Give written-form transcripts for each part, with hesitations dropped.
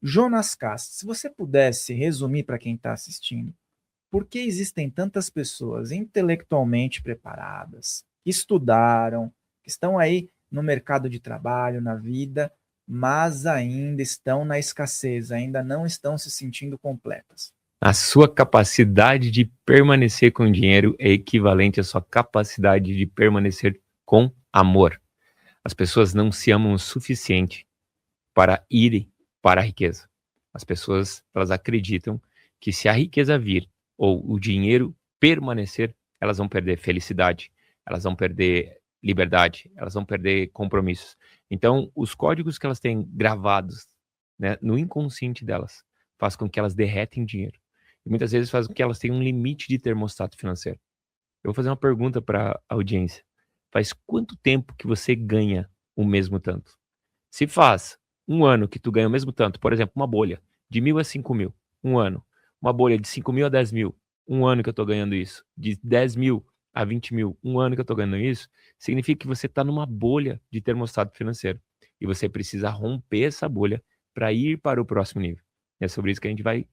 Jonas Castro, se você pudesse resumir para quem está assistindo, por que existem tantas pessoas intelectualmente preparadas, que estudaram, que estão aí no mercado de trabalho, na vida, mas ainda estão na escassez, ainda não estão se sentindo completas? A sua capacidade de permanecer com dinheiro é equivalente à sua capacidade de permanecer com amor. As pessoas não se amam o suficiente para irem para a riqueza. As pessoas, elas acreditam que se a riqueza vir ou o dinheiro permanecer, elas vão perder felicidade, elas vão perder liberdade, elas vão perder compromissos. Então, os códigos que elas têm gravados, né, no inconsciente delas, faz com que elas derretem dinheiro. E muitas vezes faz com que elas tenham um limite de termostato financeiro. Eu vou fazer uma pergunta para a audiência. Faz quanto tempo que você ganha o mesmo tanto? Se faz um ano que tu ganha o mesmo tanto, por exemplo, uma bolha de 1.000 a 5.000, um ano. Uma bolha de 5.000 a 10.000, um ano que eu tô ganhando isso. De 10.000 a 20.000, um ano que eu tô ganhando isso, significa que você tá numa bolha de termostato financeiro. E você precisa romper essa bolha para ir para o próximo nível. É sobre isso que a gente vai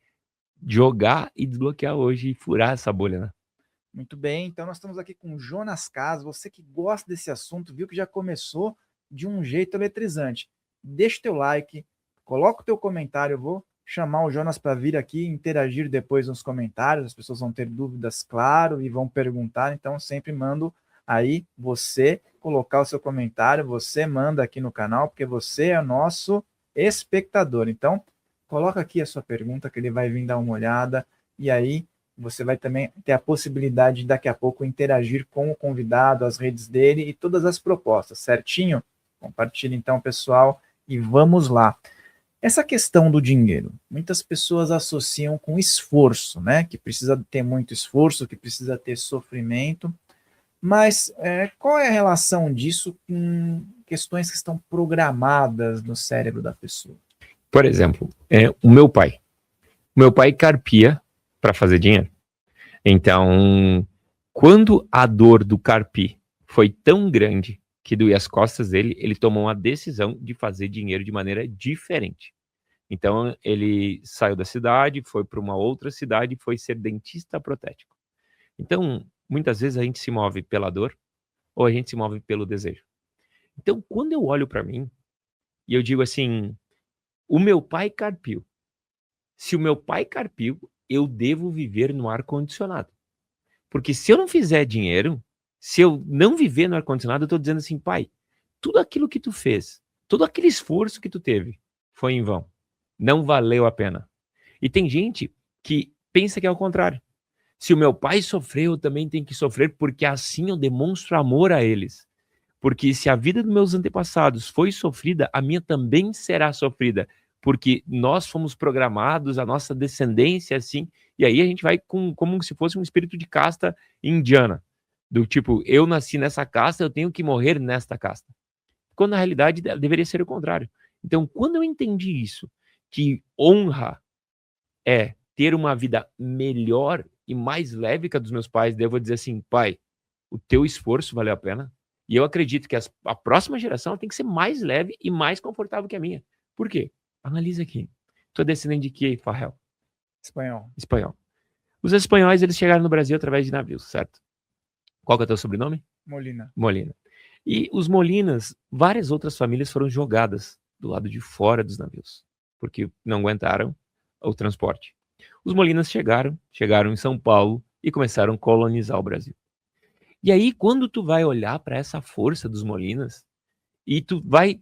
jogar e desbloquear hoje e furar essa bolha, né? Muito bem, então nós estamos aqui com Jonas Cas. Você que gosta desse assunto, viu que já começou de um jeito eletrizante. Deixa o teu like, coloca o teu comentário, eu vou chamar o Jonas para vir aqui interagir depois nos comentários, as pessoas vão ter dúvidas, claro, e vão perguntar, então sempre mando aí você colocar o seu comentário, você manda aqui no canal, porque você é o nosso espectador. Então, coloca aqui a sua pergunta que ele vai vir dar uma olhada e aí você vai também ter a possibilidade de daqui a pouco interagir com o convidado, as redes dele e todas as propostas, certinho? Compartilhe então, pessoal, e vamos lá. Essa questão do dinheiro, muitas pessoas associam com esforço, né? Que precisa ter muito esforço, que precisa ter sofrimento, mas qual é a relação disso com questões que estão programadas no cérebro da pessoa? Por exemplo, o meu pai. O meu pai carpia para fazer dinheiro. Então, quando a dor do carpi foi tão grande que doía as costas dele, ele tomou uma decisão de fazer dinheiro de maneira diferente. Então, ele saiu da cidade, foi para uma outra cidade e foi ser dentista protético. Então, muitas vezes a gente se move pela dor ou a gente se move pelo desejo. Então, quando eu olho para mim e eu digo assim, o meu pai carpiu. Se o meu pai carpiu, eu devo viver no ar-condicionado. Porque se eu não fizer dinheiro, se eu não viver no ar-condicionado, eu tô dizendo assim, pai, tudo aquilo que tu fez, todo aquele esforço que tu teve, foi em vão. Não valeu a pena. E tem gente que pensa que é o contrário. Se o meu pai sofreu, eu também tenho que sofrer, porque assim eu demonstro amor a eles. Porque se a vida dos meus antepassados foi sofrida, a minha também será sofrida. Porque nós fomos programados, a nossa descendência é assim, e aí a gente vai como se fosse um espírito de casta indiana. Do tipo, eu nasci nessa casta, eu tenho que morrer nesta casta. Quando na realidade deveria ser o contrário. Então, quando eu entendi isso, que honra é ter uma vida melhor e mais leve que a dos meus pais, devo dizer assim, pai, o teu esforço valeu a pena. E eu acredito que a próxima geração tem que ser mais leve e mais confortável que a minha. Por quê? Analisa aqui. Tu é descendente de que, Farrell? Espanhol. Espanhol. Os espanhóis, eles chegaram no Brasil através de navios, certo? Qual que é o teu sobrenome? Molina. Molina. E os Molinas, várias outras famílias foram jogadas do lado de fora dos navios, porque não aguentaram o transporte. Os Molinas chegaram em São Paulo e começaram a colonizar o Brasil. E aí, quando tu vai olhar para essa força dos Molinas e tu vai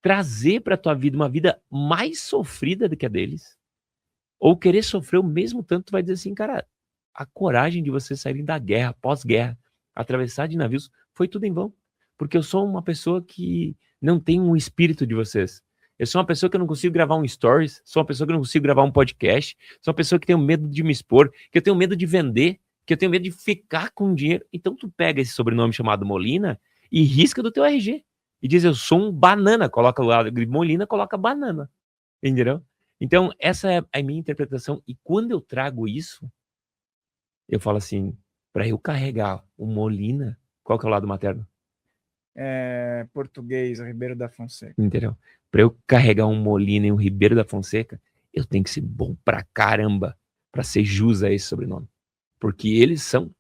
trazer para tua vida uma vida mais sofrida do que a deles, ou querer sofrer o mesmo tanto, tu vai dizer assim, cara, a coragem de vocês saírem da guerra, pós-guerra, atravessar de navios, foi tudo em vão. Porque eu sou uma pessoa que não tem um espírito de vocês. Eu sou uma pessoa que eu não consigo gravar um stories, sou uma pessoa que eu não consigo gravar um podcast, sou uma pessoa que tenho medo de me expor, que eu tenho medo de vender, que eu tenho medo de ficar com dinheiro. Então tu pega esse sobrenome chamado Molina e risca do teu RG. E diz, eu sou um banana, coloca lá, Molina, coloca banana. Entendeu? Então, essa é a minha interpretação. E quando eu trago isso, eu falo assim, para eu carregar o Molina, qual que é o lado materno? Português, Ribeiro da Fonseca. Entendeu? Para eu carregar um Molina e um Ribeiro da Fonseca, eu tenho que ser bom pra caramba para ser jus a esse sobrenome. Porque eles são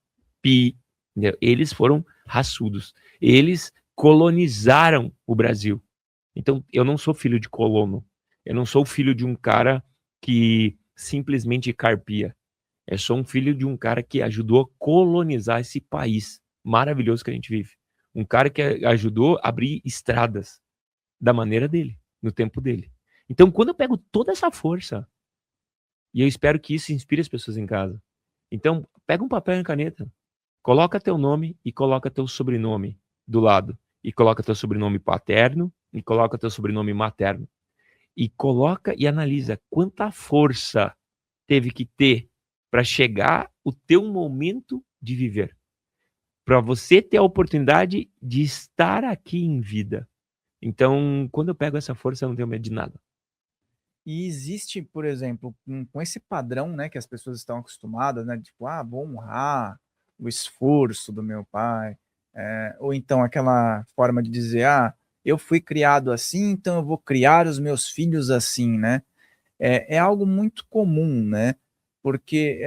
entendeu? Eles foram raçudos. Eles colonizaram o Brasil. Então, eu não sou filho de colono. Eu não sou filho de um cara que simplesmente carpia. Eu sou um filho de um cara que ajudou a colonizar esse país maravilhoso que a gente vive. Um cara que ajudou a abrir estradas da maneira dele, no tempo dele. Então, quando eu pego toda essa força, e eu espero que isso inspire as pessoas em casa. Então, pega um papel e caneta, coloca teu nome e coloca teu sobrenome do lado. E coloca teu sobrenome paterno e coloca teu sobrenome materno. E coloca e analisa quanta força teve que ter para chegar o teu momento de viver. Para você ter a oportunidade de estar aqui em vida. Então, quando eu pego essa força, eu não tenho medo de nada. E existe, por exemplo, com esse padrão, né, que as pessoas estão acostumadas, né, tipo, vou honrar o esforço do meu pai, ou então aquela forma de dizer, eu fui criado assim, então eu vou criar os meus filhos assim, né? É algo muito comum, né? Porque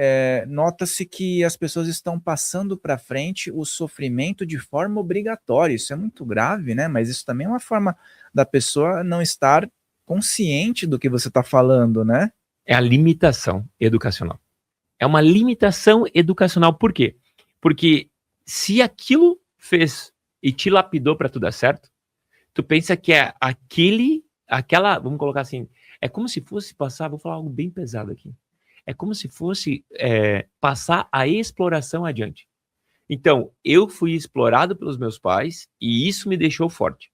nota-se que as pessoas estão passando para frente o sofrimento de forma obrigatória. Isso é muito grave, né? Mas isso também é uma forma da pessoa não estar consciente do que você está falando, né? É a limitação educacional. É uma limitação educacional. Por quê? Porque se aquilo fez e te lapidou para tu dar certo, tu pensa que é aquela, vamos colocar assim, é como se fosse passar, vou falar algo bem pesado aqui, é como se fosse passar a exploração adiante. Então, eu fui explorado pelos meus pais e isso me deixou forte.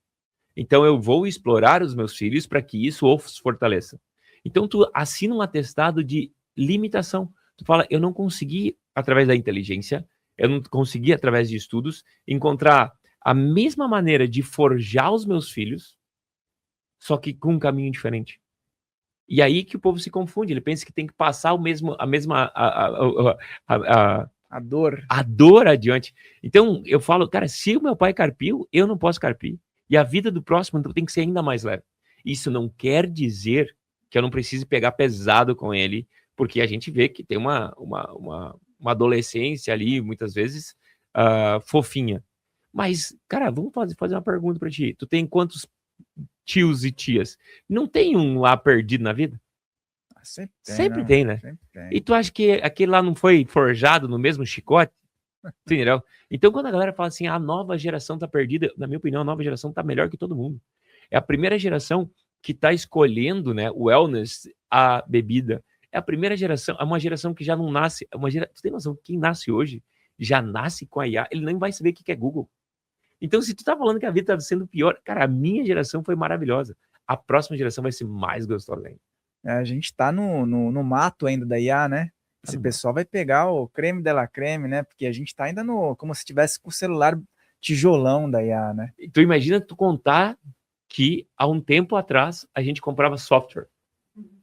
Então, eu vou explorar os meus filhos para que isso os fortaleça. Então, tu assina um atestado de limitação. Tu fala, eu não consegui, através da inteligência, eu não consegui, através de estudos, encontrar a mesma maneira de forjar os meus filhos, só que com um caminho diferente. E aí que o povo se confunde, ele pensa que tem que passar A dor. a dor adiante. Então, eu falo, cara, se o meu pai carpiu, eu não posso carpir. E a vida do próximo então, tem que ser ainda mais leve. Isso não quer dizer que eu não precise pegar pesado com ele, porque a gente vê que tem uma adolescência ali, muitas vezes, fofinha. Mas, cara, vamos fazer uma pergunta pra ti. Tu tem quantos tios e tias? Não tem um lá perdido na vida? Sempre tem, né? Sempre tem. E tu acha que aquele lá não foi forjado no mesmo chicote? Entendeu? Então, quando a galera fala assim, a nova geração tá perdida, na minha opinião, a nova geração tá melhor que todo mundo. É a primeira geração que tá escolhendo, né, o wellness, a bebida. É a primeira geração, é uma geração que já não nasce, tu tem noção, quem nasce hoje já nasce com a IA, ele nem vai saber o que é Google. Então, se tu tá falando que a vida tá sendo pior, cara, a minha geração foi maravilhosa. A próxima geração vai ser mais gostosa ainda. A gente tá no mato ainda da IA, né? Esse pessoal vai pegar o creme de la creme, né? Porque a gente tá ainda como se estivesse com o celular tijolão da IA, né? E tu imagina tu contar que há um tempo atrás a gente comprava software.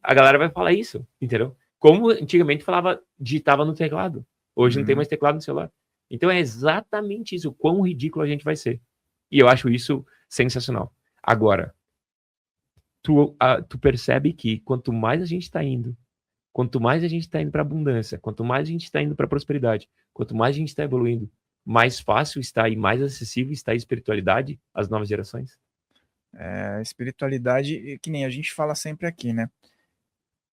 A galera vai falar isso, entendeu? Como antigamente falava, digitava no teclado. Hoje não tem mais teclado no celular. Então é exatamente isso, o quão ridículo a gente vai ser. E eu acho isso sensacional. Agora, tu percebe que quanto mais a gente está indo para abundância, quanto mais a gente está indo para prosperidade, quanto mais a gente está evoluindo, mais fácil está e mais acessível está a espiritualidade às novas gerações. A espiritualidade, que nem a gente fala sempre aqui, né?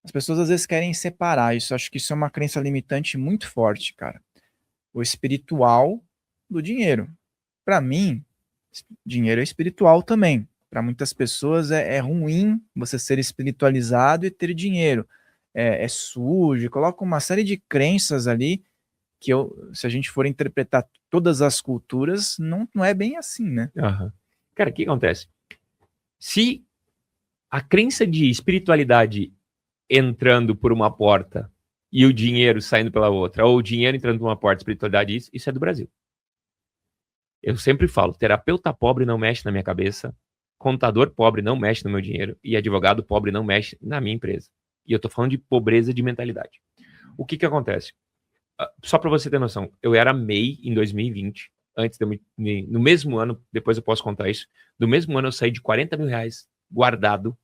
As pessoas às vezes querem separar isso. Acho que isso é uma crença limitante muito forte, cara. O espiritual do dinheiro. Para mim, dinheiro é espiritual também. Para muitas pessoas é ruim você ser espiritualizado e ter dinheiro. É sujo, coloca uma série de crenças ali que se a gente for interpretar todas as culturas, não é bem assim, né? Uhum. Cara, o que acontece? Se a crença de espiritualidade entrando por uma porta e o dinheiro saindo pela outra, ou o dinheiro entrando por uma porta, espiritualidade, isso é do Brasil. Eu sempre falo, terapeuta pobre não mexe na minha cabeça, contador pobre não mexe no meu dinheiro e advogado pobre não mexe na minha empresa. E eu tô falando de pobreza de mentalidade. O que acontece? Só para você ter noção, eu era MEI em 2020, antes de no mesmo ano, depois eu posso contar isso, no mesmo ano eu saí de 40 mil reais guardado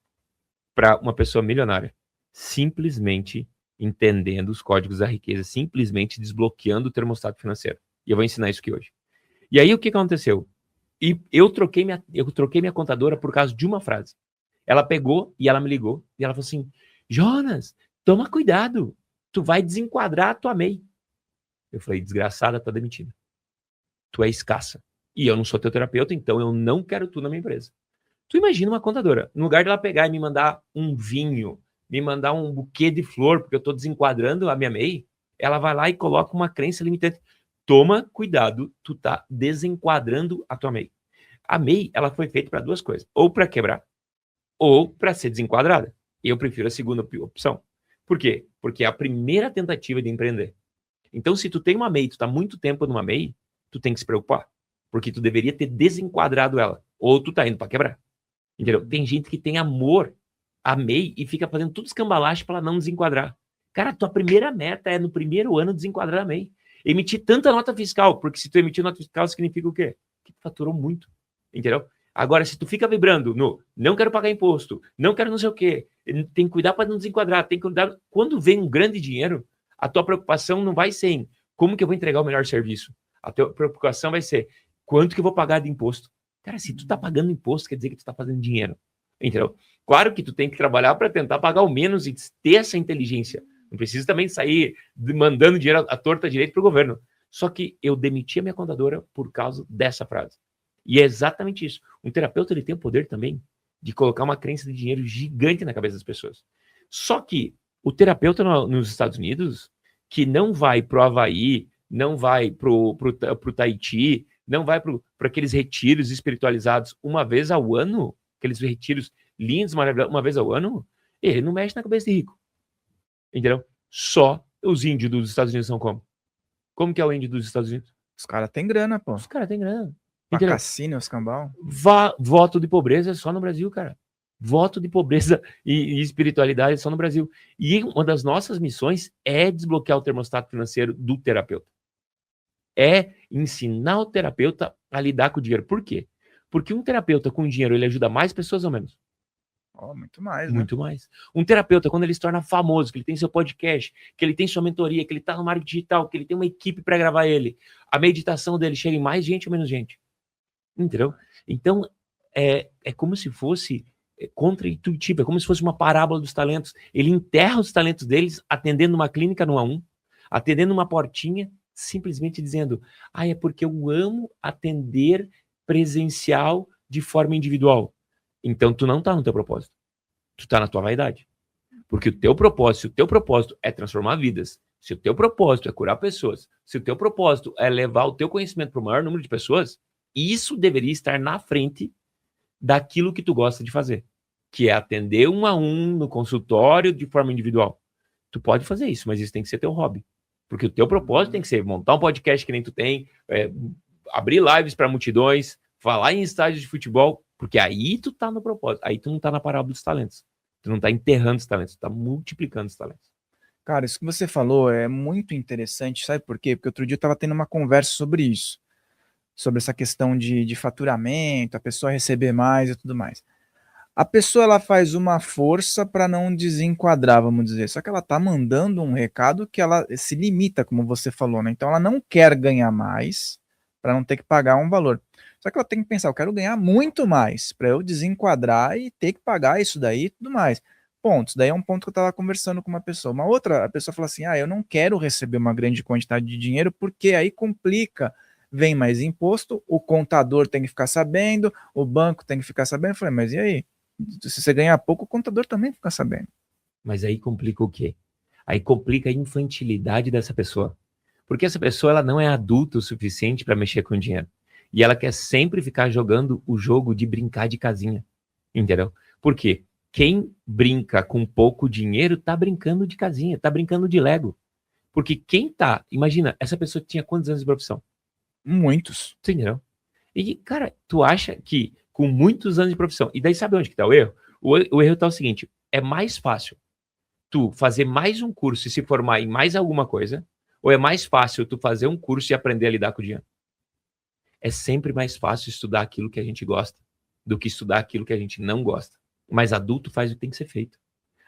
para uma pessoa milionária, simplesmente entendendo os códigos da riqueza, simplesmente desbloqueando o termostato financeiro. E eu vou ensinar isso aqui hoje. E aí o que aconteceu? E eu troquei minha contadora por causa de uma frase. Ela pegou e ela me ligou e ela falou assim: Jonas, toma cuidado, tu vai desenquadrar a tua MEI. Eu falei: desgraçada, tá demitida. Tu é escassa. E eu não sou teu terapeuta, então eu não quero tu na minha empresa. Tu imagina uma contadora, no lugar dela pegar e me mandar um vinho, me mandar um buquê de flor, porque eu tô desenquadrando a minha MEI, ela vai lá e coloca uma crença limitante. Toma cuidado, tu tá desenquadrando a tua MEI. A MEI, ela foi feita para duas coisas, ou para quebrar, ou para ser desenquadrada. Eu prefiro a segunda opção. Por quê? Porque é a primeira tentativa de empreender. Então, se tu tem uma MEI, tu tá muito tempo numa MEI, tu tem que se preocupar, porque tu deveria ter desenquadrado ela, ou tu tá indo para quebrar. Entendeu? Tem gente que tem amor a MEI e fica fazendo tudo escambalache para ela não desenquadrar. Cara, tua primeira meta é no primeiro ano desenquadrar a MEI. Emitir tanta nota fiscal, porque se tu emitir nota fiscal significa o quê? Que tu faturou muito. Entendeu? Agora, se tu fica vibrando no não quero pagar imposto, não quero não sei o quê, tem que cuidar para não desenquadrar, tem que cuidar. Quando vem um grande dinheiro, a tua preocupação não vai ser em como que eu vou entregar o melhor serviço. A tua preocupação vai ser quanto que eu vou pagar de imposto. Cara, se tu tá pagando imposto, quer dizer que tu tá fazendo dinheiro. Entendeu? Claro que tu tem que trabalhar para tentar pagar o menos e ter essa inteligência. Não precisa também sair mandando dinheiro à torta direito pro governo. Só que eu demiti a minha contadora por causa dessa frase. E é exatamente isso. Um terapeuta, ele tem o poder também de colocar uma crença de dinheiro gigante na cabeça das pessoas. Só que o terapeuta nos Estados Unidos, que não vai pro Havaí, não vai pro Tahiti, não vai para aqueles retiros espiritualizados uma vez ao ano, aqueles retiros lindos, maravilhosos, uma vez ao ano, ele não mexe na cabeça de rico. Entendeu? Só os índios dos Estados Unidos são como? Como que é o índio dos Estados Unidos? Os caras têm grana, pô. Os caras têm grana. Pra cassino, os cambal. Voto de pobreza é só no Brasil, cara. Voto de pobreza e espiritualidade é só no Brasil. E uma das nossas missões é desbloquear o termostato financeiro do terapeuta. É ensinar o terapeuta a lidar com o dinheiro. Por quê? Porque um terapeuta com dinheiro, ele ajuda mais pessoas ou menos? Oh, muito mais, muito mais. Um terapeuta, quando ele se torna famoso, que ele tem seu podcast, que ele tem sua mentoria, que ele tá no marketing digital, que ele tem uma equipe para gravar ele, a meditação dele chega em mais gente ou menos gente? Entendeu? Então, é como se fosse contra-intuitivo, é como se fosse uma parábola dos talentos. Ele enterra os talentos deles atendendo uma clínica no 1 a 1, atendendo uma portinha, simplesmente dizendo, é porque eu amo atender presencial de forma individual. Então, tu não tá no teu propósito. Tu tá na tua vaidade. Porque o teu propósito é transformar vidas, se o teu propósito é curar pessoas, se o teu propósito é levar o teu conhecimento para o maior número de pessoas, isso deveria estar na frente daquilo que tu gosta de fazer, que é atender 1 a 1 no consultório de forma individual. Tu pode fazer isso, mas isso tem que ser teu hobby. Porque o teu propósito tem que ser montar um podcast que nem tu tem, abrir lives para multidões, falar em estádios de futebol, porque aí tu tá no propósito, aí tu não tá na parábola dos talentos. Tu não tá enterrando os talentos, tu tá multiplicando os talentos. Cara, isso que você falou é muito interessante, sabe por quê? Porque outro dia eu tava tendo uma conversa sobre isso, sobre essa questão de faturamento, a pessoa receber mais e tudo mais. A pessoa, ela faz uma força para não desenquadrar, vamos dizer, só que ela tá mandando um recado que ela se limita, como você falou, né? Então ela não quer ganhar mais para não ter que pagar um valor. Só que ela tem que pensar, eu quero ganhar muito mais para eu desenquadrar e ter que pagar isso daí e tudo mais. Ponto. Isso daí é um ponto que eu estava conversando com uma pessoa. Uma outra, a pessoa fala assim, eu não quero receber uma grande quantidade de dinheiro porque aí complica. Vem mais imposto, o contador tem que ficar sabendo, o banco tem que ficar sabendo. Eu falei, mas e aí? Se você ganhar pouco, o contador também fica sabendo. Mas aí complica o quê? Aí complica a infantilidade dessa pessoa. Porque essa pessoa, ela não é adulta o suficiente para mexer com dinheiro. E ela quer sempre ficar jogando o jogo de brincar de casinha. Entendeu? Por quê? Quem brinca com pouco dinheiro tá brincando de casinha, tá brincando de Lego. Porque quem tá... Imagina, essa pessoa tinha quantos anos de profissão? Muitos. Entendeu? E, cara, tu acha que com muitos anos de profissão... E daí sabe onde que tá o erro? O erro tá o seguinte, é mais fácil tu fazer mais um curso e se formar em mais alguma coisa, ou é mais fácil tu fazer um curso e aprender a lidar com o dinheiro? É sempre mais fácil estudar aquilo que a gente gosta do que estudar aquilo que a gente não gosta. Mas adulto faz o que tem que ser feito.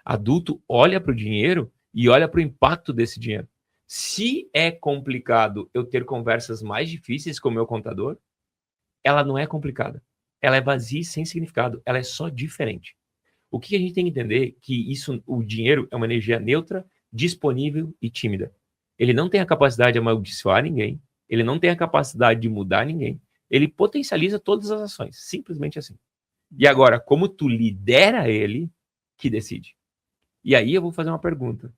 Adulto olha para o dinheiro e olha para o impacto desse dinheiro. Se é complicado eu ter conversas mais difíceis com o meu contador, ela não é complicada. Ela é vazia e sem significado. Ela é só diferente. O que a gente tem que entender é que o dinheiro é uma energia neutra, disponível e tímida. Ele não tem a capacidade de amaldiçoar ninguém. Ele não tem a capacidade de mudar ninguém. Ele potencializa todas as ações. Simplesmente assim. E agora, como tu lidera ele, que decide. E aí eu vou fazer uma pergunta.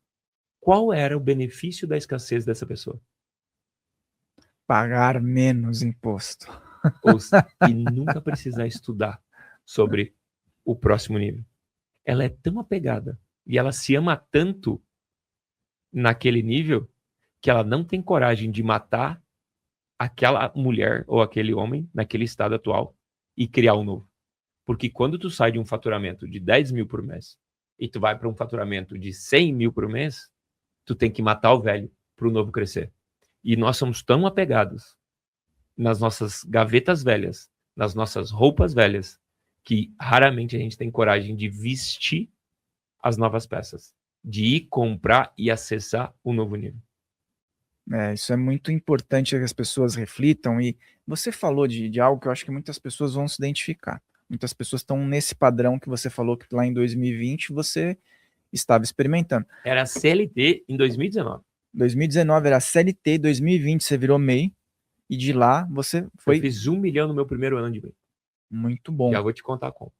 Qual era o benefício da escassez dessa pessoa? Pagar menos imposto. E nunca precisar estudar sobre o próximo nível. Ela é tão apegada e ela se ama tanto naquele nível que ela não tem coragem de matar aquela mulher ou aquele homem naquele estado atual e criar um novo. Porque quando tu sai de um faturamento de 10 mil por mês e tu vai para um faturamento de 100 mil por mês, tu tem que matar o velho para o novo crescer. E nós somos tão apegados nas nossas gavetas velhas, nas nossas roupas velhas, que raramente a gente tem coragem de vestir as novas peças, de ir comprar e acessar o novo nível. Isso é muito importante que as pessoas reflitam, e você falou de algo que eu acho que muitas pessoas vão se identificar. Muitas pessoas estão nesse padrão que você falou que lá em 2020 você estava experimentando. Era CLT em 2019. 2019 era CLT, 2020 você virou MEI, e de lá você foi... Eu fiz 1 milhão no meu primeiro ano de MEI. Muito bom. Já vou te contar como.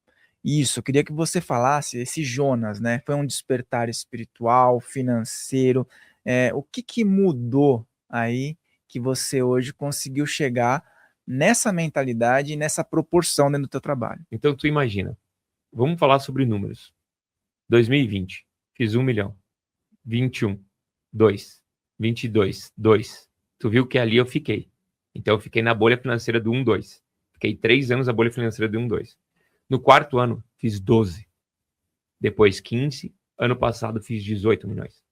Isso, eu queria que você falasse, esse Jonas, né? Foi um despertar espiritual, financeiro. O que mudou aí que você hoje conseguiu chegar nessa mentalidade e nessa proporção dentro do teu trabalho? Então, tu imagina. Vamos falar sobre números. 2020, fiz 1 milhão. 21, 2. 22, 2. Tu viu que ali eu fiquei. Então, eu fiquei na bolha financeira do 1, 2. Fiquei 3 anos na bolha financeira do 1, 2. No quarto ano, fiz 12. Depois 15. Ano passado, fiz 18 milhões.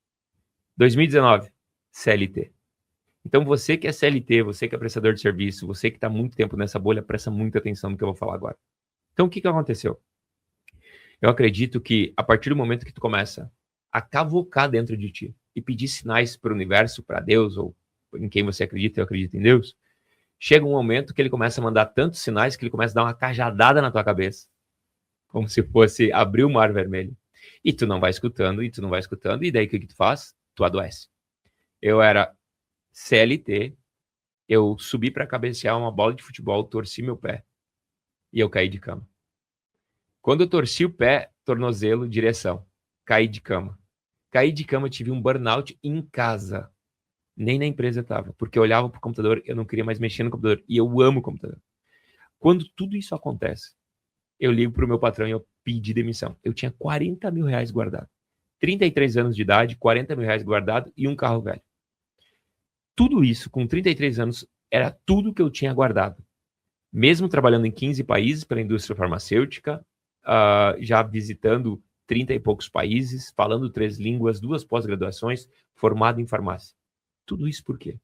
2019, CLT. Então, você que é CLT, você que é prestador de serviço, você que está muito tempo nessa bolha, presta muita atenção no que eu vou falar agora. Então, o que aconteceu? Eu acredito que, a partir do momento que tu começa a cavocar dentro de ti e pedir sinais para o universo, para Deus, ou em quem você acredita, eu acredito em Deus, chega um momento que ele começa a mandar tantos sinais que ele começa a dar uma cajadada na tua cabeça, como se fosse abrir o mar vermelho. E tu não vai escutando, e tu não vai escutando, e daí o que tu faz? Tu adoece. Eu era CLT, eu subi para cabecear uma bola de futebol, torci meu pé, e eu caí de cama. Quando eu torci o pé, tornozelo, direção, caí de cama. Caí de cama, tive um burnout em casa. Nem na empresa eu estava, porque eu olhava para o computador, eu não queria mais mexer no computador, e eu amo o computador. Quando tudo isso acontece, eu ligo para o meu patrão e eu pedi demissão. Eu tinha 40 mil reais guardado. 33 anos de idade, 40 mil reais guardado e um carro velho. Tudo isso, com 33 anos, era tudo que eu tinha guardado. Mesmo trabalhando em 15 países pela indústria farmacêutica, já visitando 30 e poucos países, falando 3 línguas, 2 pós-graduações, formado em farmácia. Tudo isso por quê?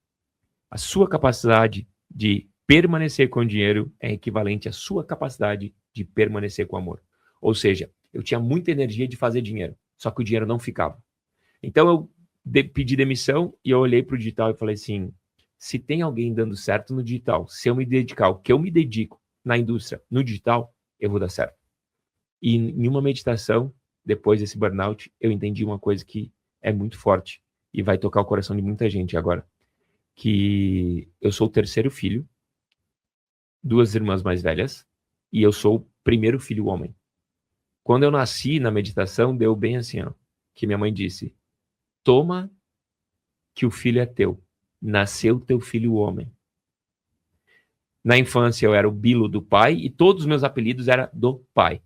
A sua capacidade de permanecer com o dinheiro é equivalente à sua capacidade de permanecer com o amor. Ou seja, eu tinha muita energia de fazer dinheiro, só que o dinheiro não ficava. Então eu pedi demissão e eu olhei para o digital e falei assim, se tem alguém dando certo no digital, se eu me dedicar o que eu me dedico na indústria, no digital, eu vou dar certo. E em uma meditação, depois desse burnout, eu entendi uma coisa que é muito forte e vai tocar o coração de muita gente agora, que eu sou o terceiro filho, 2 irmãs mais velhas, e eu sou o primeiro filho homem. Quando eu nasci na meditação, deu bem assim, ó, que minha mãe disse, toma que o filho é teu, nasceu teu filho homem. Na infância eu era o Bilo do pai e todos os meus apelidos eram do pai.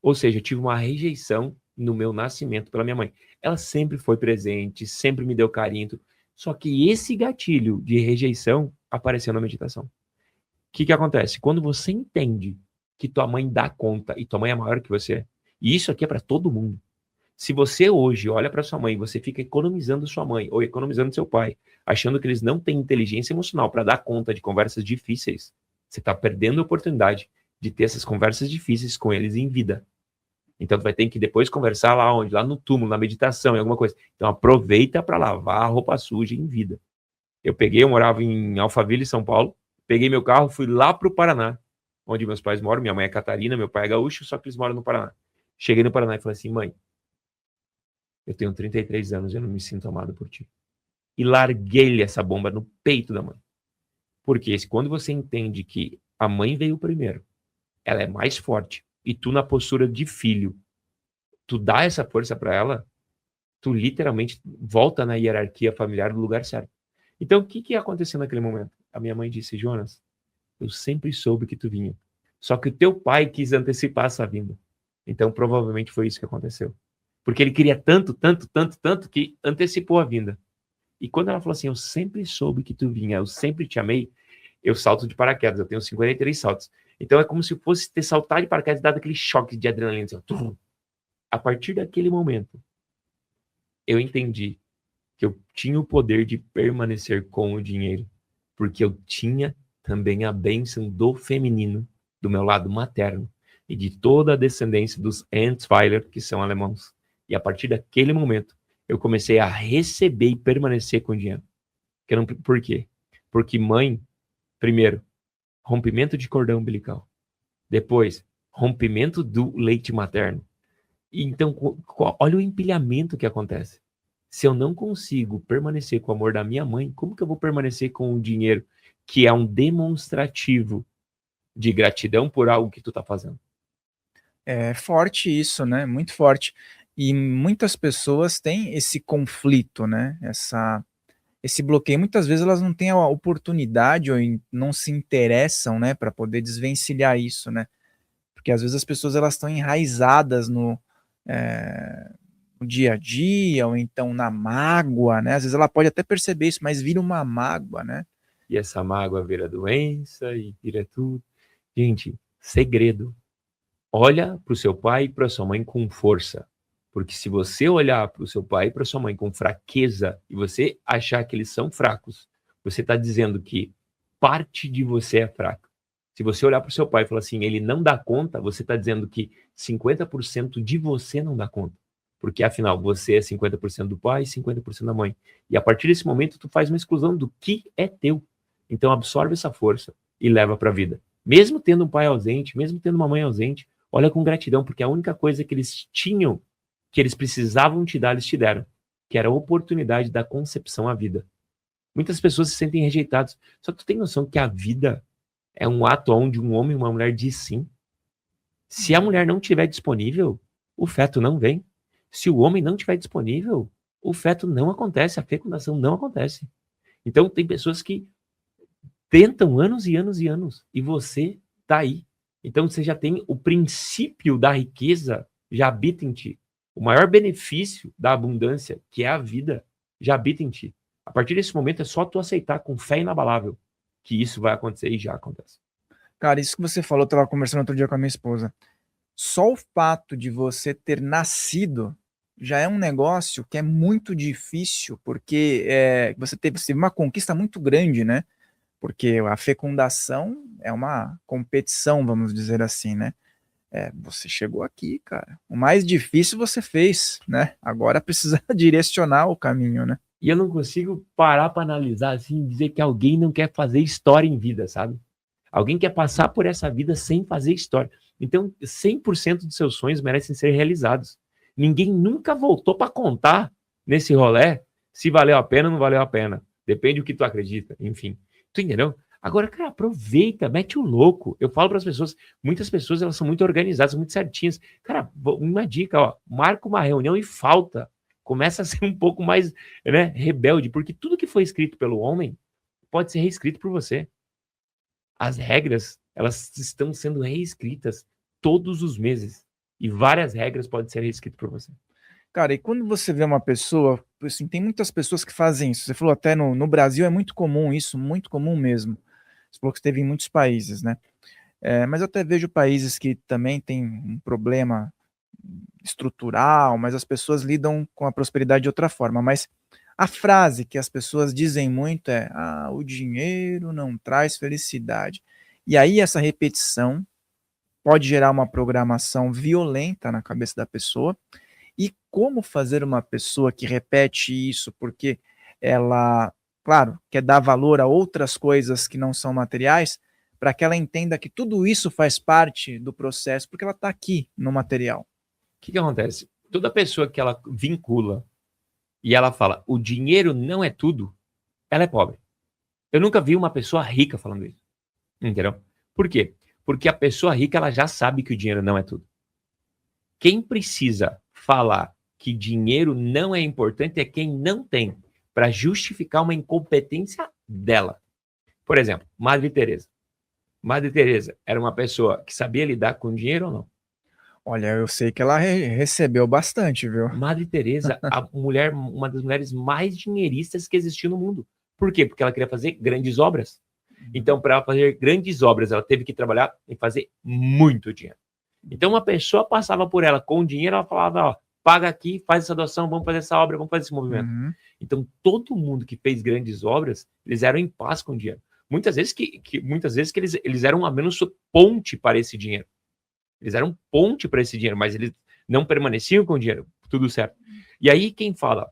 Ou seja, eu tive uma rejeição no meu nascimento pela minha mãe. Ela sempre foi presente, sempre me deu carinho. Só que esse gatilho de rejeição apareceu na meditação. O que acontece? Quando você entende que tua mãe dá conta e tua mãe é maior que você, e isso aqui é para todo mundo. Se você hoje olha para sua mãe, você fica economizando sua mãe ou economizando seu pai, achando que eles não têm inteligência emocional para dar conta de conversas difíceis, você está perdendo a oportunidade de ter essas conversas difíceis com eles em vida. Então tu vai ter que depois conversar lá onde? Lá no túmulo, na meditação, em alguma coisa. Então aproveita para lavar a roupa suja em vida. Eu morava em Alphaville, São Paulo, peguei meu carro, fui lá pro Paraná, onde meus pais moram, minha mãe é Catarina, meu pai é gaúcho, só que eles moram no Paraná. Cheguei no Paraná e falei assim, mãe, eu tenho 33 anos e eu não me sinto amado por ti. E larguei-lhe essa bomba no peito da mãe. Porque quando você entende que a mãe veio primeiro, ela é mais forte, e tu na postura de filho, tu dá essa força para ela, tu literalmente volta na hierarquia familiar no lugar certo. Então, o que aconteceu naquele momento? A minha mãe disse, Jonas, eu sempre soube que tu vinha. Só que o teu pai quis antecipar essa vinda. Então, provavelmente foi isso que aconteceu. Porque ele queria tanto, tanto, tanto, tanto, que antecipou a vinda. E quando ela falou assim, eu sempre soube que tu vinha, eu sempre te amei, eu salto de paraquedas, eu tenho 53 saltos. Então, é como se fosse ter saltado de paraquedas, dado aquele choque de adrenalina. Assim, ó, a partir daquele momento, eu entendi que eu tinha o poder de permanecer com o dinheiro, porque eu tinha também a bênção do feminino, do meu lado materno, e de toda a descendência dos Ernstweiler, que são alemãos. E a partir daquele momento, eu comecei a receber e permanecer com o dinheiro. Por quê? Porque mãe, primeiro, rompimento de cordão umbilical. Depois, rompimento do leite materno. E então, olha o empilhamento que acontece. Se eu não consigo permanecer com o amor da minha mãe, como que eu vou permanecer com o dinheiro, que é um demonstrativo de gratidão por algo que tu tá fazendo? É forte isso, né? Muito forte. E muitas pessoas têm esse conflito, né? Esse bloqueio. Muitas vezes elas não têm a oportunidade ou não se interessam, né, para poder desvencilhar isso, né? Porque às vezes as pessoas elas estão enraizadas é, no dia a dia ou então na mágoa, né? Às vezes ela pode até perceber isso, mas vira uma mágoa, né? E essa mágoa vira doença e vira tudo. Gente, segredo. Olha para o seu pai e para sua mãe com força. Porque se você olhar para o seu pai e para sua mãe com fraqueza e você achar que eles são fracos, você está dizendo que parte de você é fraca. Se você olhar para o seu pai e falar assim, ele não dá conta, você está dizendo que 50% de você não dá conta. Porque, afinal, você é 50% do pai e 50% da mãe. E a partir desse momento, tu faz uma exclusão do que é teu. Então, absorve essa força e leva para a vida. Mesmo tendo um pai ausente, mesmo tendo uma mãe ausente, olha com gratidão, porque a única coisa que eles tinham, que eles precisavam te dar, eles te deram, que era a oportunidade da concepção à vida. Muitas pessoas se sentem rejeitadas. Só que tu tem noção que a vida é um ato onde um homem e uma mulher diz sim. Se a mulher não estiver disponível, o feto não vem. Se o homem não estiver disponível, o feto não acontece, a fecundação não acontece. Então tem pessoas que tentam anos e anos e anos, e você tá aí. Então você já tem o princípio da riqueza, já habita em ti. O maior benefício da abundância, que é a vida, já habita em ti. A partir desse momento é só tu aceitar com fé inabalável que isso vai acontecer e já acontece. Cara, isso que você falou, eu tava conversando outro dia com a minha esposa. Só o fato de você ter nascido já é um negócio que é muito difícil, porque você teve uma conquista muito grande, né? Porque a fecundação é uma competição, vamos dizer assim, né? Você chegou aqui, cara. O mais difícil você fez, né? Agora precisa direcionar o caminho, né? E eu não consigo parar para analisar assim, dizer que alguém não quer fazer história em vida, sabe? Alguém quer passar por essa vida sem fazer história. Então, 100% dos seus sonhos merecem ser realizados. Ninguém nunca voltou para contar nesse rolê se valeu a pena ou não valeu a pena. Depende do que tu acredita, enfim. Tu entendeu? Agora, cara, aproveita, mete o louco. Eu falo para as pessoas, muitas pessoas elas são muito organizadas, muito certinhas. Cara, uma dica, ó, marca uma reunião e falta. Começa a ser um pouco mais, né, rebelde, porque tudo que foi escrito pelo homem pode ser reescrito por você. As regras, elas estão sendo reescritas todos os meses. E várias regras podem ser reescritas por você. Cara, e quando você vê uma pessoa, assim, tem muitas pessoas que fazem isso. Você falou até no Brasil é muito comum isso, muito comum mesmo. Você falou que esteve em muitos países, né? Mas eu até vejo países que também têm um problema estrutural, mas as pessoas lidam com a prosperidade de outra forma. Mas a frase que as pessoas dizem muito é: o dinheiro não traz felicidade. E aí essa repetição pode gerar uma programação violenta na cabeça da pessoa. E como fazer uma pessoa que repete isso porque ela, claro, quer dar valor a outras coisas que não são materiais, para que ela entenda que tudo isso faz parte do processo, porque ela está aqui no material. O que acontece? Toda pessoa que ela vincula e ela fala, o dinheiro não é tudo, ela é pobre. Eu nunca vi uma pessoa rica falando isso. Entendeu? Por quê? Porque a pessoa rica, ela já sabe que o dinheiro não é tudo. Quem precisa falar que dinheiro não é importante é quem não tem, para justificar uma incompetência dela. Por exemplo, Madre Teresa. Madre Teresa era uma pessoa que sabia lidar com dinheiro ou não? Olha, eu sei que ela recebeu bastante, viu? Madre Teresa, uma das mulheres mais dinheiristas que existiu no mundo. Por quê? Porque ela queria fazer grandes obras. Então, para fazer grandes obras, ela teve que trabalhar e fazer muito dinheiro. Então, uma pessoa passava por ela com dinheiro, ela falava, ó, paga aqui, faz essa doação, vamos fazer essa obra, vamos fazer esse movimento. Então, todo mundo que fez grandes obras, eles eram em paz com o dinheiro. Muitas vezes que eles eram a menos ponte para esse dinheiro. Eles eram ponte para esse dinheiro, mas eles não permaneciam com o dinheiro, tudo certo. E aí, quem fala,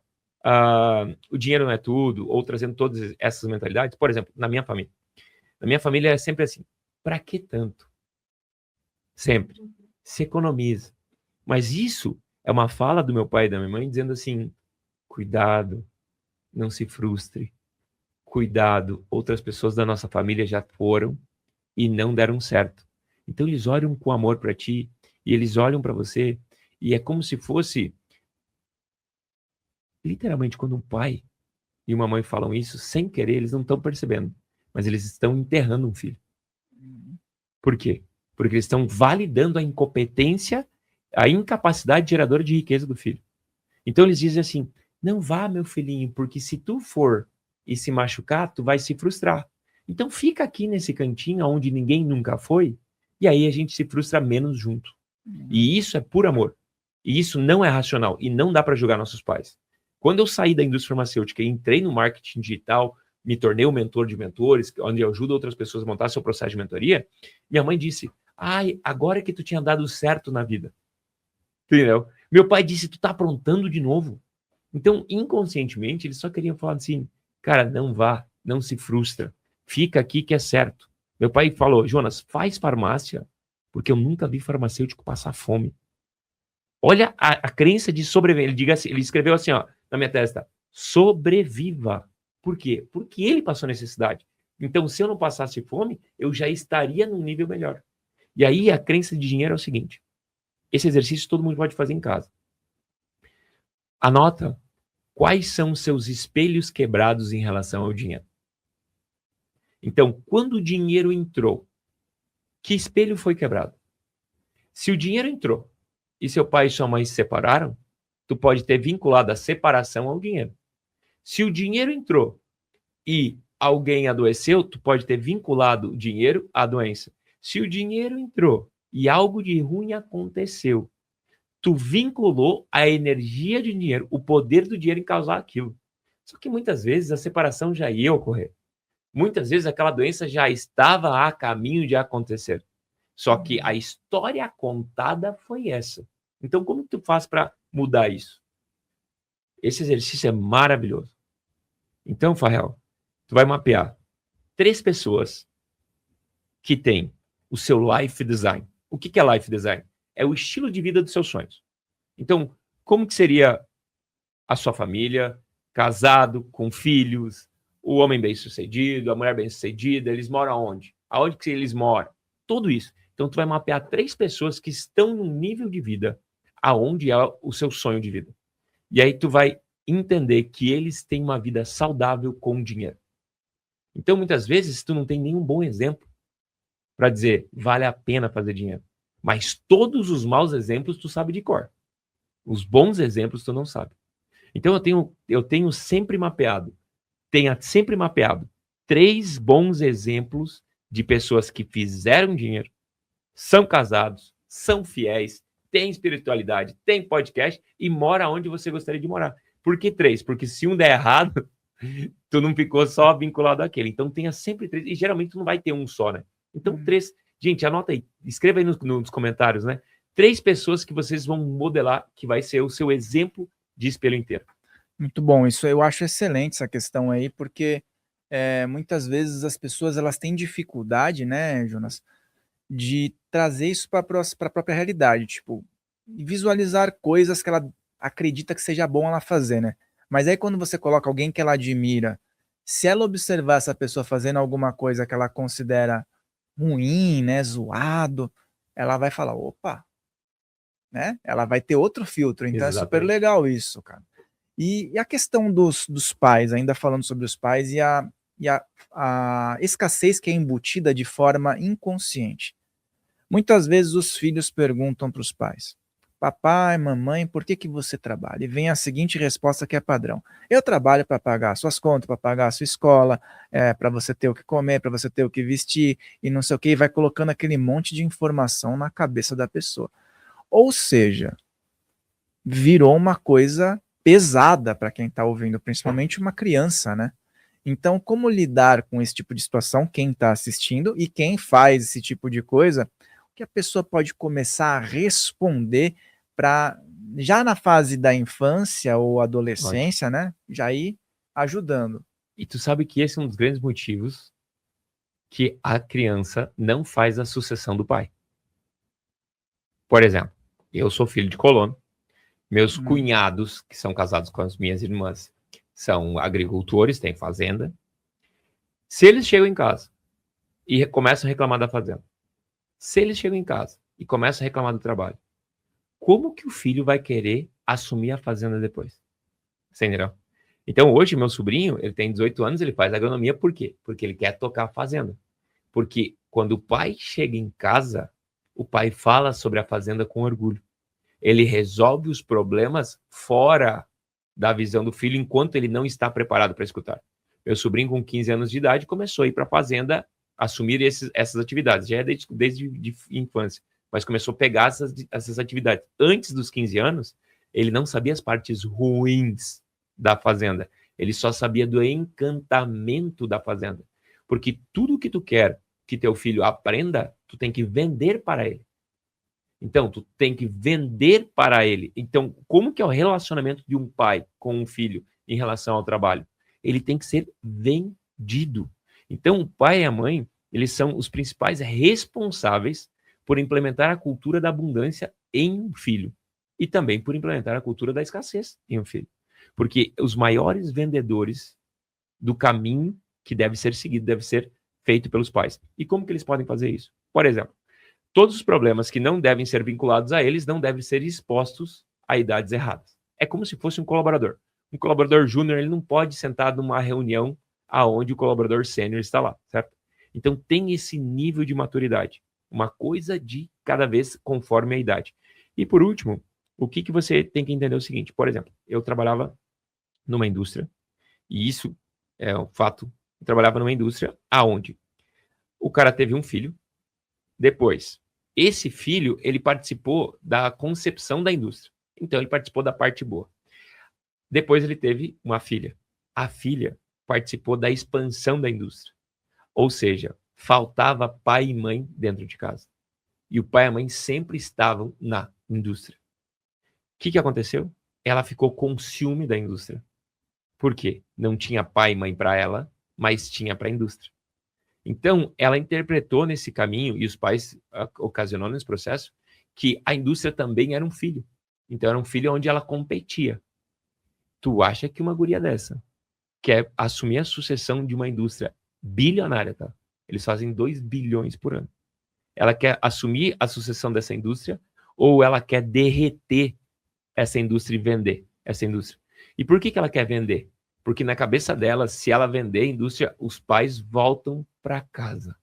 o dinheiro não é tudo, ou trazendo todas essas mentalidades, por exemplo, na minha família é sempre assim, para que tanto? Sempre. Se economiza. Mas isso é uma fala do meu pai e da minha mãe dizendo assim, cuidado, não se frustre. Cuidado, outras pessoas da nossa família já foram e não deram certo. Então eles olham com amor para ti e eles olham para você e é como se fosse literalmente quando um pai e uma mãe falam isso sem querer, eles não estão percebendo, mas eles estão enterrando um filho. Por quê? Porque eles estão validando a incompetência, a incapacidade geradora de riqueza do filho. Então eles dizem assim, não vá, meu filhinho, porque se tu for e se machucar, tu vai se frustrar. Então fica aqui nesse cantinho onde ninguém nunca foi, e aí a gente se frustra menos junto. E isso é por amor. E isso não é racional, e não dá para julgar nossos pais. Quando eu saí da indústria farmacêutica e entrei no marketing digital, me tornei um mentor de mentores, onde eu ajudo outras pessoas a montar seu processo de mentoria, minha mãe disse, ai, agora que tu tinha dado certo na vida. Entendeu? Meu pai disse, tu tá aprontando de novo. Então, inconscientemente, eles só queriam falar assim, cara, não vá, não se frustra, fica aqui que é certo. Meu pai falou, Jonas, faz farmácia, porque eu nunca vi farmacêutico passar fome. Olha a crença de sobreviver. Ele escreveu assim, ó, na minha testa, sobreviva. Por quê? Porque ele passou necessidade. Então, se eu não passasse fome, eu já estaria num nível melhor. E aí, a crença de dinheiro é o seguinte, esse exercício todo mundo pode fazer em casa. Anota quais são seus espelhos quebrados em relação ao dinheiro. Então, quando o dinheiro entrou, que espelho foi quebrado? Se o dinheiro entrou e seu pai e sua mãe se separaram, tu pode ter vinculado a separação ao dinheiro. Se o dinheiro entrou e alguém adoeceu, tu pode ter vinculado o dinheiro à doença. Se o dinheiro entrou e algo de ruim aconteceu, tu vinculou a energia de dinheiro, o poder do dinheiro em causar aquilo. Só que muitas vezes a separação já ia ocorrer. Muitas vezes aquela doença já estava a caminho de acontecer. Só que a história contada foi essa. Então, como que tu faz para mudar isso? Esse exercício é maravilhoso. Então, Farrell, tu vai mapear 3 pessoas que têm o seu life design. O que é life design? É o estilo de vida dos seus sonhos. Então, como que seria a sua família, casado, com filhos, o homem bem-sucedido, a mulher bem-sucedida, eles moram onde? Aonde que eles moram? Tudo isso. Então, tu vai mapear 3 pessoas que estão num nível de vida aonde é o seu sonho de vida. E aí tu vai entender que eles têm uma vida saudável com dinheiro. Então, muitas vezes, tu não tem nenhum bom exemplo para dizer, vale a pena fazer dinheiro. Mas todos os maus exemplos tu sabe de cor. Os bons exemplos tu não sabe. Então, eu tenho sempre mapeado, 3 bons exemplos de pessoas que fizeram dinheiro, são casados, são fiéis, têm espiritualidade, têm podcast e mora onde você gostaria de morar. Por que 3? Porque se um der errado, tu não ficou só vinculado àquele. Então tenha sempre 3. E geralmente tu não vai ter um só, né? Então 3. Gente, anota aí, escreva aí nos comentários, né? 3 pessoas que vocês vão modelar, que vai ser o seu exemplo de espelho inteiro. Muito bom, isso eu acho excelente essa questão aí, porque muitas vezes as pessoas elas têm dificuldade, né, Jonas, de trazer isso para a própria realidade, tipo, visualizar coisas que ela acredita que seja bom ela fazer, né? Mas aí quando você coloca alguém que ela admira, se ela observar essa pessoa fazendo alguma coisa que ela considera ruim, né, zoado, ela vai falar, opa, né? Ela vai ter outro filtro, então é super Exatamente. legal isso, cara. E a questão dos pais, ainda falando sobre os pais e a escassez que é embutida de forma inconsciente. Muitas vezes os filhos perguntam para os pais: papai, mamãe, por que você trabalha? E vem a seguinte resposta que é padrão: eu trabalho para pagar suas contas, para pagar a sua escola, para você ter o que comer, para você ter o que vestir, e não sei o que, e vai colocando aquele monte de informação na cabeça da pessoa. Ou seja, virou uma coisa pesada para quem está ouvindo, principalmente uma criança, né? Então, como lidar com esse tipo de situação, quem está assistindo e quem faz esse tipo de coisa, o que a pessoa pode começar a responder para, já na fase da infância ou Ótimo. adolescência, né? Já ir ajudando. E tu sabe que esse é um dos grandes motivos que a criança não faz a sucessão do pai. Por exemplo, eu sou filho de colono, meus Hum, cunhados, que são casados com as minhas irmãs, são agricultores, têm fazenda. Se eles chegam em casa e começam a reclamar da fazenda, se eles chegam em casa e começam a reclamar do trabalho, como que o filho vai querer assumir a fazenda depois? Você entendeu? Então, hoje, meu sobrinho, ele tem 18 anos, ele faz agronomia, por quê? Porque ele quer tocar a fazenda. Porque quando o pai chega em casa, o pai fala sobre a fazenda com orgulho. Ele resolve os problemas fora da visão do filho, enquanto ele não está preparado para escutar. Meu sobrinho, com 15 anos de idade, começou a ir para a fazenda, assumir essas atividades. Já é desde de infância, mas começou a pegar essas atividades. Antes dos 15 anos, ele não sabia as partes ruins da fazenda. Ele só sabia do encantamento da fazenda. Porque tudo que tu quer que teu filho aprenda, tu tem que vender para ele. Então, tu tem que vender para ele. Então, como que é o relacionamento de um pai com um filho em relação ao trabalho? Ele tem que ser vendido. Então, o pai e a mãe, eles são os principais responsáveis por implementar a cultura da abundância em um filho. E também por implementar a cultura da escassez em um filho. Porque os maiores vendedores do caminho que deve ser seguido, deve ser feito pelos pais. E como que eles podem fazer isso? Por exemplo, todos os problemas que não devem ser vinculados a eles não devem ser expostos a idades erradas. É como se fosse um colaborador. Um colaborador júnior, ele não pode sentar numa reunião aonde o colaborador sênior está lá, certo? Então tem esse nível de maturidade, uma coisa de cada vez conforme a idade. E por último, o que você tem que entender é o seguinte, por exemplo, eu trabalhava numa indústria, e isso é um fato, eu trabalhava numa indústria aonde o cara teve um filho, depois, esse filho, ele participou da concepção da indústria. Então, ele participou da parte boa. Depois, ele teve uma filha. A filha participou da expansão da indústria. Ou seja, faltava pai e mãe dentro de casa. E o pai e a mãe sempre estavam na indústria. O que aconteceu? Ela ficou com ciúme da indústria. Por quê? Não tinha pai e mãe para ela, mas tinha para a indústria. Então, ela interpretou nesse caminho, e os pais ocasionou nesse processo, que a indústria também era um filho. Então, era um filho onde ela competia. Tu acha que uma guria dessa quer assumir a sucessão de uma indústria bilionária, tá? Eles fazem 2 bilhões por ano. Ela quer assumir a sucessão dessa indústria ou ela quer derreter essa indústria e vender essa indústria? E por que ela quer vender? Porque na cabeça dela, se ela vender a indústria, os pais voltam para casa.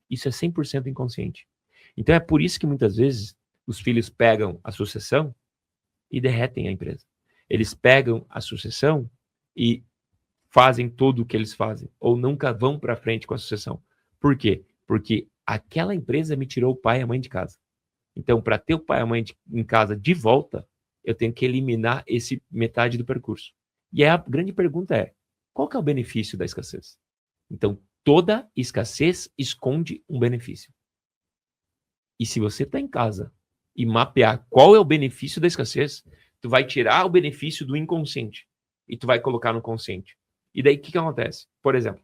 Isso é 100% inconsciente. Então é por isso que muitas vezes os filhos pegam a sucessão e derretem a empresa. Eles pegam a sucessão e fazem tudo o que eles fazem, ou nunca vão para frente com a sucessão. Por quê? Porque aquela empresa me tirou o pai e a mãe de casa. Então, para ter o pai e a mãe em casa de volta, eu tenho que eliminar esse metade do percurso. E aí a grande pergunta é, qual que é o benefício da escassez? Então, toda escassez esconde um benefício. E se você está em casa e mapear qual é o benefício da escassez, tu vai tirar o benefício do inconsciente e tu vai colocar no consciente. E daí o que acontece? Por exemplo,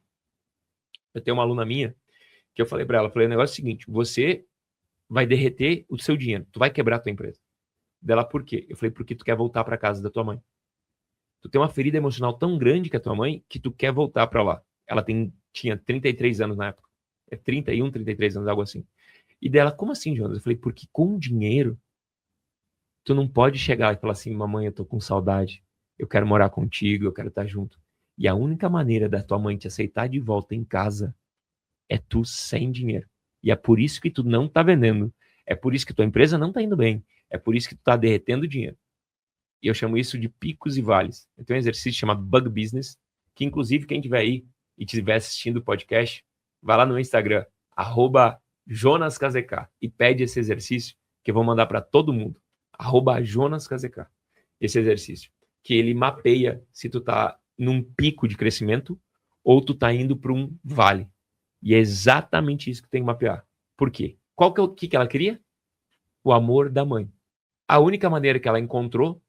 eu tenho uma aluna minha que eu falei para ela, falei, o negócio é o seguinte, você vai derreter o seu dinheiro, tu vai quebrar a tua empresa. Dela, por quê? Eu falei, porque tu quer voltar para casa da tua mãe. Tu tem uma ferida emocional tão grande com a tua mãe que tu quer voltar para lá. Ela tinha 33 anos na época. É 31, 33 anos, algo assim. E dela, como assim, Jonas? Eu falei, porque com dinheiro, tu não pode chegar e falar assim, mamãe, eu tô com saudade, eu quero morar contigo, eu quero estar junto. E a única maneira da tua mãe te aceitar de volta em casa é tu sem dinheiro. E é por isso que tu não tá vendendo. É por isso que tua empresa não tá indo bem. É por isso que tu tá derretendo dinheiro. E eu chamo isso de picos e vales. Eu tenho um exercício chamado Bug Business, que inclusive quem tiver aí e estiver assistindo o podcast, vai lá no Instagram, @JonasKZK, e pede esse exercício, que eu vou mandar para todo mundo, @JonasKZK, esse exercício, que ele mapeia se tu tá num pico de crescimento ou tu tá indo para um vale. E é exatamente isso que tem que mapear. Por quê? Qual que ela queria? O amor da mãe. A única maneira que ela encontrou,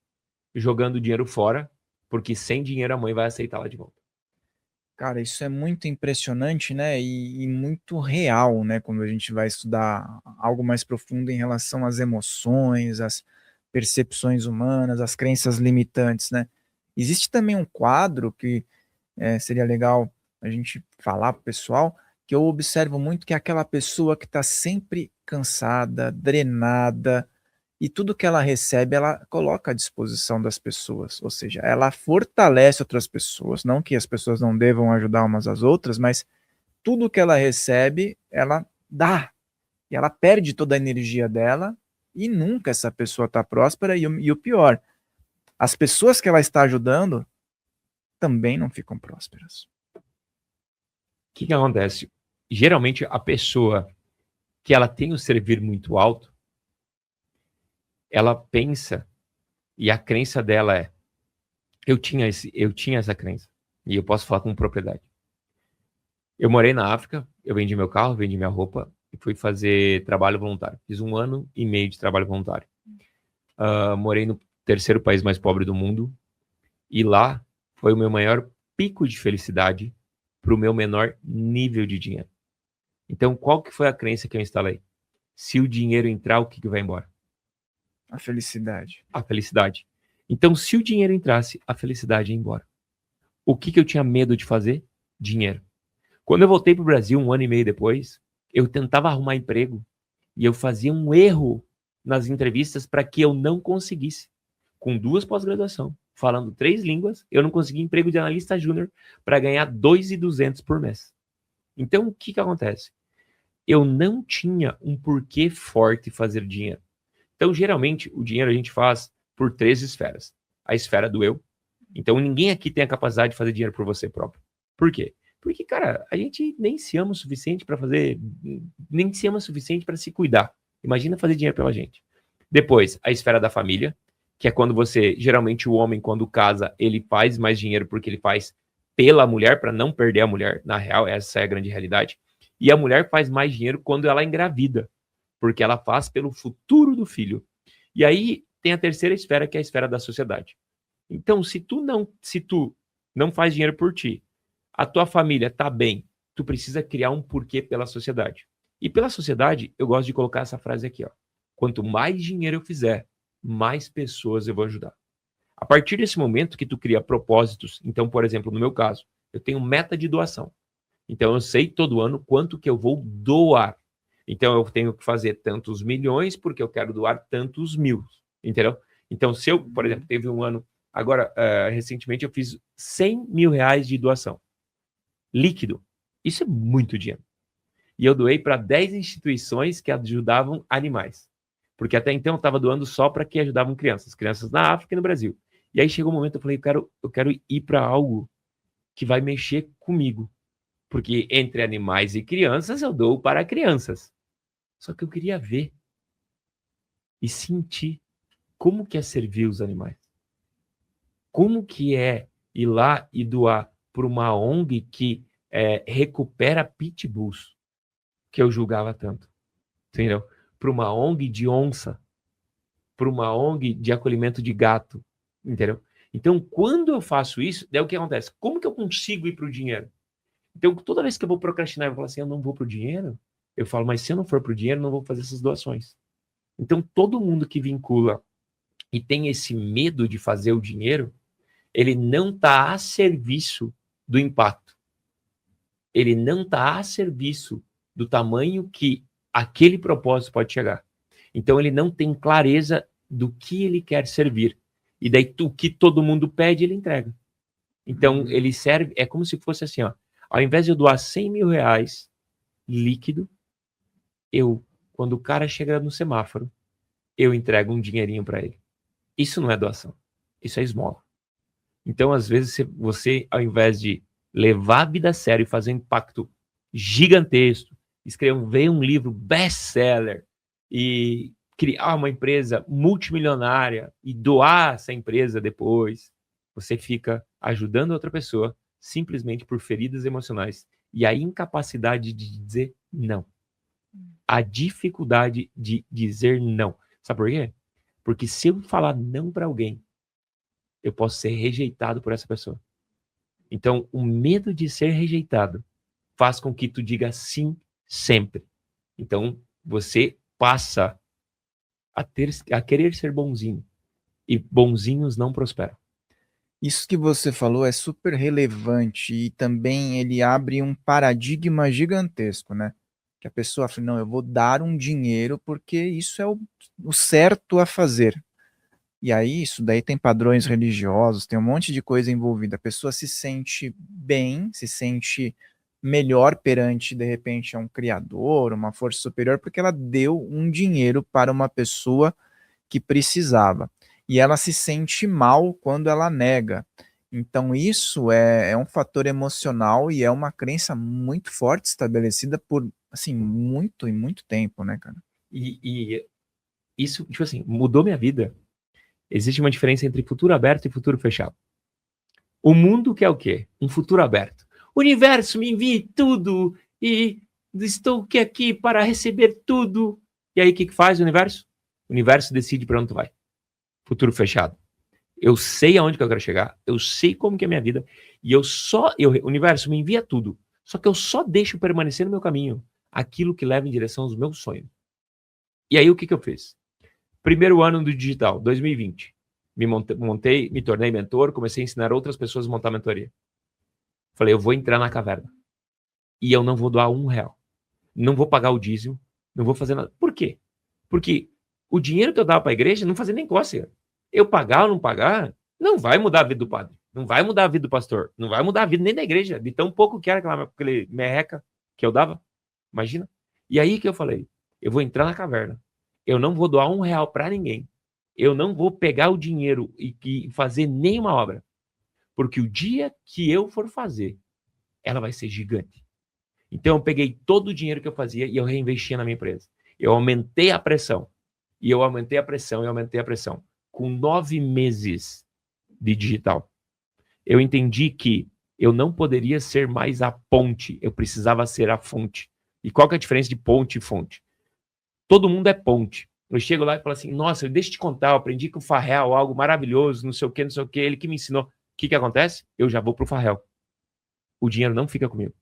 jogando dinheiro fora, porque sem dinheiro a mãe vai aceitar ela de volta. Cara, isso é muito impressionante, né? E muito real, né? Quando a gente vai estudar algo mais profundo em relação às emoções, às percepções humanas, às crenças limitantes, né? Existe também um quadro que seria legal a gente falar para o pessoal, que eu observo muito, que é aquela pessoa que está sempre cansada, drenada, e tudo que ela recebe, ela coloca à disposição das pessoas, ou seja, ela fortalece outras pessoas, não que as pessoas não devam ajudar umas às outras, mas tudo que ela recebe, ela dá, e ela perde toda a energia dela, e nunca essa pessoa está próspera, e o pior, as pessoas que ela está ajudando também não ficam prósperas. O que acontece? Geralmente a pessoa que ela tem o servir muito alto, ela pensa, e a crença dela é, eu tinha essa crença, e eu posso falar com propriedade. Eu morei na África, eu vendi meu carro, vendi minha roupa, e fui fazer trabalho voluntário. Fiz 1 ano e meio de trabalho voluntário. Morei no terceiro país mais pobre do mundo, e lá foi o meu maior pico de felicidade para o meu menor nível de dinheiro. Então, qual que foi a crença que eu instalei? Se o dinheiro entrar, o que vai embora? A felicidade. A felicidade. Então, se o dinheiro entrasse, a felicidade ia embora. O que eu tinha medo de fazer? Dinheiro. Quando eu voltei para o Brasil 1 ano e meio depois, eu tentava arrumar emprego e eu fazia um erro nas entrevistas para que eu não conseguisse. Com 2 pós-graduação, falando 3 línguas, eu não consegui emprego de analista júnior para ganhar 2.200 por mês. Então, o que acontece? Eu não tinha um porquê forte fazer dinheiro. Então, geralmente, o dinheiro a gente faz por 3 esferas. A esfera do eu. Então, ninguém aqui tem a capacidade de fazer dinheiro por você próprio. Por quê? Porque, cara, a gente nem se ama o suficiente para fazer, nem se ama o suficiente para se cuidar. Imagina fazer dinheiro pela gente. Depois, a esfera da família, que é quando você, geralmente o homem, quando casa, ele faz mais dinheiro porque ele faz pela mulher, para não perder a mulher. Na real, essa é a grande realidade. E a mulher faz mais dinheiro quando ela engravida, porque ela faz pelo futuro do filho. E aí tem a terceira esfera, que é a esfera da sociedade. Então, se tu não faz dinheiro por ti, a tua família tá bem, tu precisa criar um porquê pela sociedade. E pela sociedade, eu gosto de colocar essa frase aqui, ó. Quanto mais dinheiro eu fizer, mais pessoas eu vou ajudar. A partir desse momento que tu cria propósitos, então, por exemplo, no meu caso, eu tenho meta de doação. Então, eu sei todo ano quanto que eu vou doar. Então, eu tenho que fazer tantos milhões porque eu quero doar tantos mil, entendeu? Então, se eu, por exemplo, teve um ano, agora, recentemente, eu fiz 100 mil reais de doação. Líquido. Isso é muito dinheiro. E eu doei para 10 instituições que ajudavam animais. Porque até então eu estava doando só para que ajudavam crianças na África e no Brasil. E aí chegou um momento, eu falei, eu quero ir para algo que vai mexer comigo. Porque entre animais e crianças, eu dou para crianças. Só que eu queria ver e sentir como que é servir os animais. Como que é ir lá e doar para uma ONG que recupera pitbulls, que eu julgava tanto. Entendeu? para uma ONG de onça, para uma ONG de acolhimento de gato, entendeu? Então, quando eu faço isso, daí o que acontece? Como que eu consigo ir para o dinheiro? Então, toda vez que eu vou procrastinar e vou falar assim, eu não vou para o dinheiro, eu falo, mas se eu não for para o dinheiro, eu não vou fazer essas doações. Então, todo mundo que vincula e tem esse medo de fazer o dinheiro, ele não está a serviço do impacto. Ele não está a serviço do tamanho que aquele propósito pode chegar. Então, ele não tem clareza do que ele quer servir. E daí, o que todo mundo pede, ele entrega. Então, ele serve, é como se fosse assim, ó, ao invés de eu doar 100 mil reais líquido, quando o cara chega no semáforo, eu entrego um dinheirinho para ele. Isso não é doação, isso é esmola. Então, às vezes, você, ao invés de levar a vida a sério e fazer um impacto gigantesco, escrever um livro best-seller e criar uma empresa multimilionária e doar essa empresa depois, você fica ajudando outra pessoa simplesmente por feridas emocionais e a incapacidade de dizer não. A dificuldade de dizer não. Sabe por quê? Porque se eu falar não para alguém, eu posso ser rejeitado por essa pessoa. Então, o medo de ser rejeitado faz com que tu diga sim sempre. Então, você passa a querer ser bonzinho. E bonzinhos não prosperam. Isso que você falou é super relevante e também ele abre um paradigma gigantesco, né? Que a pessoa fala, não, eu vou dar um dinheiro porque isso é o certo a fazer. E aí, isso daí tem padrões religiosos, tem um monte de coisa envolvida. A pessoa se sente bem, se sente melhor perante, de repente, a um criador, uma força superior, porque ela deu um dinheiro para uma pessoa que precisava. E ela se sente mal quando ela nega. Então, isso é um fator emocional e é uma crença muito forte estabelecida por, assim, muito e muito tempo, né, cara? E isso, tipo assim, mudou minha vida. Existe uma diferença entre futuro aberto e futuro fechado. O mundo quer o quê? Um futuro aberto. O universo me envie tudo e estou aqui para receber tudo. E aí o que faz o universo? O universo decide para onde tu vai. Futuro fechado. Eu sei aonde que eu quero chegar, eu sei como que é a minha vida, e o universo me envia tudo. Só que eu só deixo permanecer no meu caminho aquilo que leva em direção aos meus sonhos. E aí o que eu fiz? Primeiro ano do digital, 2020. Me tornei mentor, comecei a ensinar outras pessoas a montar mentoria. Falei, eu vou entrar na caverna. E eu não vou doar R$1. Não vou pagar o dízimo, não vou fazer nada. Por quê? Porque o dinheiro que eu dava para a igreja não fazia nem cócega. Eu pagar ou não pagar, não vai mudar a vida do padre. Não vai mudar a vida do pastor. Não vai mudar a vida nem da igreja. De tão pouco que era aquele merreca que eu dava. Imagina. E aí que eu falei, eu vou entrar na caverna. Eu não vou doar R$1 para ninguém. Eu não vou pegar o dinheiro e fazer nenhuma obra. Porque o dia que eu for fazer, ela vai ser gigante. Então eu peguei todo o dinheiro que eu fazia e eu reinvestia na minha empresa. Eu aumentei a pressão. E eu aumentei a pressão e aumentei a pressão. Com 9 meses de digital, eu entendi que eu não poderia ser mais a ponte, eu precisava ser a fonte. E qual que é a diferença de ponte e fonte? Todo mundo é ponte. Eu chego lá e falo assim, nossa, deixa eu te contar, eu aprendi com o Farrell algo maravilhoso, não sei o que, ele que me ensinou. O que acontece? Eu já vou pro Farrell. O dinheiro não fica comigo.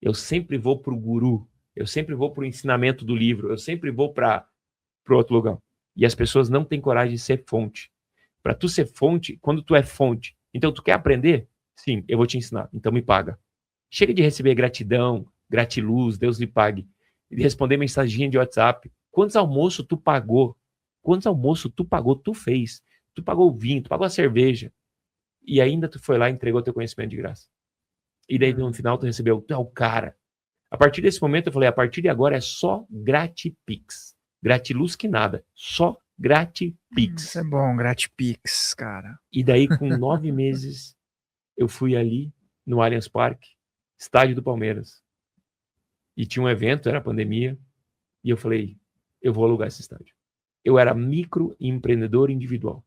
Eu sempre vou pro guru, eu sempre vou pro ensinamento do livro, eu sempre vou para outro lugar. E as pessoas não têm coragem de ser fonte. Para tu ser fonte, quando tu é fonte, então tu quer aprender? Sim, eu vou te ensinar, então me paga. Chega de receber gratidão, gratiluz, Deus lhe pague. E de responder mensagem de WhatsApp. Quantos almoços tu pagou? Quantos almoços tu pagou, tu fez? Tu pagou o vinho, tu pagou a cerveja. E ainda tu foi lá e entregou teu conhecimento de graça. E daí no final tu recebeu, tu é o cara. A partir desse momento eu falei, a partir de agora é só Gratipix. Gratiluz que nada, só Gratipix. Isso é bom, Gratipix, cara. E daí com 9 meses eu fui ali no Allianz Parque, estádio do Palmeiras. E tinha um evento, era pandemia, e eu falei, eu vou alugar esse estádio. Eu era microempreendedor individual.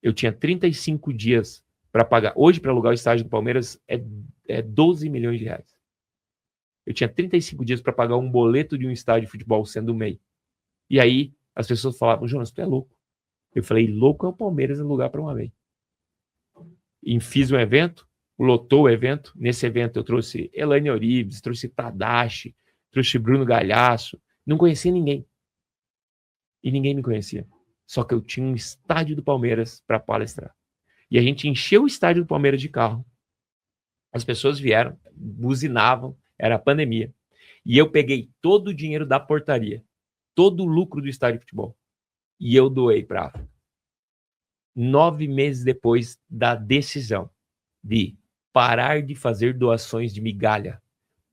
Eu tinha 35 dias para pagar. Hoje, para alugar o estádio do Palmeiras, é 12 milhões de reais. Eu tinha 35 dias para pagar um boleto de um estádio de futebol sendo o MEI. E aí as pessoas falavam, Jonas, tu é louco. Eu falei, louco é o Palmeiras no lugar para uma MEI. E fiz um evento, lotou o evento. Nesse evento eu trouxe Elaine Orives, trouxe Tadashi, trouxe Bruno Galhaço. Não conhecia ninguém. E ninguém me conhecia. Só que eu tinha um estádio do Palmeiras para palestrar. E a gente encheu o estádio do Palmeiras de carro. As pessoas vieram, buzinavam, era a pandemia. E eu peguei todo o dinheiro da portaria, todo o lucro do estádio de futebol, e eu doei para a África. 9 meses depois da decisão de parar de fazer doações de migalha,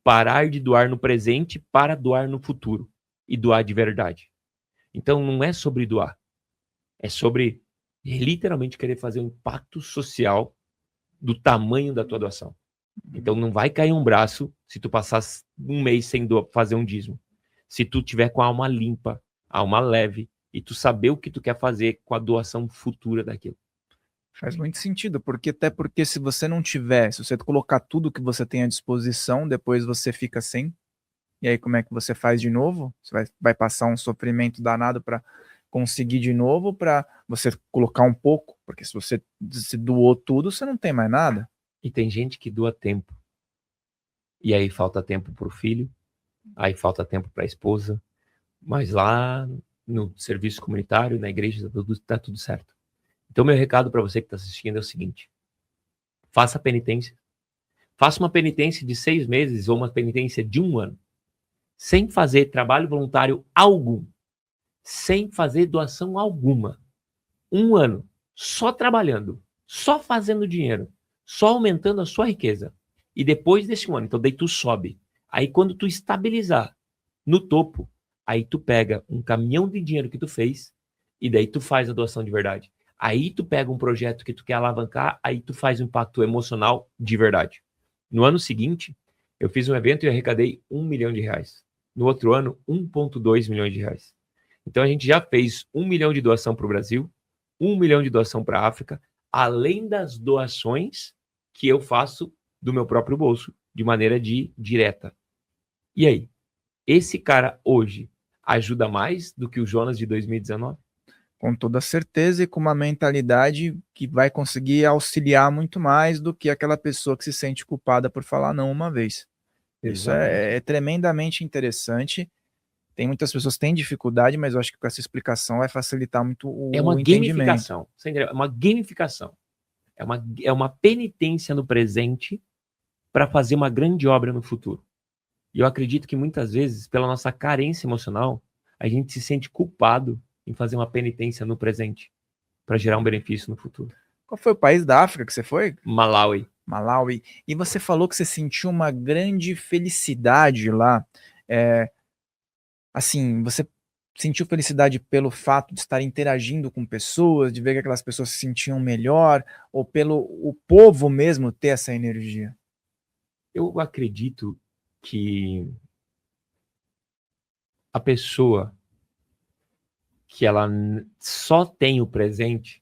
parar de doar no presente para doar no futuro e doar de verdade. Então não é sobre doar, é sobre literalmente querer fazer um impacto social do tamanho da tua doação. Então não vai cair um braço se tu passar um mês sem fazer um dízimo. Se tu tiver com a alma limpa, alma leve, e tu saber o que tu quer fazer com a doação futura daquilo. Faz muito sentido, até porque se você não tiver, se você colocar tudo que você tem à disposição, depois você fica sem. E aí como é que você faz de novo? Você vai passar um sofrimento danado para conseguir de novo, para você colocar um pouco, porque se você se doou tudo, você não tem mais nada. E tem gente que doa tempo. E aí falta tempo para o filho, aí falta tempo para a esposa, mas lá no serviço comunitário, na igreja, tá tudo certo. Então meu recado para você que está assistindo é o seguinte: faça penitência. Faça uma penitência de 6 meses ou uma penitência de 1 ano, sem fazer trabalho voluntário algum, sem fazer doação alguma. 1 ano, só trabalhando, só fazendo dinheiro, só aumentando a sua riqueza. E depois desse 1 ano, então daí tu sobe. Aí quando tu estabilizar no topo, aí tu pega um caminhão de dinheiro que tu fez e daí tu faz a doação de verdade. Aí tu pega um projeto que tu quer alavancar, aí tu faz um impacto emocional de verdade. No ano seguinte, eu fiz um evento e arrecadei R$1 milhão. No outro ano, 1,2 milhões de reais. Então a gente já fez 1 milhão de doação para o Brasil, 1 milhão de doação para a África, além das doações que eu faço do meu próprio bolso, de maneira direta. E aí? Esse cara hoje ajuda mais do que o Jonas de 2019? Com toda certeza e com uma mentalidade que vai conseguir auxiliar muito mais do que aquela pessoa que se sente culpada por falar não uma vez. Isso é tremendamente interessante. Tem muitas pessoas que têm dificuldade, mas eu acho que com essa explicação vai facilitar muito o entendimento. Gamificação. É uma gamificação. É uma penitência no presente para fazer uma grande obra no futuro. E eu acredito que muitas vezes, pela nossa carência emocional, a gente se sente culpado em fazer uma penitência no presente para gerar um benefício no futuro. Qual foi o país da África que você foi? Malawi. E você falou que você sentiu uma grande felicidade lá. Assim, você sentiu felicidade pelo fato de estar interagindo com pessoas, de ver que aquelas pessoas se sentiam melhor, ou pelo o povo mesmo ter essa energia? Eu acredito que a pessoa que ela só tem o presente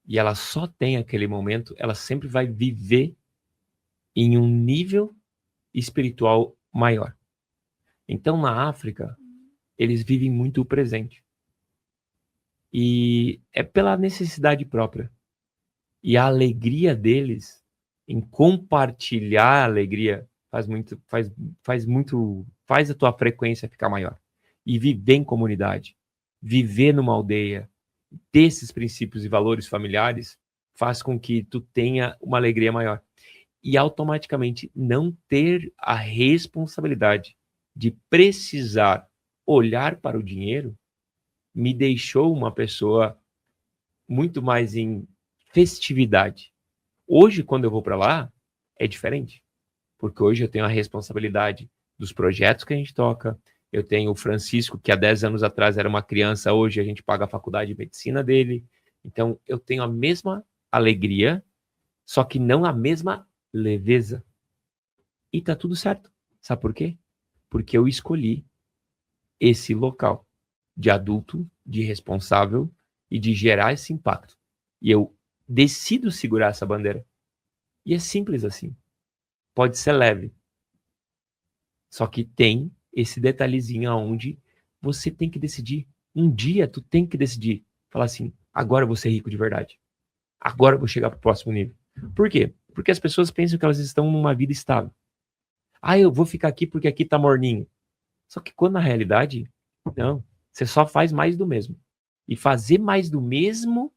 e ela só tem aquele momento, ela sempre vai viver em um nível espiritual maior. Então, na África, eles vivem muito o presente. E é pela necessidade própria. E a alegria deles em compartilhar a alegria faz a tua frequência ficar maior. E viver em comunidade, viver numa aldeia, ter esses princípios e valores familiares, faz com que tu tenha uma alegria maior. E automaticamente não ter a responsabilidade de precisar olhar para o dinheiro me deixou uma pessoa muito mais em festividade. Hoje, quando eu vou para lá, é diferente. Porque hoje eu tenho a responsabilidade dos projetos que a gente toca. Eu tenho o Francisco, que há 10 anos atrás era uma criança, hoje a gente paga a faculdade de medicina dele. Então, eu tenho a mesma alegria, só que não a mesma leveza. E tá tudo certo. Sabe por quê? Porque eu escolhi esse local de adulto, de responsável e de gerar esse impacto. E eu decido segurar essa bandeira. E é simples assim. Pode ser leve, Só que tem esse detalhezinho onde você tem que decidir. Um dia tu tem que decidir. Falar assim, agora eu vou ser rico de verdade. Agora eu vou chegar pro próximo nível. Por quê? Porque as pessoas pensam que elas estão numa vida estável. Ah, eu vou ficar aqui porque aqui tá morninho. Só que quando na realidade, não. Você só faz mais do mesmo. E fazer mais do mesmo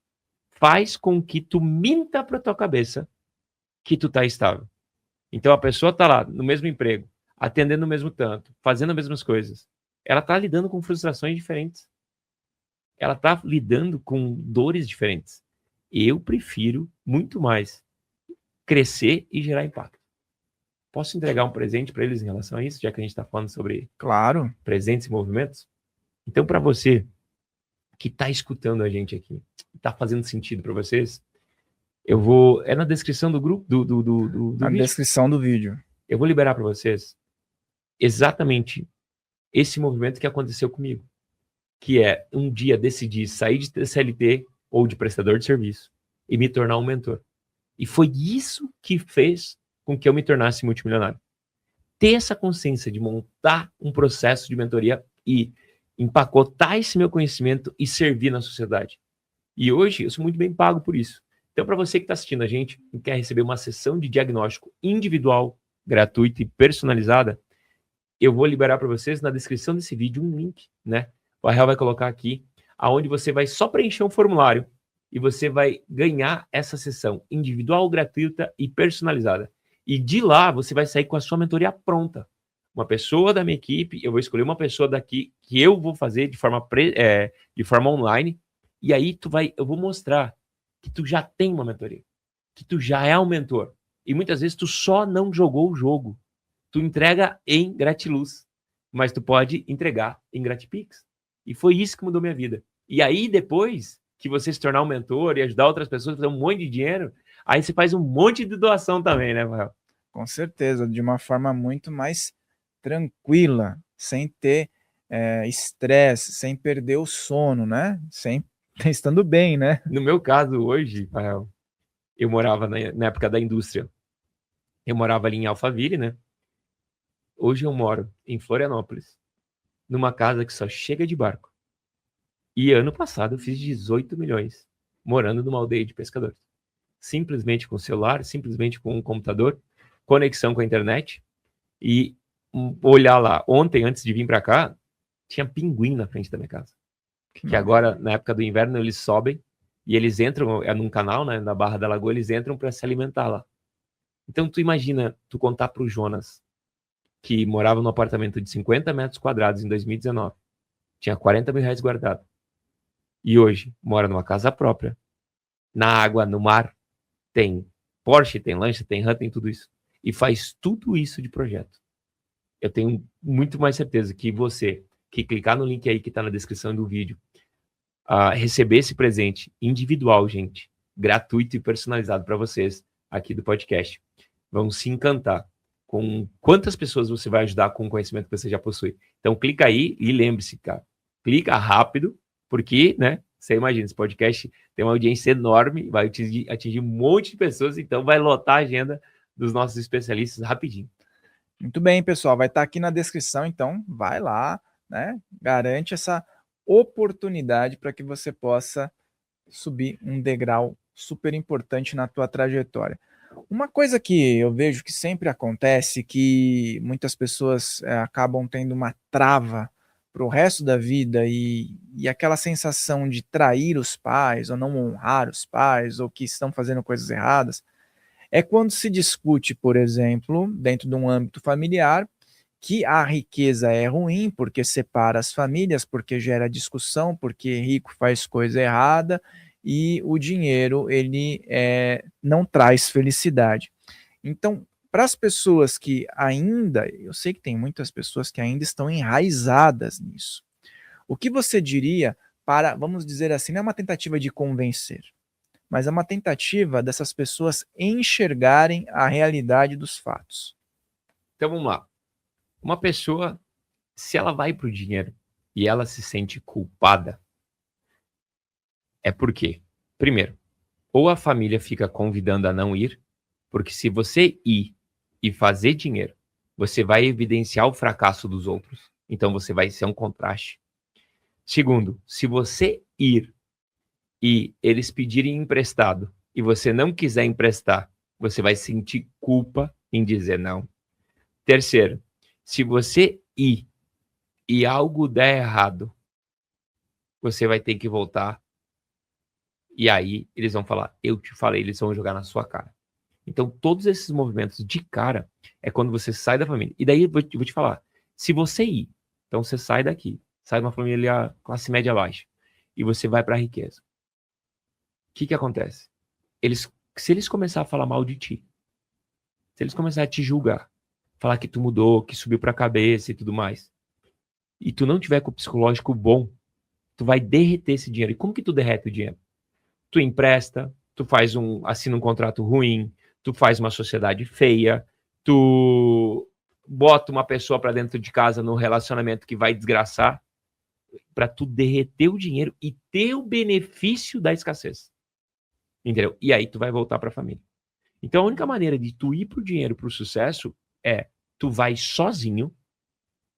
faz com que tu minta pra tua cabeça que tu tá estável. Então a pessoa tá lá no mesmo emprego, atendendo o mesmo tanto, fazendo as mesmas coisas. Ela tá lidando com frustrações diferentes. Ela tá lidando com dores diferentes. Eu prefiro muito mais crescer e gerar impacto. Posso entregar um presente para eles em relação a isso, já que a gente está falando sobre Claro. presentes e movimentos? Então, para você que está escutando a gente aqui, está fazendo sentido para vocês, eu vou... É na descrição do grupo, do Na vídeo. descrição do vídeo. Eu vou liberar para vocês exatamente esse movimento que aconteceu comigo, que é um dia decidir sair de CLT ou de prestador de serviço e me tornar um mentor. E foi isso que fez com que eu me tornasse multimilionário. Ter essa consciência de montar um processo de mentoria e empacotar esse meu conhecimento e servir na sociedade. E hoje eu sou muito bem pago por isso. Então, para você que está assistindo a gente e quer receber uma sessão de diagnóstico individual, gratuita e personalizada, eu vou liberar para vocês na descrição desse vídeo um link, né? O Ariel vai colocar aqui, aonde você vai só preencher um formulário e você vai ganhar essa sessão individual, gratuita e personalizada. E de lá você vai sair com a sua mentoria pronta. Uma pessoa da minha equipe, eu vou escolher uma pessoa daqui que eu vou fazer de forma online, e aí eu vou mostrar que tu já tem uma mentoria, que tu já é um mentor. E muitas vezes tu só não jogou o jogo. Tu entrega em gratiluz, mas tu pode entregar em gratipix. E foi isso que mudou minha vida. E aí, depois que você se tornar um mentor e ajudar outras pessoas a fazer um monte de dinheiro, aí você faz um monte de doação também, né, Rafael? Com certeza, de uma forma muito mais tranquila, sem ter estresse, sem perder o sono, né? Sem estando bem, né? No meu caso, hoje, Rafael, eu morava na época da indústria. Eu morava ali em Alphaville, né? Hoje eu moro em Florianópolis, numa casa que só chega de barco. E ano passado eu fiz 18 milhões, morando numa aldeia de pescadores. Simplesmente com celular, simplesmente com um computador, conexão com a internet e olhar lá. Ontem, antes de vir para cá, tinha pinguim na frente da minha casa. Que agora, na época do inverno, eles sobem e eles entram, num canal, né, na Barra da Lagoa, eles entram para se alimentar lá. Então, tu imagina, tu contar pro Jonas, que morava num apartamento de 50 metros quadrados em 2019, tinha 40 mil reais guardado, e hoje mora numa casa própria, na água, no mar, tem Porsche, tem lancha, tem RAM, tem tudo isso. E faz tudo isso de projeto. Eu tenho muito mais certeza que você, que clicar no link aí que está na descrição do vídeo, receber esse presente individual, gente, gratuito e personalizado para vocês aqui do podcast, vão se encantar com quantas pessoas você vai ajudar com o conhecimento que você já possui. Então, clica aí e lembre-se, cara, clica rápido, porque, né, você imagina, esse podcast tem uma audiência enorme, vai atingir um monte de pessoas, então vai lotar a agenda dos nossos especialistas rapidinho. Muito bem, pessoal, vai estar aqui na descrição, então vai lá, né? Garante essa oportunidade para que você possa subir um degrau super importante na tua trajetória. Uma coisa que eu vejo que sempre acontece, que muitas pessoas acabam tendo uma trava para o resto da vida e aquela sensação de trair os pais ou não honrar os pais ou que estão fazendo coisas erradas, é quando se discute, por exemplo, dentro de um âmbito familiar, que a riqueza é ruim porque separa as famílias, porque gera discussão, porque rico faz coisa errada e o dinheiro ele não traz felicidade. Então, para as pessoas que ainda, eu sei que tem muitas pessoas que ainda estão enraizadas nisso. O que você diria para, vamos dizer assim, não é uma tentativa de convencer, mas é uma tentativa dessas pessoas enxergarem a realidade dos fatos. Então vamos lá. Uma pessoa, se ela vai para o dinheiro e ela se sente culpada, é por quê? Primeiro, ou a família fica convidando a não ir, porque se você ir e fazer dinheiro, Você vai evidenciar o fracasso dos outros. Então você vai ser um contraste. Segundo, se você ir e eles pedirem emprestado e você não quiser emprestar, você vai sentir culpa em dizer não. Terceiro, se você ir e algo der errado, você vai ter que voltar. E aí eles vão falar, eu te falei, eles vão jogar na sua cara. Então todos esses movimentos de cara é quando você sai da família. E daí eu vou te falar, se você ir, então você sai daqui, sai de uma família classe média baixa, e você vai para a riqueza. O que acontece? Se eles começarem a falar mal de ti, se eles começarem a te julgar, falar que tu mudou, que subiu pra cabeça e tudo mais, e tu não tiver com o psicológico bom, tu vai derreter esse dinheiro. E como que tu derrete o dinheiro? Tu empresta, tu assina um contrato ruim, tu faz uma sociedade feia, tu bota uma pessoa pra dentro de casa no relacionamento que vai desgraçar, pra tu derreter o dinheiro e ter o benefício da escassez. Entendeu? E aí tu vai voltar pra família. Então a única maneira de tu ir pro dinheiro, pro sucesso, é tu vai sozinho,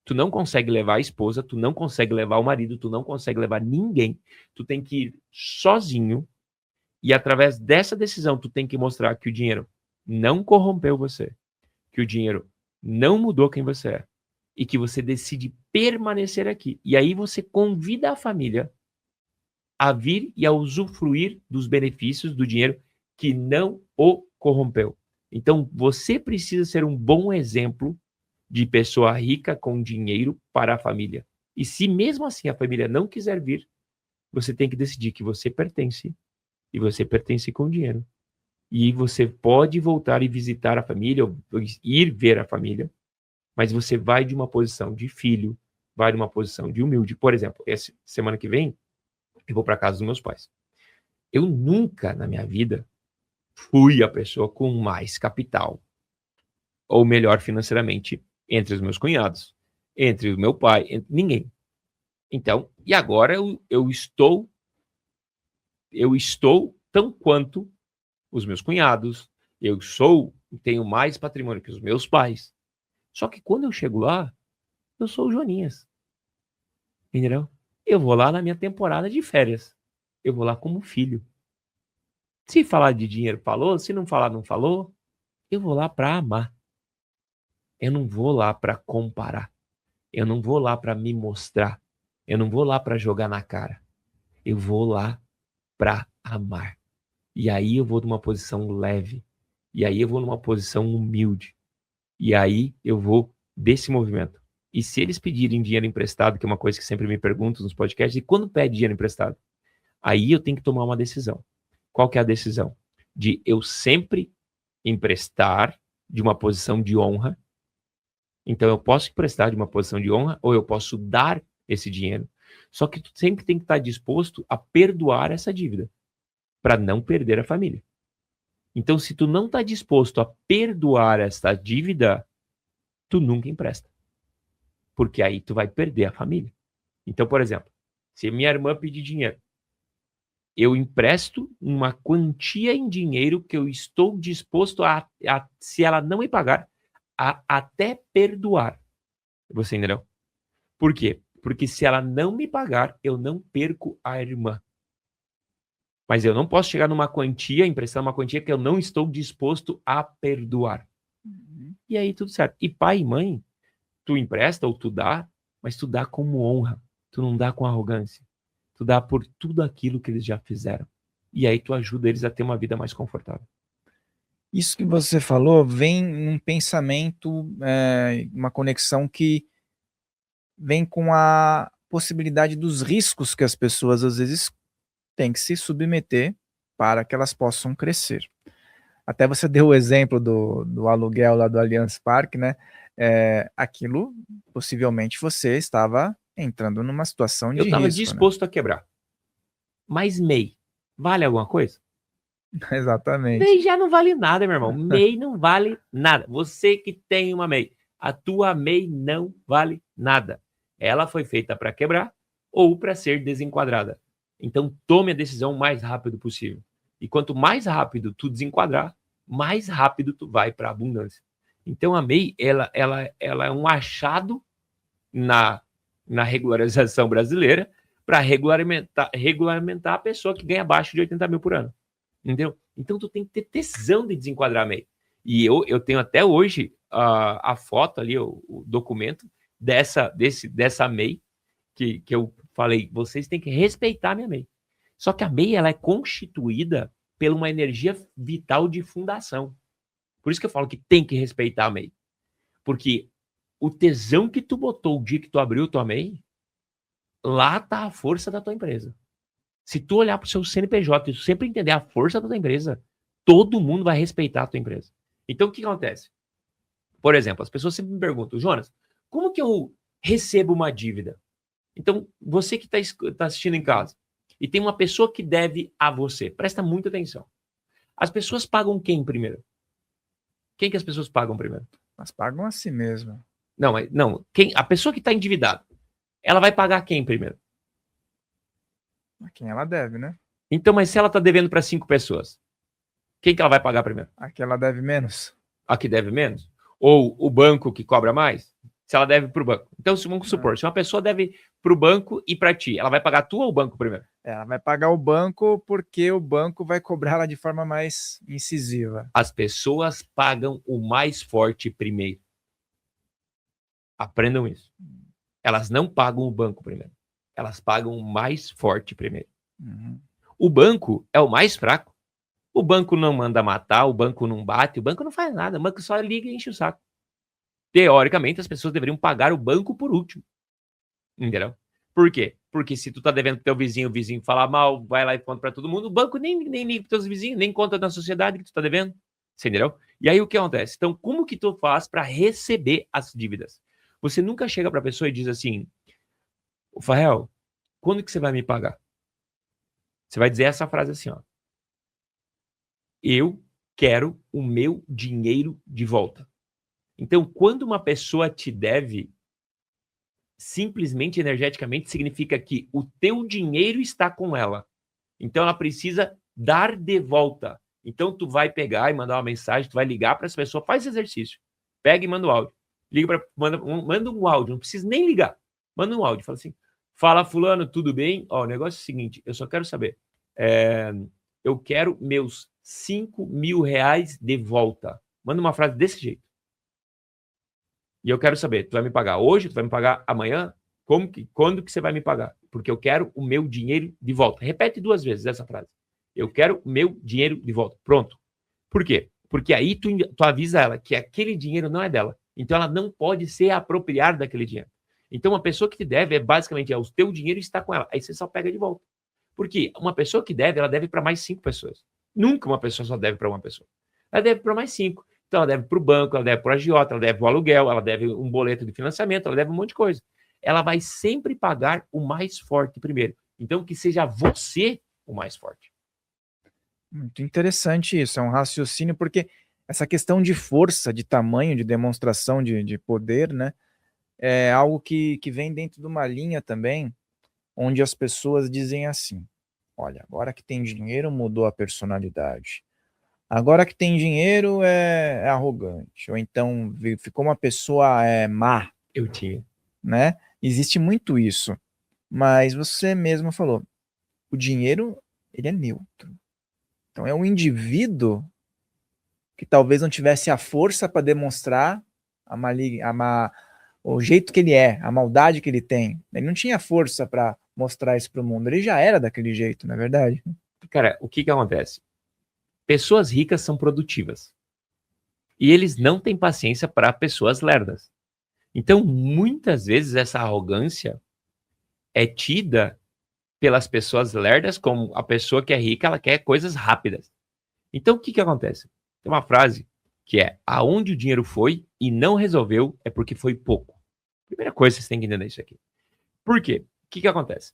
tu não consegue levar a esposa, tu não consegue levar o marido, tu não consegue levar ninguém, tu tem que ir sozinho e através dessa decisão tu tem que mostrar que o dinheiro não corrompeu você, que o dinheiro não mudou quem você é e que você decide permanecer aqui. E aí você convida a família a vir e a usufruir dos benefícios do dinheiro que não o corrompeu. Então, você precisa ser um bom exemplo de pessoa rica com dinheiro para a família. E se mesmo assim a família não quiser vir, você tem que decidir que você pertence e você pertence com dinheiro. E você pode voltar e visitar a família, ou ir ver a família, mas você vai de uma posição de filho, vai de uma posição de humilde. Por exemplo, essa semana que vem, eu vou para casa dos meus pais. Eu nunca na minha vida fui a pessoa com mais capital, ou melhor financeiramente, entre os meus cunhados, entre o meu pai, entre ninguém. Então, e agora eu estou tão quanto os meus cunhados, tenho mais patrimônio que os meus pais. Só que quando eu chego lá, eu sou o Joaninhas. Entendeu? Eu vou lá na minha temporada de férias. Eu vou lá como filho. Se falar de dinheiro, falou. Se não falar, não falou. Eu vou lá para amar. Eu não vou lá para comparar. Eu não vou lá para me mostrar. Eu não vou lá para jogar na cara. Eu vou lá para amar. E aí eu vou numa posição leve. E aí eu vou numa posição humilde. E aí eu vou desse movimento. E se eles pedirem dinheiro emprestado, que é uma coisa que sempre me perguntam nos podcasts, e quando pede dinheiro emprestado? Aí eu tenho que tomar uma decisão. Qual que é a decisão? De eu sempre emprestar de uma posição de honra. Então eu posso emprestar de uma posição de honra ou eu posso dar esse dinheiro. Só que tu sempre tem que estar disposto a perdoar essa dívida para não perder a família. Então se tu não está disposto a perdoar essa dívida, tu nunca empresta. Porque aí tu vai perder a família. Então, por exemplo, se minha irmã pedir dinheiro, eu empresto uma quantia em dinheiro que eu estou disposto se ela não me pagar, a até perdoar. Você entendeu? Por quê? Porque se ela não me pagar, eu não perco a irmã. Mas eu não posso chegar numa quantia, emprestar uma quantia que eu não estou disposto a perdoar. E aí tudo certo. E pai e mãe, tu empresta ou tu dá, mas tu dá como honra. Tu não dá com arrogância. Tu dá por tudo aquilo que eles já fizeram. E aí tu ajuda eles a ter uma vida mais confortável. Isso que você falou vem num pensamento, uma conexão que vem com a possibilidade dos riscos que as pessoas às vezes têm que se submeter para que elas possam crescer. Até você deu o exemplo do aluguel lá do Allianz Parque, né? Aquilo, possivelmente, você estava entrando numa situação Eu de estava risco, disposto a quebrar. Mas MEI, vale alguma coisa? né? Exatamente. MEI já não vale nada, meu irmão. MEI não vale nada. Você que tem uma MEI, a tua MEI não vale nada. Ela foi feita para quebrar ou para ser desenquadrada. Então tome a decisão o mais rápido possível. E quanto mais rápido tu desenquadrar, mais rápido tu vai para a abundância. Então a MEI, ela é um achado na regularização brasileira para regulamentar a pessoa que ganha abaixo de 80 mil por ano. Entendeu? Então tu tem que ter tesão de desenquadrar a MEI. E eu tenho até hoje a foto ali, o documento dessa MEI que eu falei, vocês têm que respeitar a minha MEI. Só que a MEI, ela é constituída por uma energia vital de fundação. Por isso que eu falo que tem que respeitar a MEI. Porque o tesão que tu botou o dia que tu abriu tua MEI, lá tá a força da tua empresa. Se tu olhar pro seu CNPJ e sempre entender a força da tua empresa, todo mundo vai respeitar a tua empresa. Então, o que acontece? Por exemplo, as pessoas sempre me perguntam, Jonas, como que eu recebo uma dívida? Então, você que está assistindo em casa e tem uma pessoa que deve a você, presta muita atenção. As pessoas pagam quem primeiro? Quem que as pessoas pagam primeiro? Elas pagam a si mesmo. Não, a pessoa que está endividada, ela vai pagar quem primeiro? A quem ela deve, né? Então, mas se ela está devendo para 5 pessoas, quem que ela vai pagar primeiro? A que ela deve menos. A que deve menos? Ou o banco que cobra mais? Se ela deve para o banco. Então, vamos supor, se uma pessoa deve para o banco e para ti, ela vai pagar tu ou o banco primeiro? Ela vai pagar o banco porque o banco vai cobrar ela de forma mais incisiva. As pessoas pagam o mais forte primeiro. Aprendam isso. Elas não pagam o banco primeiro. Elas pagam o mais forte primeiro. Uhum. O banco é o mais fraco. O banco não manda matar, o banco não bate, o banco não faz nada. O banco só liga e enche o saco. Teoricamente, as pessoas deveriam pagar o banco por último. Entendeu? Por quê? Porque se tu tá devendo pro teu vizinho, o vizinho fala mal, vai lá e conta pra todo mundo, o banco nem liga pros teus vizinhos, nem conta na sociedade que tu tá devendo. Você entendeu? E aí o que acontece? Então, como que tu faz para receber as dívidas? Você nunca chega pra pessoa e diz assim, Fael, quando que você vai me pagar? Você vai dizer essa frase assim, ó. Eu quero o meu dinheiro de volta. Então, quando uma pessoa te deve, simplesmente energeticamente significa que o teu dinheiro está com ela. Então ela precisa dar de volta. Então tu vai pegar e mandar uma mensagem, tu vai ligar para essa pessoa, faz esse exercício. Pega e manda o áudio. Manda um áudio, não precisa nem ligar. Manda um áudio, fala assim: "Fala fulano, tudo bem? Ó, o negócio é o seguinte, eu só quero saber. Eu quero meus 5 mil reais de volta." Manda uma frase desse jeito. E eu quero saber, tu vai me pagar hoje? Tu vai me pagar amanhã? Quando que você vai me pagar? Porque eu quero o meu dinheiro de volta. Repete 2 vezes essa frase. Eu quero o meu dinheiro de volta. Pronto. Por quê? Porque aí tu avisa ela que aquele dinheiro não é dela. Então ela não pode se apropriar daquele dinheiro. Então uma pessoa que te deve basicamente o teu dinheiro está com ela. Aí você só pega de volta. Porque uma pessoa que deve, ela deve para mais 5 pessoas. Nunca uma pessoa só deve para uma pessoa. Ela deve para mais 5. Então, ela deve para o banco, ela deve para o agiota, ela deve para o aluguel, ela deve um boleto de financiamento, ela deve um monte de coisa. Ela vai sempre pagar o mais forte primeiro. Então, que seja você o mais forte. Muito interessante isso. É um raciocínio, porque essa questão de força, de tamanho, de demonstração de poder, né? É algo que vem dentro de uma linha também, onde as pessoas dizem assim: olha, agora que tem dinheiro, mudou a personalidade. Agora que tem dinheiro é arrogante, ou então ficou uma pessoa má. Eu tinha. Né? Existe muito isso, mas você mesmo falou, o dinheiro ele é neutro. Então é um indivíduo que talvez não tivesse a força para demonstrar o jeito que ele é, a maldade que ele tem. Ele não tinha força para mostrar isso para o mundo, ele já era daquele jeito, não é verdade? Cara, o que acontece? Pessoas ricas são produtivas. E eles não têm paciência para pessoas lerdas. Então, muitas vezes, essa arrogância é tida pelas pessoas lerdas como a pessoa que é rica, ela quer coisas rápidas. Então, o que acontece? Tem uma frase que é: aonde o dinheiro foi e não resolveu é porque foi pouco. Primeira coisa, vocês têm que entender isso aqui. Por quê? O que acontece?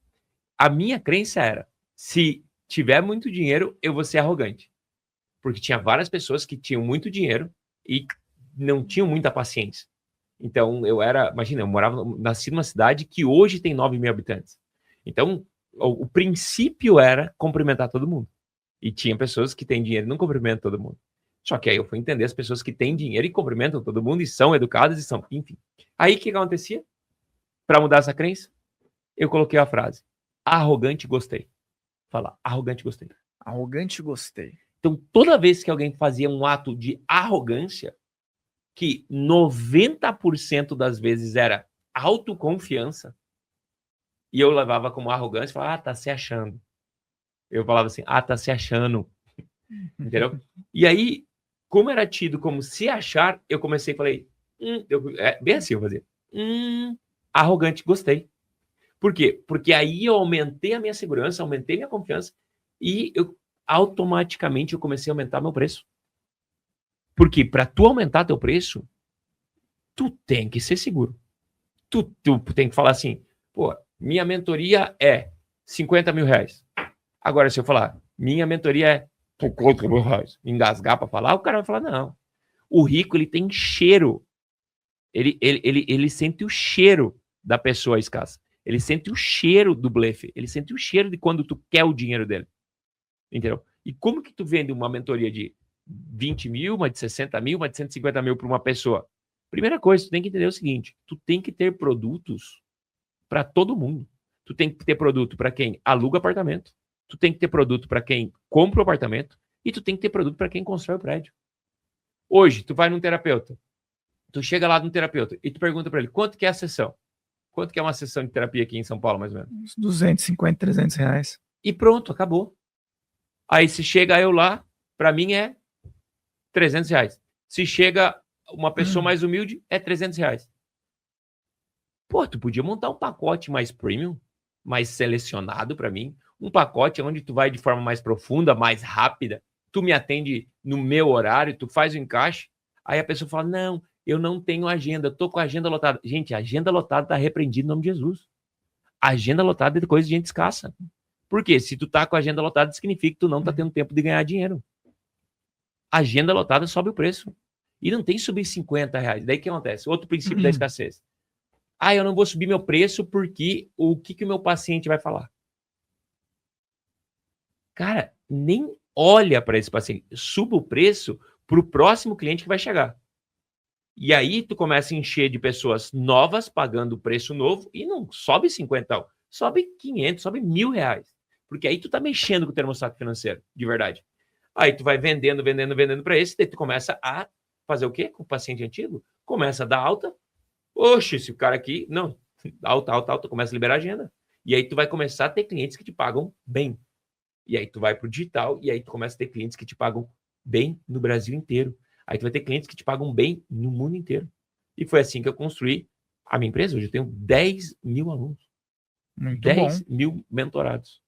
A minha crença era: se tiver muito dinheiro, eu vou ser arrogante. Porque tinha várias pessoas que tinham muito dinheiro e não tinham muita paciência. Então, imagina, eu nasci numa cidade que hoje tem 9 mil habitantes. Então, o princípio era cumprimentar todo mundo. E tinha pessoas que têm dinheiro e não cumprimentam todo mundo. Só que aí eu fui entender as pessoas que têm dinheiro e cumprimentam todo mundo e são educadas e são, enfim. Aí o que acontecia? Para mudar essa crença, eu coloquei a frase: arrogante, gostei. Falar, arrogante, gostei. Arrogante, gostei. Então, toda vez que alguém fazia um ato de arrogância, que 90% das vezes era autoconfiança, e eu levava como arrogância, falava, tá se achando. Eu falava assim, tá se achando. Entendeu? E aí, como era tido como se achar, eu comecei e falei, bem assim eu fazia, arrogante, gostei. Por quê? Porque aí eu aumentei a minha segurança, aumentei minha confiança e automaticamente eu comecei a aumentar meu preço. Porque para tu aumentar teu preço, tu tem que ser seguro. Tu tem que falar assim, pô, minha mentoria é 50 mil reais. Agora, se eu falar, minha mentoria é 50 mil reais, engasgar para falar, o cara vai falar, não. O rico, ele tem cheiro. Ele sente o cheiro da pessoa escassa. Ele sente o cheiro do blefe. Ele sente o cheiro de quando tu quer o dinheiro dele. Entendeu? E como que tu vende uma mentoria de 20 mil, uma de 60 mil, uma de 150 mil para uma pessoa? Primeira coisa, tu tem que entender o seguinte, tu tem que ter produtos para todo mundo. Tu tem que ter produto para quem aluga apartamento, tu tem que ter produto para quem compra o apartamento e tu tem que ter produto para quem constrói o prédio. Hoje, tu vai num terapeuta, tu chega lá no terapeuta e tu pergunta para ele, quanto que é a sessão? Quanto que é uma sessão de terapia aqui em São Paulo, mais ou menos? Uns 250, 300 reais. E pronto, acabou. Aí se chega eu lá, para mim é 300 reais. Se chega uma pessoa mais humilde, é 300 reais. Pô, tu podia montar um pacote mais premium, mais selecionado para mim, um pacote onde tu vai de forma mais profunda, mais rápida, tu me atende no meu horário, tu faz o encaixe, aí a pessoa fala, não, eu não tenho agenda, eu tô com a agenda lotada. Gente, a agenda lotada tá repreendida em nome de Jesus. A agenda lotada é coisa de gente escassa. Por quê? Se tu tá com a agenda lotada, significa que tu não tá tendo tempo de ganhar dinheiro. A agenda lotada sobe o preço. E não tem subir 50 reais. Daí o que acontece? Outro princípio da escassez. Eu não vou subir meu preço porque o que o meu paciente vai falar? Cara, nem olha para esse paciente. Suba o preço para o próximo cliente que vai chegar. E aí tu começa a encher de pessoas novas pagando o preço novo e não sobe 50, sobe 500, sobe R$1.000. Porque aí tu tá mexendo com o termostato financeiro, de verdade. Aí tu vai vendendo para esse, daí tu começa a fazer o quê com o paciente antigo? Começa a dar alta. Oxe, esse cara aqui, não, alta, começa a liberar agenda. E aí tu vai começar a ter clientes que te pagam bem. E aí tu vai pro digital e aí tu começa a ter clientes que te pagam bem no Brasil inteiro. Aí tu vai ter clientes que te pagam bem no mundo inteiro. E foi assim que eu construí a minha empresa. Hoje eu tenho 10 mil alunos. Muito 10 bom. mil mentorados.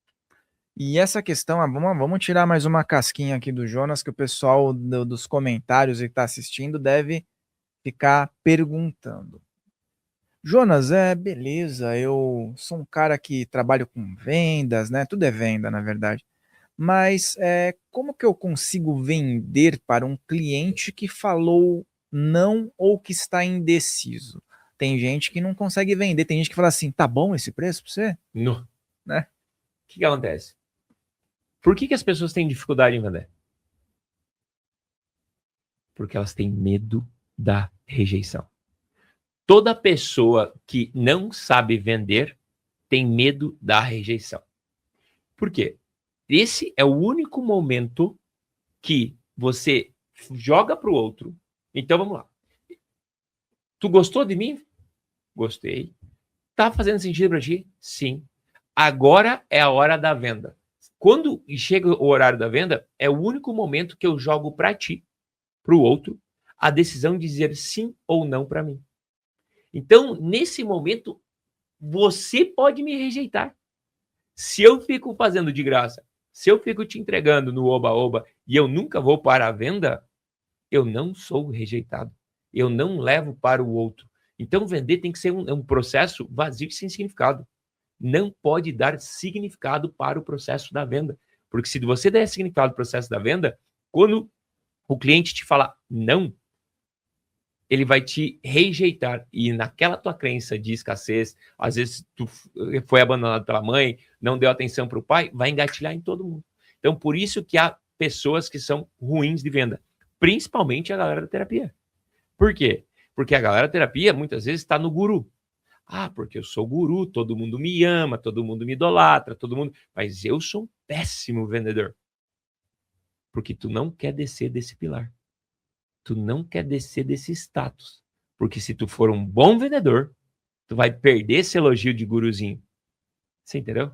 E essa questão, vamos tirar mais uma casquinha aqui do Jonas, que o pessoal dos comentários que está assistindo deve ficar perguntando. Jonas, beleza, eu sou um cara que trabalho com vendas, né? Tudo é venda, na verdade. Mas como que eu consigo vender para um cliente que falou não ou que está indeciso? Tem gente que não consegue vender, tem gente que fala assim, tá bom esse preço para você? No. Né? O que acontece? Por que as pessoas têm dificuldade em vender? Porque elas têm medo da rejeição. Toda pessoa que não sabe vender tem medo da rejeição. Por quê? Esse é o único momento que você joga para o outro. Então vamos lá. Tu gostou de mim? Gostei. Tá fazendo sentido para ti? Sim. Agora é a hora da venda. Quando chega o horário da venda, é o único momento que eu jogo para ti, para o outro, a decisão de dizer sim ou não para mim. Então, nesse momento, você pode me rejeitar. Se eu fico fazendo de graça, se eu fico te entregando no oba-oba e eu nunca vou para a venda, eu não sou rejeitado. Eu não levo para o outro. Então, vender tem que ser um processo vazio e sem significado. Não pode dar significado para o processo da venda. Porque se você der significado para o processo da venda, quando o cliente te falar não, ele vai te rejeitar. E naquela tua crença de escassez, às vezes tu foi abandonado pela mãe, não deu atenção para o pai, vai engatilhar em todo mundo. Então, por isso que há pessoas que são ruins de venda. principalmente a galera da terapia. Por quê? Porque a galera da terapia muitas vezes está no guru. Porque eu sou guru, todo mundo me ama, todo mundo me idolatra, todo mundo... Mas eu sou um péssimo vendedor. Porque tu não quer descer desse pilar. Tu não quer descer desse status. Porque se tu for um bom vendedor, tu vai perder esse elogio de guruzinho. Você entendeu?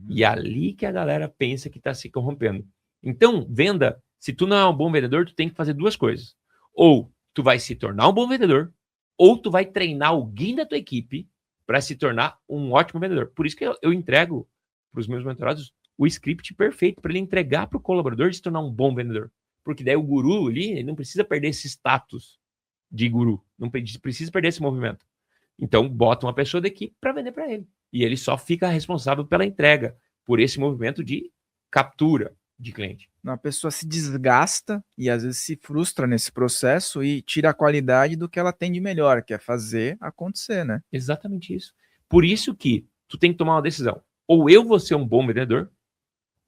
E é ali que a galera pensa que está se corrompendo. Então, venda, se tu não é um bom vendedor, tu tem que fazer duas coisas. Ou tu vai se tornar um bom vendedor, ou tu vai treinar alguém da tua equipe para se tornar um ótimo vendedor. Por isso que eu entrego para os meus mentorados o script perfeito para ele entregar para o colaborador e se tornar um bom vendedor. Porque daí o guru ali, ele não precisa perder esse status de guru, não precisa perder esse movimento. Então, bota uma pessoa da equipe para vender para ele. E ele só fica responsável pela entrega, por esse movimento de captura de cliente. A pessoa se desgasta e às vezes se frustra nesse processo e tira a qualidade do que ela tem de melhor, que é fazer acontecer, né? Exatamente isso. Por isso que tu tem que tomar uma decisão. Ou eu vou ser um bom vendedor,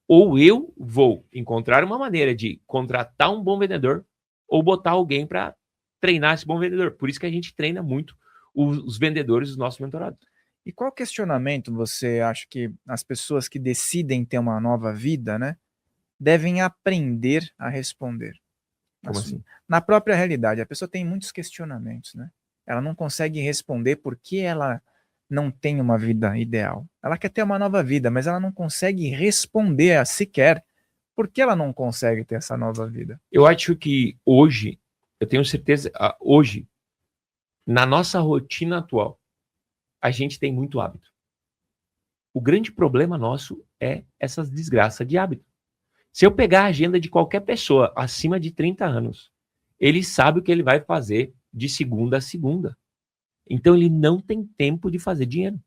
ou eu vou encontrar uma maneira de contratar um bom vendedor ou botar alguém para treinar esse bom vendedor. Por isso que a gente treina muito os vendedores dos nossos mentorados. E qual questionamento você acha que as pessoas que decidem ter uma nova vida, né, devem aprender a responder? Como assim? Na própria realidade, a pessoa tem muitos questionamentos, né? Ela não consegue responder por que ela não tem uma vida ideal. Ela quer ter uma nova vida, mas ela não consegue responder a sequer por que ela não consegue ter essa nova vida. Eu acho que hoje, eu tenho certeza, hoje, na nossa rotina atual, a gente tem muito hábito. O grande problema nosso é essas desgraças de hábito. Se eu pegar a agenda de qualquer pessoa acima de 30 anos, ele sabe o que ele vai fazer de segunda a segunda. Então ele não tem tempo de fazer dinheiro.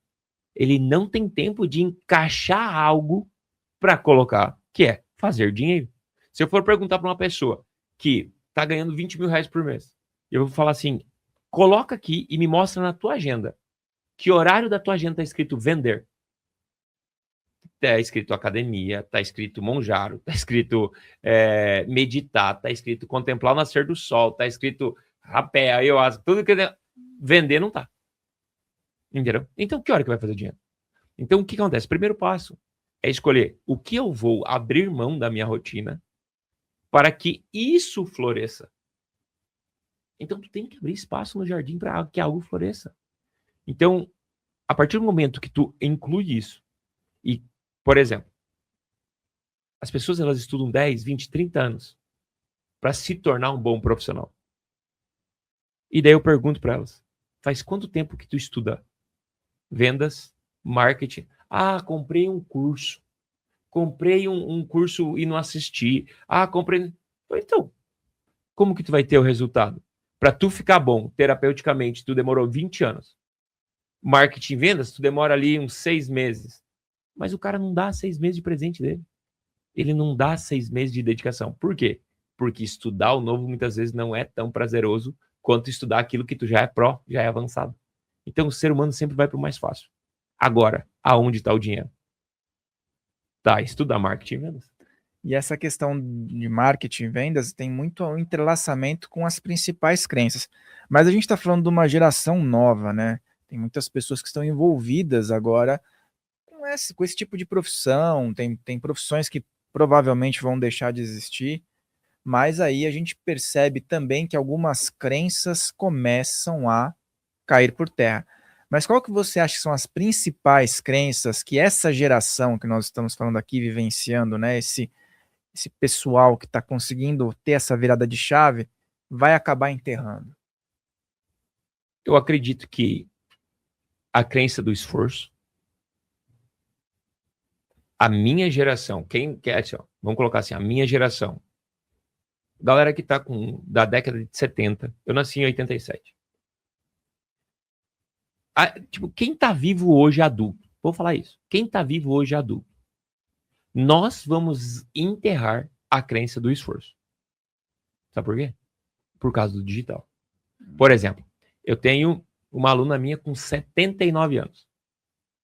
Ele não tem tempo de encaixar algo para colocar, que é fazer dinheiro. Se eu for perguntar para uma pessoa que está ganhando 20 mil reais por mês, eu vou falar assim, coloca aqui e me mostra na tua agenda que horário da tua agenda está escrito vender. Está escrito academia, está escrito monjaro, está escrito meditar, está escrito contemplar o nascer do sol, está escrito rapé, ayahuasca, tudo que vender não está. Entendeu? Então, que hora que vai fazer dinheiro? Então, o que acontece? Primeiro passo é escolher o que eu vou abrir mão da minha rotina para que isso floresça. Então, tu tem que abrir espaço no jardim para que algo floresça. Então, a partir do momento que tu inclui isso, e, por exemplo, as pessoas elas estudam 10, 20, 30 anos para se tornar um bom profissional. E daí eu pergunto para elas, faz quanto tempo que tu estuda vendas, marketing? Comprei um curso. Comprei um curso e não assisti. Comprei... Então, como que tu vai ter o resultado? Para tu ficar bom terapeuticamente, tu demorou 20 anos. Marketing e vendas, tu demora ali uns 6 meses. Mas o cara não dá 6 meses de presente dele. Ele não dá 6 meses de dedicação. Por quê? Porque estudar o novo muitas vezes não é tão prazeroso quanto estudar aquilo que tu já é pró, já é avançado. Então o ser humano sempre vai para o mais fácil. Agora, aonde está o dinheiro? Tá, estudar marketing e vendas. E essa questão de marketing e vendas tem muito entrelaçamento com as principais crenças. Mas a gente está falando de uma geração nova, né? Tem muitas pessoas que estão envolvidas agora com esse tipo de profissão. Tem profissões que provavelmente vão deixar de existir. Mas aí a gente percebe também que algumas crenças começam a cair por terra. Mas qual que você acha que são as principais crenças que essa geração que nós estamos falando aqui, vivenciando, né, esse pessoal que está conseguindo ter essa virada de chave, vai acabar enterrando? Eu acredito que a crença do esforço, a minha geração, quem quer, assim, vamos colocar assim, a minha geração, galera que está da década de 70, eu nasci em 87. Quem está vivo hoje é adulto. Vou falar isso. Quem está vivo hoje é adulto. Nós vamos enterrar a crença do esforço. Sabe por quê? Por causa do digital. Por exemplo, eu tenho uma aluna minha com 79 anos.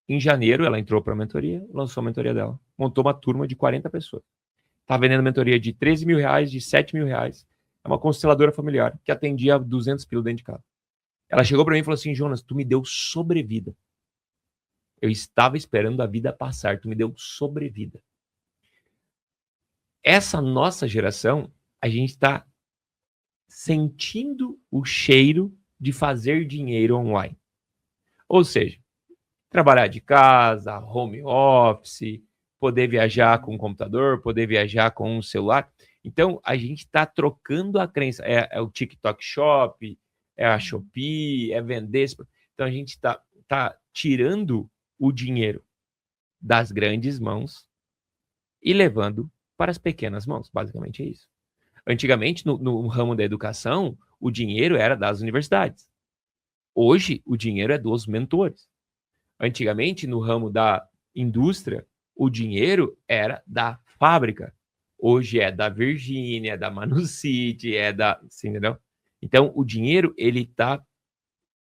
Em janeiro, ela entrou para a mentoria, lançou a mentoria dela, montou uma turma de 40 pessoas. Está vendendo mentoria de 13 mil reais, de 7 mil reais. É uma consteladora familiar que atendia 200 pila dentro de casa. Ela chegou para mim e falou assim, Jonas, tu me deu sobrevida. Eu estava esperando a vida passar, tu me deu sobrevida. Essa nossa geração, a gente está sentindo o cheiro de fazer dinheiro online. Ou seja, trabalhar de casa, home office, poder viajar com o computador, poder viajar com um celular. Então, a gente está trocando a crença. É o TikTok Shop, é a Shopee, é vender. Então, a gente tá tirando o dinheiro das grandes mãos e levando para as pequenas mãos. Basicamente é isso. Antigamente, no ramo da educação, o dinheiro era das universidades. Hoje, o dinheiro é dos mentores. Antigamente, no ramo da indústria, o dinheiro era da fábrica. Hoje é da Virgínia, da Manucity, assim, entendeu? Então, o dinheiro, ele está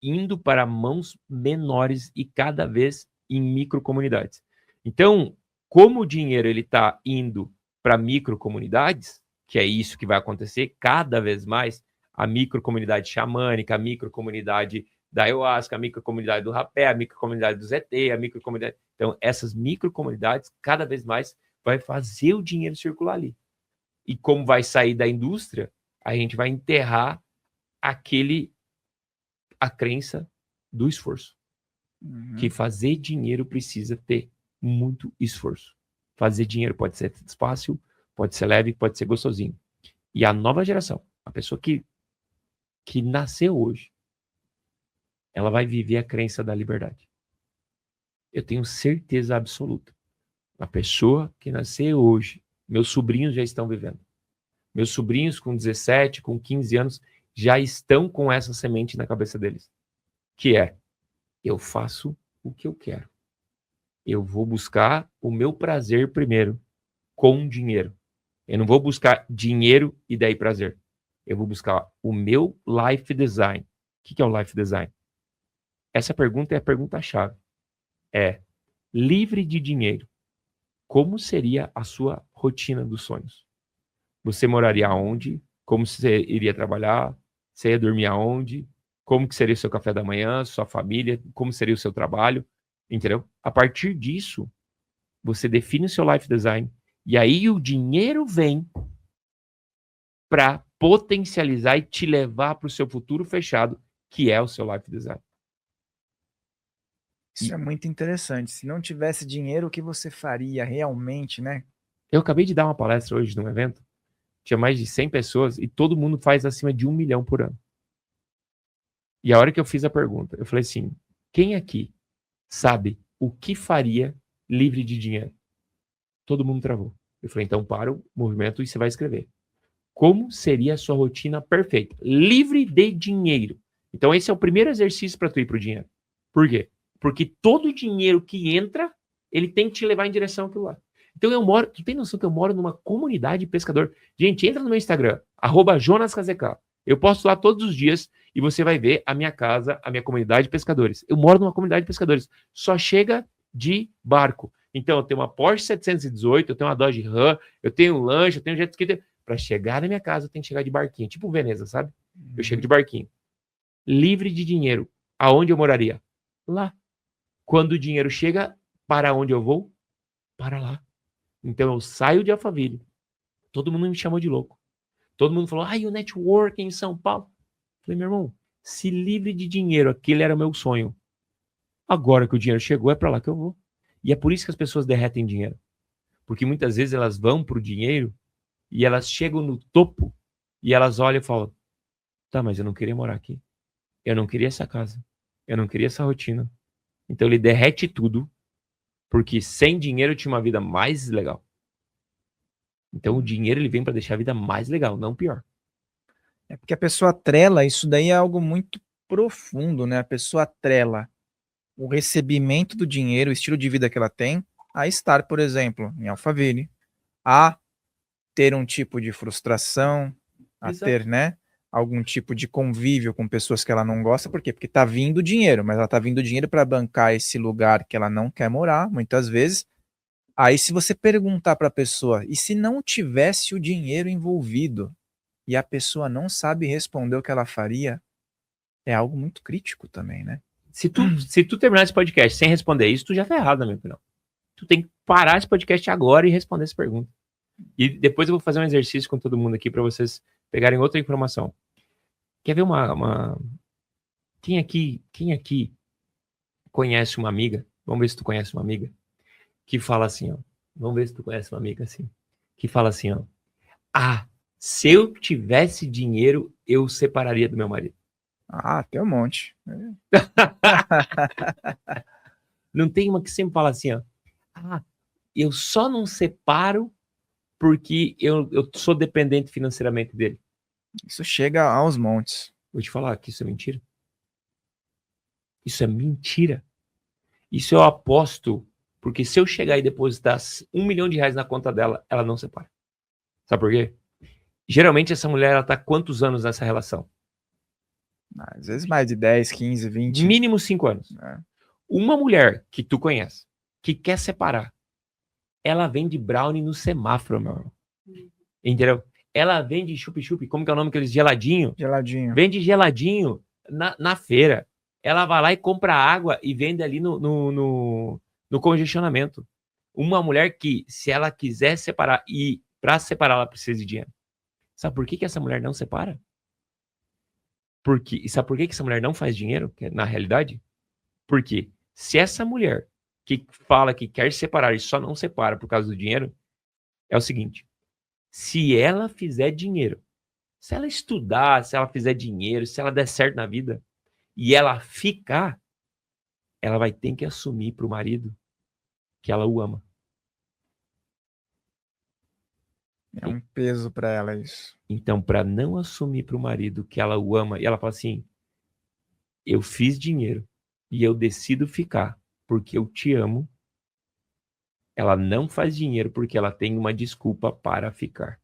indo para mãos menores e cada vez em microcomunidades. Então, como o dinheiro ele está indo para microcomunidades, que é isso que vai acontecer cada vez mais, a microcomunidade xamânica, a microcomunidade da ayahuasca, a microcomunidade do rapé, a microcomunidade do ZT, a microcomunidade... Então, essas microcomunidades, cada vez mais, vai fazer o dinheiro circular ali. E como vai sair da indústria, a gente vai enterrar a crença do esforço. Que fazer dinheiro precisa ter muito esforço. Fazer dinheiro pode ser fácil, pode ser leve, pode ser gostosinho. E a nova geração, a pessoa que nasceu hoje, ela vai viver a crença da liberdade. Eu tenho certeza absoluta. A pessoa que nasceu hoje, meus sobrinhos já estão vivendo. Meus sobrinhos com 17, com 15 anos, já estão com essa semente na cabeça deles. Que é, eu faço o que eu quero. Eu vou buscar o meu prazer primeiro, com dinheiro. Eu não vou buscar dinheiro e daí prazer. Eu vou buscar o meu life design. O que é o life design? Essa pergunta é a pergunta-chave. É, livre de dinheiro, como seria a sua rotina dos sonhos? Você moraria onde? Como você iria trabalhar? Você ia dormir aonde? Como que seria o seu café da manhã, sua família? Como seria o seu trabalho? Entendeu? A partir disso, você define o seu life design e aí o dinheiro vem para potencializar e te levar para o seu futuro fechado, que é o seu life design. Isso é muito interessante. Se não tivesse dinheiro, o que você faria realmente, né? Eu acabei de dar uma palestra hoje num evento, tinha mais de 100 pessoas e todo mundo faz acima de 1 milhão por ano. E a hora que eu fiz a pergunta, eu falei assim, quem aqui sabe o que faria livre de dinheiro? Todo mundo travou. Eu falei, então para o movimento e você vai escrever. Como seria a sua rotina perfeita? Livre de dinheiro. Então esse é o primeiro exercício para tu ir pro dinheiro. Por quê? Porque todo dinheiro que entra, ele tem que te levar em direção àquilo lá. Então tu tem noção que eu moro numa comunidade de pescador? Gente, entra no meu Instagram, @JonasKZK. Eu posto lá todos os dias e você vai ver a minha casa, a minha comunidade de pescadores. Eu moro numa comunidade de pescadores. Só chega de barco. Então eu tenho uma Porsche 718, eu tenho uma Dodge Ram, eu tenho um lanche, eu tenho um jet ski. Para chegar na minha casa, eu tenho que chegar de barquinho, tipo Veneza, sabe? Eu chego de barquinho. Livre de dinheiro. Aonde eu moraria? Lá. Quando o dinheiro chega, para onde eu vou? Para lá. Então eu saio de Alphaville. Todo mundo me chamou de louco. Todo mundo falou, o networking em São Paulo. Falei, meu irmão, se livre de dinheiro, aquele era o meu sonho. Agora que o dinheiro chegou, é para lá que eu vou. E é por isso que as pessoas derretem dinheiro. Porque muitas vezes elas vão pro dinheiro e elas chegam no topo e elas olham e falam, tá, mas eu não queria morar aqui. Eu não queria essa casa. Eu não queria essa rotina. Então ele derrete tudo, porque sem dinheiro eu tinha uma vida mais legal. Então o dinheiro ele vem para deixar a vida mais legal, não pior. É porque a pessoa atrela, isso daí é algo muito profundo, né? A pessoa atrela o recebimento do dinheiro, o estilo de vida que ela tem, a estar, por exemplo, em Alphaville, a ter um tipo de frustração, a Exato. ter, né, algum tipo de convívio com pessoas que ela não gosta. Por quê? Porque tá vindo dinheiro, mas ela tá vindo dinheiro para bancar esse lugar que ela não quer morar, muitas vezes. Aí se você perguntar para a pessoa, e se não tivesse o dinheiro envolvido, e a pessoa não sabe responder o que ela faria, é algo muito crítico também, né? Se tu terminar esse podcast sem responder isso, tu já tá errado, na minha opinião. Tu tem que parar esse podcast agora e responder essa pergunta. E depois eu vou fazer um exercício com todo mundo aqui para vocês pegarem outra informação. Quer ver uma... Quem aqui conhece uma amiga? Vamos ver se tu conhece uma amiga que fala assim, ó. Vamos ver se tu conhece uma amiga assim. Que fala assim, ó. Ah, se eu tivesse dinheiro, eu separaria do meu marido. Ah, tem um monte. Não tem uma que sempre fala assim, ó. Ah, eu só não separo porque eu sou dependente financeiramente dele. Isso chega aos montes. Vou te falar que isso é mentira. Isso é mentira. Isso eu aposto, porque se eu chegar e depositar R$1 milhão na conta dela, ela não separa. Sabe por quê? Geralmente essa mulher, ela tá quantos anos nessa relação? Às vezes mais de 10, 15, 20. Mínimo 5 anos. É. Uma mulher que tu conhece, que quer separar, ela vende brownie no semáforo, meu irmão. Entendeu? Ela vende chup-chup, como que é o nome daqueles geladinho? Geladinho. Vende geladinho na feira. Ela vai lá e compra água e vende ali no congestionamento. Uma mulher que, se ela quiser separar, e para separar ela precisa de dinheiro. Sabe por que essa mulher não separa? E sabe por que essa mulher não faz dinheiro, na realidade? Porque se essa mulher que fala que quer separar e só não separa por causa do dinheiro, é o seguinte: se ela fizer dinheiro, se ela estudar, se ela fizer dinheiro, se ela der certo na vida e ela ficar, ela vai ter que assumir para o marido que ela o ama. É um peso para ela isso. Então, para não assumir para o marido que ela o ama, e ela fala assim: eu fiz dinheiro e eu decido ficar porque eu te amo. Ela não faz dinheiro porque ela tem uma desculpa para ficar,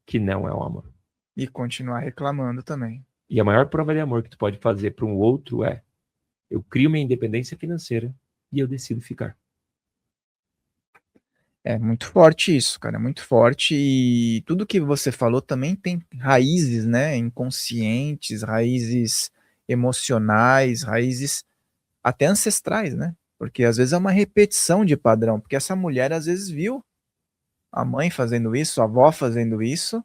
que não é o amor. E continuar reclamando também. E a maior prova de amor que tu pode fazer para um outro é: eu crio minha independência financeira e eu decido ficar. É muito forte isso, cara, é muito forte, e tudo que você falou também tem raízes, né, inconscientes, raízes emocionais, raízes até ancestrais, né? Porque às vezes é uma repetição de padrão, porque essa mulher às vezes viu a mãe fazendo isso, a avó fazendo isso,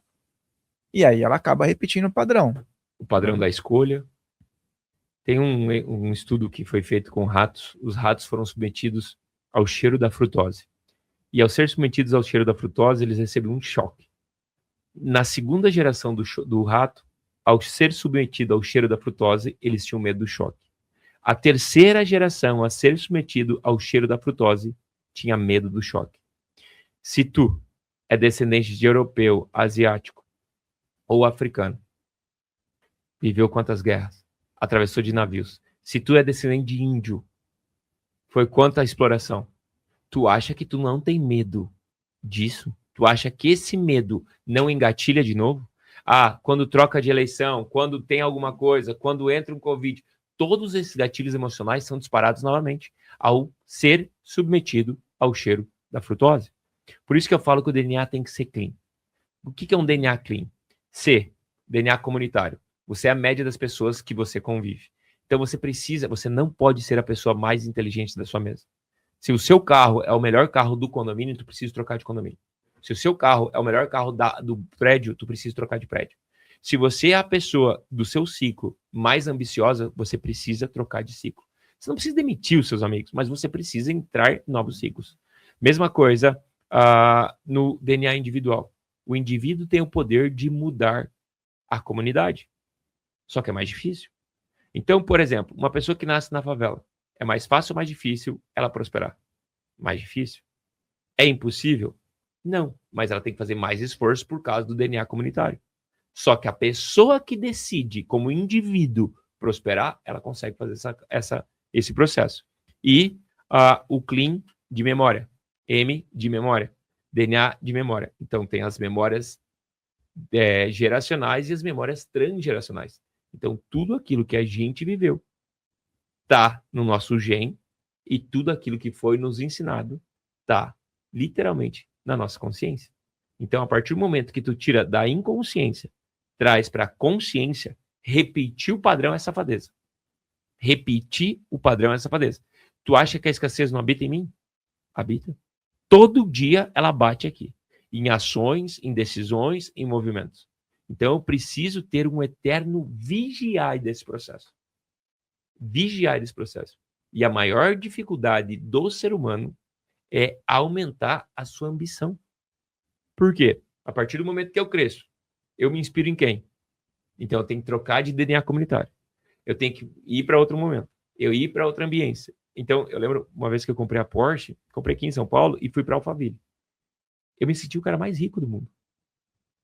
e aí ela acaba repetindo o padrão. O padrão da escolha. Tem um estudo que foi feito com ratos. Os ratos foram submetidos ao cheiro da frutose. E ao ser submetidos ao cheiro da frutose, eles recebem um choque. Na segunda geração do rato, ao ser submetido ao cheiro da frutose, eles tinham medo do choque. A terceira geração a ser submetido ao cheiro da frutose tinha medo do choque. Se tu é descendente de europeu, asiático ou africano, viveu quantas guerras? Atravessou de navios. Se tu é descendente de índio, foi quanta exploração? Tu acha que tu não tem medo disso? Tu acha que esse medo não engatilha de novo? Ah, quando troca de eleição, quando tem alguma coisa, quando entra um Covid, todos esses gatilhos emocionais são disparados novamente ao ser submetido ao cheiro da frutose. Por isso que eu falo que o DNA tem que ser clean. O que é um DNA clean? C, DNA comunitário. Você é a média das pessoas que você convive. Então você não pode ser a pessoa mais inteligente da sua mesa. Se o seu carro é o melhor carro do condomínio, tu precisa trocar de condomínio. Se o seu carro é o melhor carro do prédio, tu precisa trocar de prédio. Se você é a pessoa do seu ciclo mais ambiciosa, você precisa trocar de ciclo. Você não precisa demitir os seus amigos, mas você precisa entrar em novos ciclos. Mesma coisa no DNA individual. O indivíduo tem o poder de mudar a comunidade. Só que é mais difícil. Então, por exemplo, uma pessoa que nasce na favela, é mais fácil ou mais difícil ela prosperar? Mais difícil. É impossível? Não, mas ela tem que fazer mais esforço por causa do DNA comunitário. Só que a pessoa que decide, como indivíduo, prosperar, ela consegue fazer esse processo. E o clean de memória, M de memória, DNA de memória. Então tem as memórias geracionais e as memórias transgeracionais. Então tudo aquilo que a gente viveu está no nosso gene e tudo aquilo que foi nos ensinado está literalmente na nossa consciência. Então, a partir do momento que tu tira da inconsciência, traz para a consciência, repetir o padrão é safadeza. Repetir o padrão é safadeza. Tu acha que a escassez não habita em mim? Habita. Todo dia ela bate aqui. Em ações, em decisões, em movimentos. Então, eu preciso ter um eterno vigiar desse processo. Vigiar desse processo. E a maior dificuldade do ser humano é aumentar a sua ambição. Por quê? A partir do momento que eu cresço, eu me inspiro em quem? Então, eu tenho que trocar de DNA comunitário. Eu tenho que ir para outro momento. Eu ir para outra ambiência. Então, eu lembro uma vez que eu comprei a Porsche, comprei aqui em São Paulo e fui para Alphaville. Eu me senti o cara mais rico do mundo.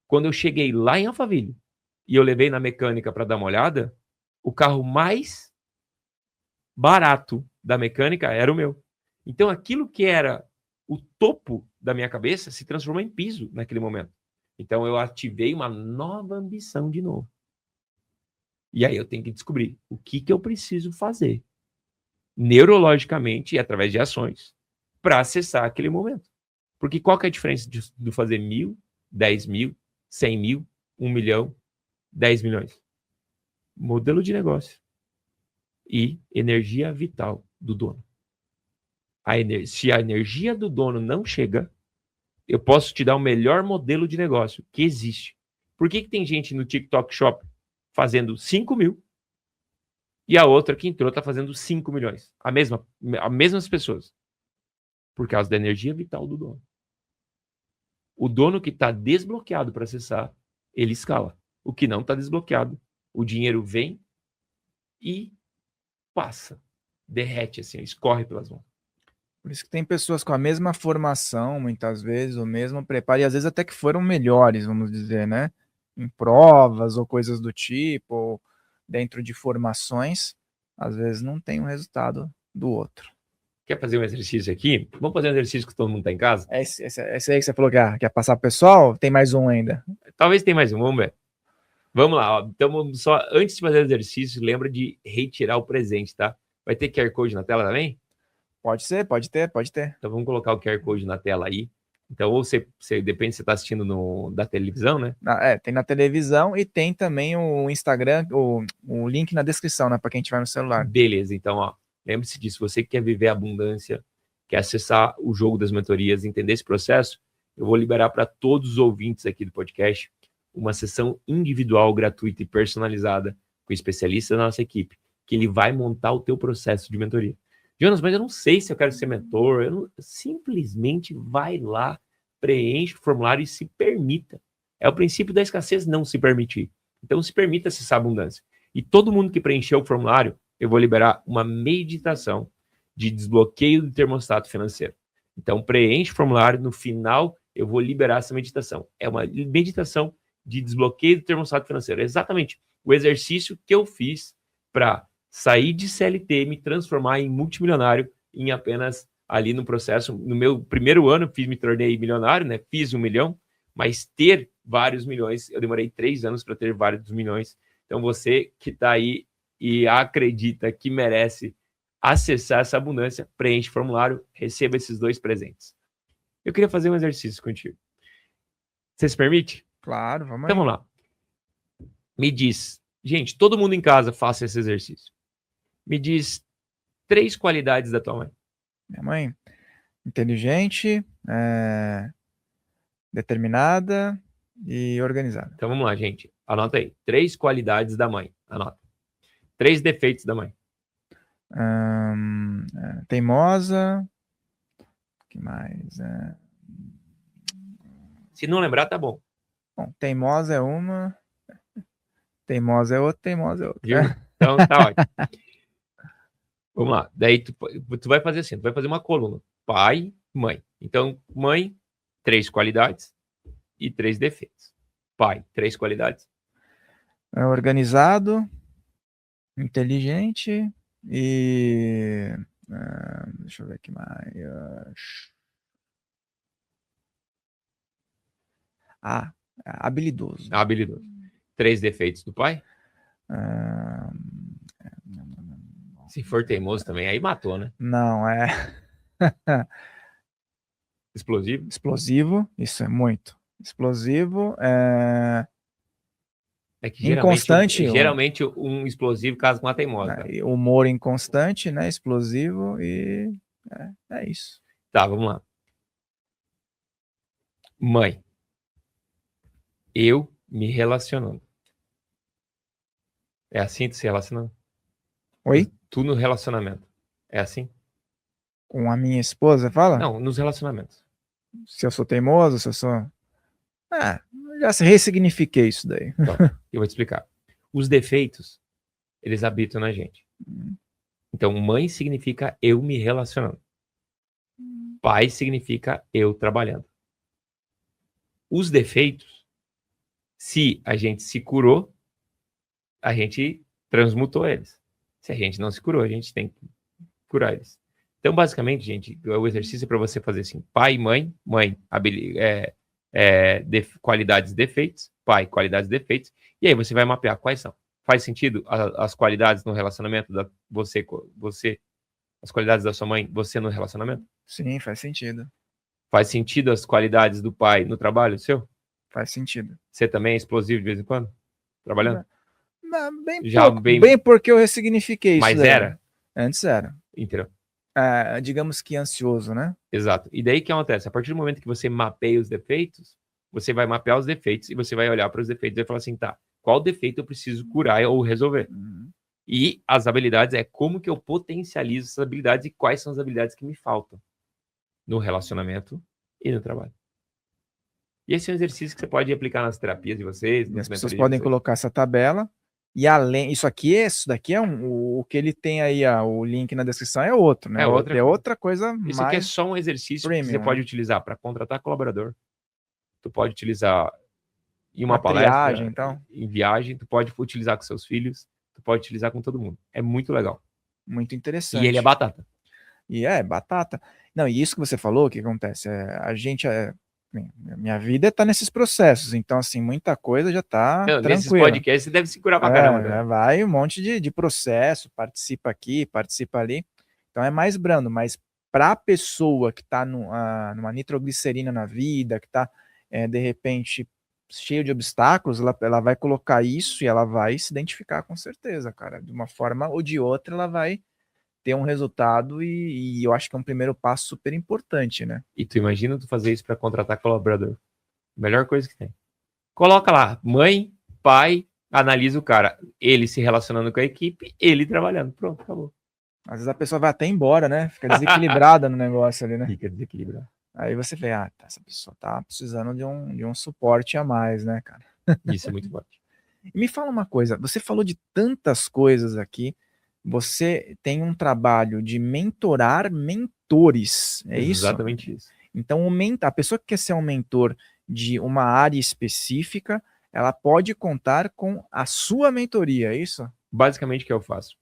Quando eu cheguei lá em Alphaville e eu levei na mecânica para dar uma olhada, o carro mais barato da mecânica era o meu. Então, aquilo que era o topo da minha cabeça se transformou em piso naquele momento. Então, eu ativei uma nova ambição de novo. E aí eu tenho que descobrir o que eu preciso fazer neurologicamente e através de ações para acessar aquele momento. Porque qual que é a diferença de fazer 1.000, 10.000, 100.000, 1 milhão, 10 milhões? Modelo de negócio e energia vital do dono. Se a energia do dono não chega, eu posso te dar o melhor modelo de negócio que existe. Por que tem gente no TikTok Shop fazendo 5 mil e a outra que entrou está fazendo 5 milhões? As mesmas pessoas. Por causa da energia vital do dono. O dono que está desbloqueado para acessar, ele escala. O que não está desbloqueado, o dinheiro vem e passa. Derrete, assim, escorre pelas mãos. Por isso que tem pessoas com a mesma formação, muitas vezes, o mesmo preparo, e às vezes até que foram melhores, vamos dizer, né? Em provas ou coisas do tipo, ou dentro de formações, às vezes não tem um resultado do outro. Quer fazer um exercício aqui? Vamos fazer um exercício que todo mundo está em casa? Esse aí que você falou que quer passar pro pessoal? Tem mais um ainda. Talvez tenha mais um, vamos ver. Vamos lá, ó. Então, só antes de fazer o exercício, lembra de retirar o presente, tá? Vai ter QR Code na tela também? Pode ser, pode ter. Então vamos colocar o QR Code na tela aí. Então, ou você depende se você está assistindo da televisão, né? Tem na televisão e tem também o Instagram, o link na descrição, né? Para quem tiver no celular. Beleza, então, ó, lembre-se disso. Você que quer viver a abundância, quer acessar o jogo das mentorias, entender esse processo, eu vou liberar para todos os ouvintes aqui do podcast uma sessão individual, gratuita e personalizada com o especialista da nossa equipe, que ele vai montar o teu processo de mentoria. Jonas, mas eu não sei se eu quero ser mentor. Simplesmente vai lá, preenche o formulário e se permita. É o princípio da escassez, não se permitir. Então, se permita acessar a abundância. E todo mundo que preencheu o formulário, eu vou liberar uma meditação de desbloqueio do termostato financeiro. Então, preenche o formulário, no final eu vou liberar essa meditação. É uma meditação de desbloqueio do termostato financeiro. É exatamente o exercício que eu fiz para sair de CLT, me transformar em multimilionário em apenas ali no processo. No meu primeiro ano, me tornei milionário, né? Fiz 1 milhão, mas ter vários milhões, eu demorei 3 anos para ter vários milhões. Então, você que está aí e acredita que merece acessar essa abundância, preenche o formulário, receba esses 2 presentes. Eu queria fazer um exercício contigo. Você se permite? Claro, vamos então, aí. Vamos lá. Me diz, gente, todo mundo em casa faça esse exercício. Me diz 3 qualidades da tua mãe. Minha mãe, inteligente, determinada e organizada. Então vamos lá, gente. Anota aí. 3 qualidades da mãe. Anota. 3 defeitos da mãe. Teimosa. O que mais? Se não lembrar, tá bom. Bom, teimosa é uma. Teimosa é outra, teimosa é outra. Viu? Então tá ótimo. Vamos lá. Daí tu vai fazer assim, tu vai fazer uma coluna. Pai, mãe. Então, mãe, 3 qualidades e 3 defeitos. Pai, 3 qualidades. Organizado, inteligente e... deixa eu ver aqui mais. Habilidoso. Habilidoso. 3 defeitos do pai. Se for teimoso também, aí matou, né? Não, Explosivo. Explosivo, isso é muito. Explosivo, É que inconstante, geralmente um explosivo casa com uma teimosa, cara. humor inconstante, né? Explosivo e é isso. Tá, vamos lá. Mãe, eu me relacionando. É assim tu se relacionando? Oi? Tu no relacionamento. É assim? Com a minha esposa, fala? Não, nos relacionamentos. Se eu sou teimoso, se eu sou... Ah, já ressignifiquei isso daí. Então, eu vou te explicar. Os defeitos, eles habitam na gente. Então, mãe significa eu me relacionando. Pai significa eu trabalhando. Os defeitos, se a gente se curou, a gente transmutou eles. Se a gente não se curou, a gente tem que curar eles. Então, basicamente, gente, o exercício é para você fazer assim: pai e mãe, qualidades e defeitos, pai, qualidades e defeitos, e aí você vai mapear quais são. Faz sentido as qualidades no relacionamento da você, as qualidades da sua mãe, você no relacionamento? Sim, faz sentido. Faz sentido as qualidades do pai no trabalho seu? Faz sentido. Você também é explosivo de vez em quando? Trabalhando? Bem Já pouco, bem- bem porque eu ressignifiquei isso Mas daí. era? Antes era. Entendeu? Digamos que ansioso, né? Exato. E daí o que acontece? A partir do momento que você mapeia os defeitos, você vai mapear os defeitos e você vai olhar para os defeitos e vai falar assim, tá, qual defeito eu preciso curar ou resolver? E as habilidades é como que eu potencializo essas habilidades e quais são as habilidades que me faltam no relacionamento e no trabalho. E esse é um exercício que você pode aplicar nas terapias de vocês, E nas as pessoas mentorias de podem vocês. colocar essa tabela. E além, isso daqui é o que ele tem aí, o link na descrição é outro, né? É outra coisa Isso aqui é mais só um exercício que você premium, pode né? utilizar para contratar colaborador. Tu pode utilizar em uma Uma triagem, palestra, então. em viagem, tu pode utilizar com seus filhos, tu pode utilizar com todo mundo. É muito legal. Muito interessante. E ele é batata. E batata. Não, e isso que você falou, o que acontece? A gente, minha vida tá nesses processos, então, assim, muita coisa já tá Nesses tranquila. podcasts você deve se curar pra caramba. Cara. Vai um monte de processo, participa aqui, participa ali. Então é mais brando, mas para a pessoa que está numa nitroglicerina na vida, que está, de repente, cheio de obstáculos, ela vai colocar isso e ela vai se identificar com certeza, cara. De uma forma ou de outra, ela vai ter um resultado e eu acho que é um primeiro passo super importante, né? E tu imagina tu fazer isso para contratar colaborador. Melhor coisa que tem. Coloca lá, mãe, pai, analisa o cara. Ele se relacionando com a equipe, ele trabalhando. Pronto, acabou. Às vezes a pessoa vai até embora, né? Fica desequilibrada no negócio ali, né? Fica desequilibrado. Aí você vê, essa pessoa tá precisando de um suporte a mais, né, cara? Isso é muito forte. E me fala uma coisa, você falou de tantas coisas aqui, você tem um trabalho de mentorar mentores, é isso? Exatamente isso. Então, a pessoa que quer ser um mentor de uma área específica, ela pode contar com a sua mentoria, é isso? Basicamente o que eu faço.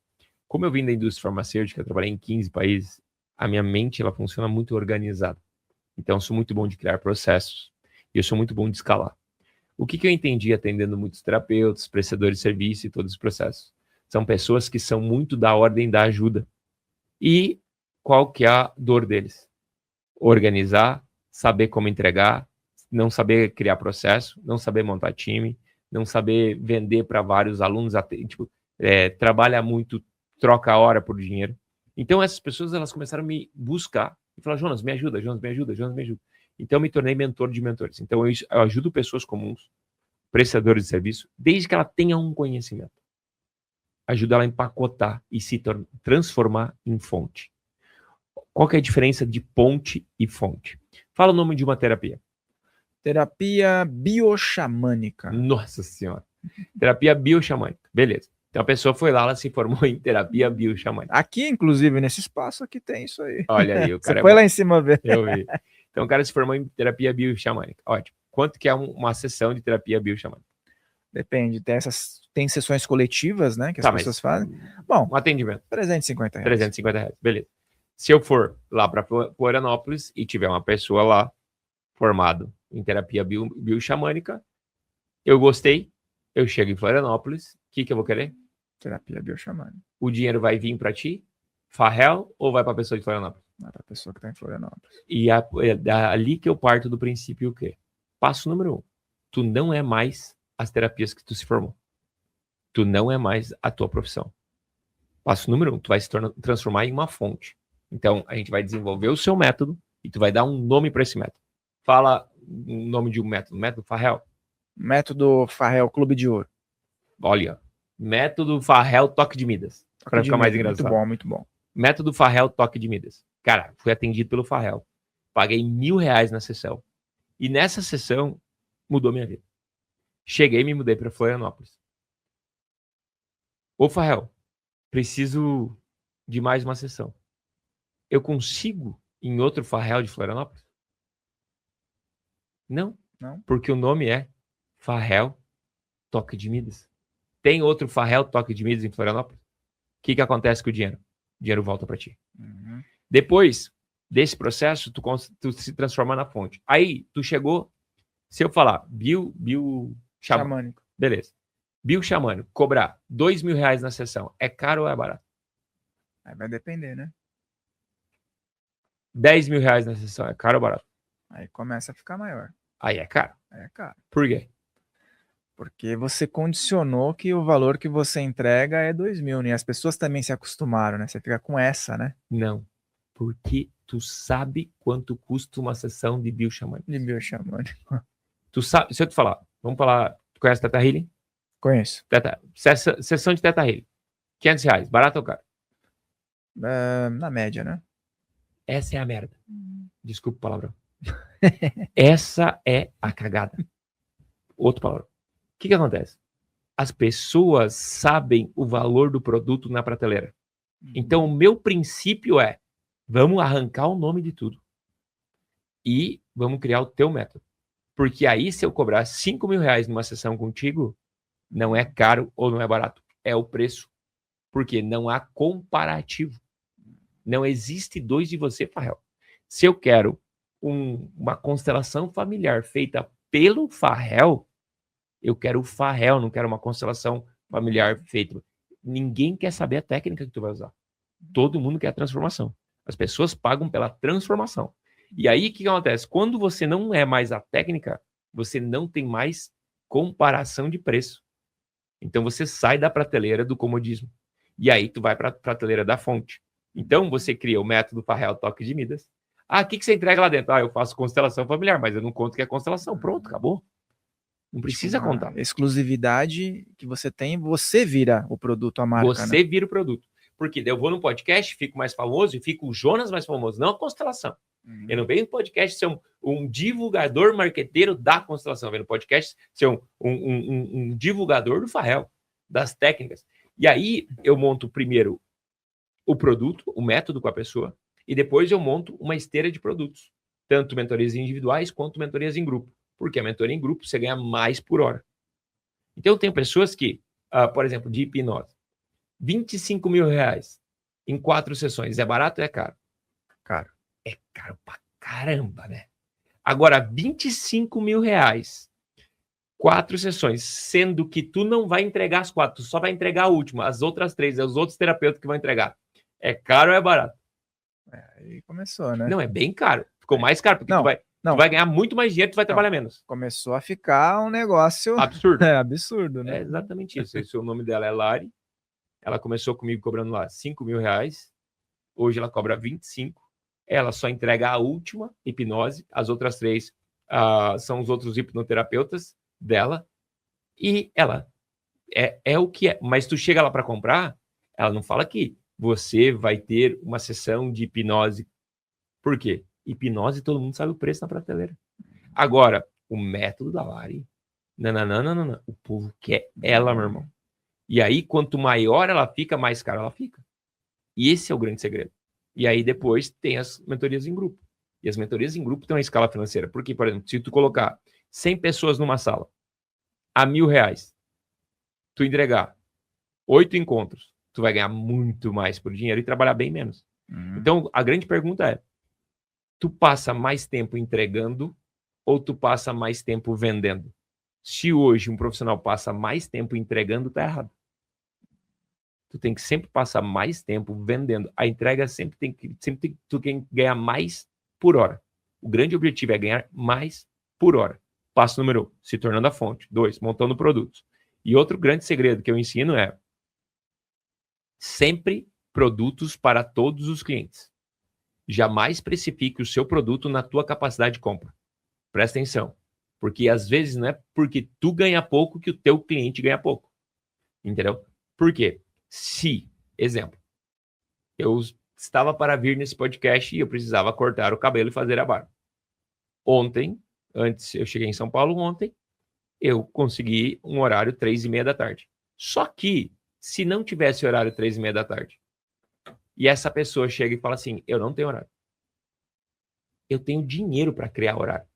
Como eu vim da indústria farmacêutica, eu trabalhei em 15 países, a minha mente ela funciona muito organizada. Então, eu sou muito bom de criar processos e eu sou muito bom de escalar. O que eu entendi atendendo muitos terapeutas, prestadores de serviço e todos os processos? São pessoas que são muito da ordem da ajuda. E qual que é a dor deles? Organizar, saber como entregar, não saber criar processo, não saber montar time, não saber vender para vários alunos, trabalha muito, troca a hora por dinheiro. Então essas pessoas elas começaram a me buscar e falaram, Jonas, me ajuda, Jonas, me ajuda, Jonas, me ajuda. Então eu me tornei mentor de mentores. Então eu ajudo pessoas comuns, prestadores de serviço, desde que ela tenha um conhecimento. Ajuda ela a empacotar e se transformar em fonte. Qual que é a diferença de ponte e fonte? Fala o nome de uma terapia. Terapia bioxamânica. Nossa Senhora. Terapia bioxamânica. Beleza. Então a pessoa foi lá, ela se formou em terapia bioxamânica. Aqui, inclusive, nesse espaço aqui tem isso aí. Olha aí, o cara Você foi lá em cima ver. Eu vi. Então o cara se formou em terapia bioxamânica. Ótimo. Quanto que é uma sessão de terapia bioxamânica? Depende. Tem sessões coletivas, né? Que as pessoas fazem. Bom, um atendimento. R$350. R$350. Beleza. Se eu for lá para Florianópolis e tiver uma pessoa lá formado em terapia bioxamânica, eu gostei, eu chego em Florianópolis, o que eu vou querer? Terapia bioxamânica. O dinheiro vai vir para ti, Farrell, ou vai para a pessoa de Florianópolis? Vai para a pessoa que está em Florianópolis. E é ali que eu parto do princípio o quê? Passo número 1. Tu não é mais as terapias que tu se formou. Tu não é mais a tua profissão. Passo número 1, tu vai se transformar em uma fonte. Então, a gente vai desenvolver o seu método e tu vai dar um nome para esse método. Fala o nome de um método. Método Farrell. Método Farrell Clube de Ouro. Olha, método Farrell Toque de Midas. Para ficar mais engraçado. Muito bom, muito bom. Método Farrell Toque de Midas. Cara, fui atendido pelo Farrell. Paguei R$1.000 na sessão. E nessa sessão, mudou minha vida. Cheguei e me mudei para Florianópolis. Ô Farrell, preciso de mais uma sessão. Eu consigo em outro Farrell de Florianópolis? Não. Porque o nome é Farrell Toque de Midas. Tem outro Farrell Toque de Midas em Florianópolis? O que acontece com o dinheiro? O dinheiro volta para ti. Uhum. Depois desse processo, tu se transforma na fonte. Aí, tu chegou, se eu falar xamânico. Beleza. Xamânico, cobrar R$2.000 na sessão, é caro ou é barato? Aí vai depender, né? R$10.000 na sessão, é caro ou barato? Aí começa a ficar maior. Aí é caro. Aí é caro. Por quê? Porque você condicionou que o valor que você entrega é 2.000, né? As pessoas também se acostumaram, né? Você fica com essa, né? Não. Porque tu sabe quanto custa uma sessão de bioxamânico. Tu sabe, se eu te falar, vamos falar, tu conhece Teta Healing? Conheço. Sessão de Teta Healing. R$500, barato ou caro? Na média, né? Essa é a merda. Desculpa o palavrão. Essa é a cagada. Outro palavrão. O que acontece? As pessoas sabem o valor do produto na prateleira. Então, o meu princípio é, vamos arrancar o nome de tudo. E vamos criar o teu método. Porque aí, se eu cobrar R$5.000 numa sessão contigo, não é caro ou não é barato. É o preço. Porque não há comparativo. Não existe dois de você, Farrell. Se eu quero uma constelação familiar feita pelo Farrell, eu quero o Farrell, não quero uma constelação familiar feita. Ninguém quer saber a técnica que tu vai usar. Todo mundo quer a transformação. As pessoas pagam pela transformação. E aí, o que acontece? Quando você não é mais a técnica, você não tem mais comparação de preço. Então, você sai da prateleira do comodismo. E aí, tu vai para a prateleira da fonte. Então, você cria o método Farrell Toque de Midas. Ah, o que você entrega lá dentro? Ah, eu faço constelação familiar, mas eu não conto que é constelação. Pronto, acabou. Não precisa contar. Exclusividade que você tem, você vira o produto, a marca. Você vira o produto. Porque eu vou no podcast, fico mais famoso e fico o Jonas mais famoso, não a constelação. Eu não venho no podcast ser um divulgador marqueteiro da constelação. Eu venho no podcast ser um divulgador do Farrell, das técnicas. E aí eu monto primeiro o produto, o método com a pessoa, e depois eu monto uma esteira de produtos. Tanto mentorias individuais quanto mentorias em grupo. Porque a mentoria em grupo você ganha mais por hora. Então eu tenho pessoas que, por exemplo, de hipnose, R$25.000 em 4 sessões. É barato ou é caro? Caro. É caro pra caramba, né? Agora, R$25.000, 4 sessões, sendo que tu não vai entregar as 4, tu só vai entregar a última, as outras 3, é os outros terapeutas que vão entregar. É caro ou é barato? Aí começou, né? Não, é bem caro. Ficou mais caro, porque tu vai ganhar muito mais dinheiro, tu vai trabalhar menos. Começou a ficar um negócio... absurdo. É absurdo, né? É exatamente isso. O nome dela é Lari. Ela começou comigo cobrando lá R$5.000. Hoje ela cobra 25. Ela só entrega a última hipnose. As outras 3 são os outros hipnoterapeutas dela. E ela é o que é. Mas tu chega lá para comprar, ela não fala que você vai ter uma sessão de hipnose. Por quê? Hipnose, todo mundo sabe o preço na prateleira. Agora, o método da Lari, não. O povo quer ela, meu irmão. E aí, quanto maior ela fica, mais cara ela fica. E esse é o grande segredo. E aí, depois, tem as mentorias em grupo. E as mentorias em grupo têm uma escala financeira. Porque, por exemplo, se tu colocar 100 pessoas numa sala a R$1.000, tu entregar 8 encontros, tu vai ganhar muito mais por dinheiro e trabalhar bem menos. Então, a grande pergunta é, tu passa mais tempo entregando ou tu passa mais tempo vendendo? Se hoje um profissional passa mais tempo entregando, tá errado. Tu tem que sempre passar mais tempo vendendo. A entrega sempre tu tem que ganhar mais por hora. O grande objetivo é ganhar mais por hora. Passo número 1, se tornando a fonte. 2, montando produtos. E outro grande segredo que eu ensino é sempre produtos para todos os clientes. Jamais precifique o seu produto na tua capacidade de compra. Presta atenção. Porque às vezes não é porque tu ganha pouco que o teu cliente ganha pouco. Entendeu? Por quê? Se, exemplo, eu estava para vir nesse podcast e eu precisava cortar o cabelo e fazer a barba. Ontem, antes eu cheguei em São Paulo ontem, eu consegui um horário 3h30 da tarde. Só que, se não tivesse horário 3h30 da tarde, e essa pessoa chega e fala assim, eu não tenho horário. Eu tenho dinheiro para criar horário.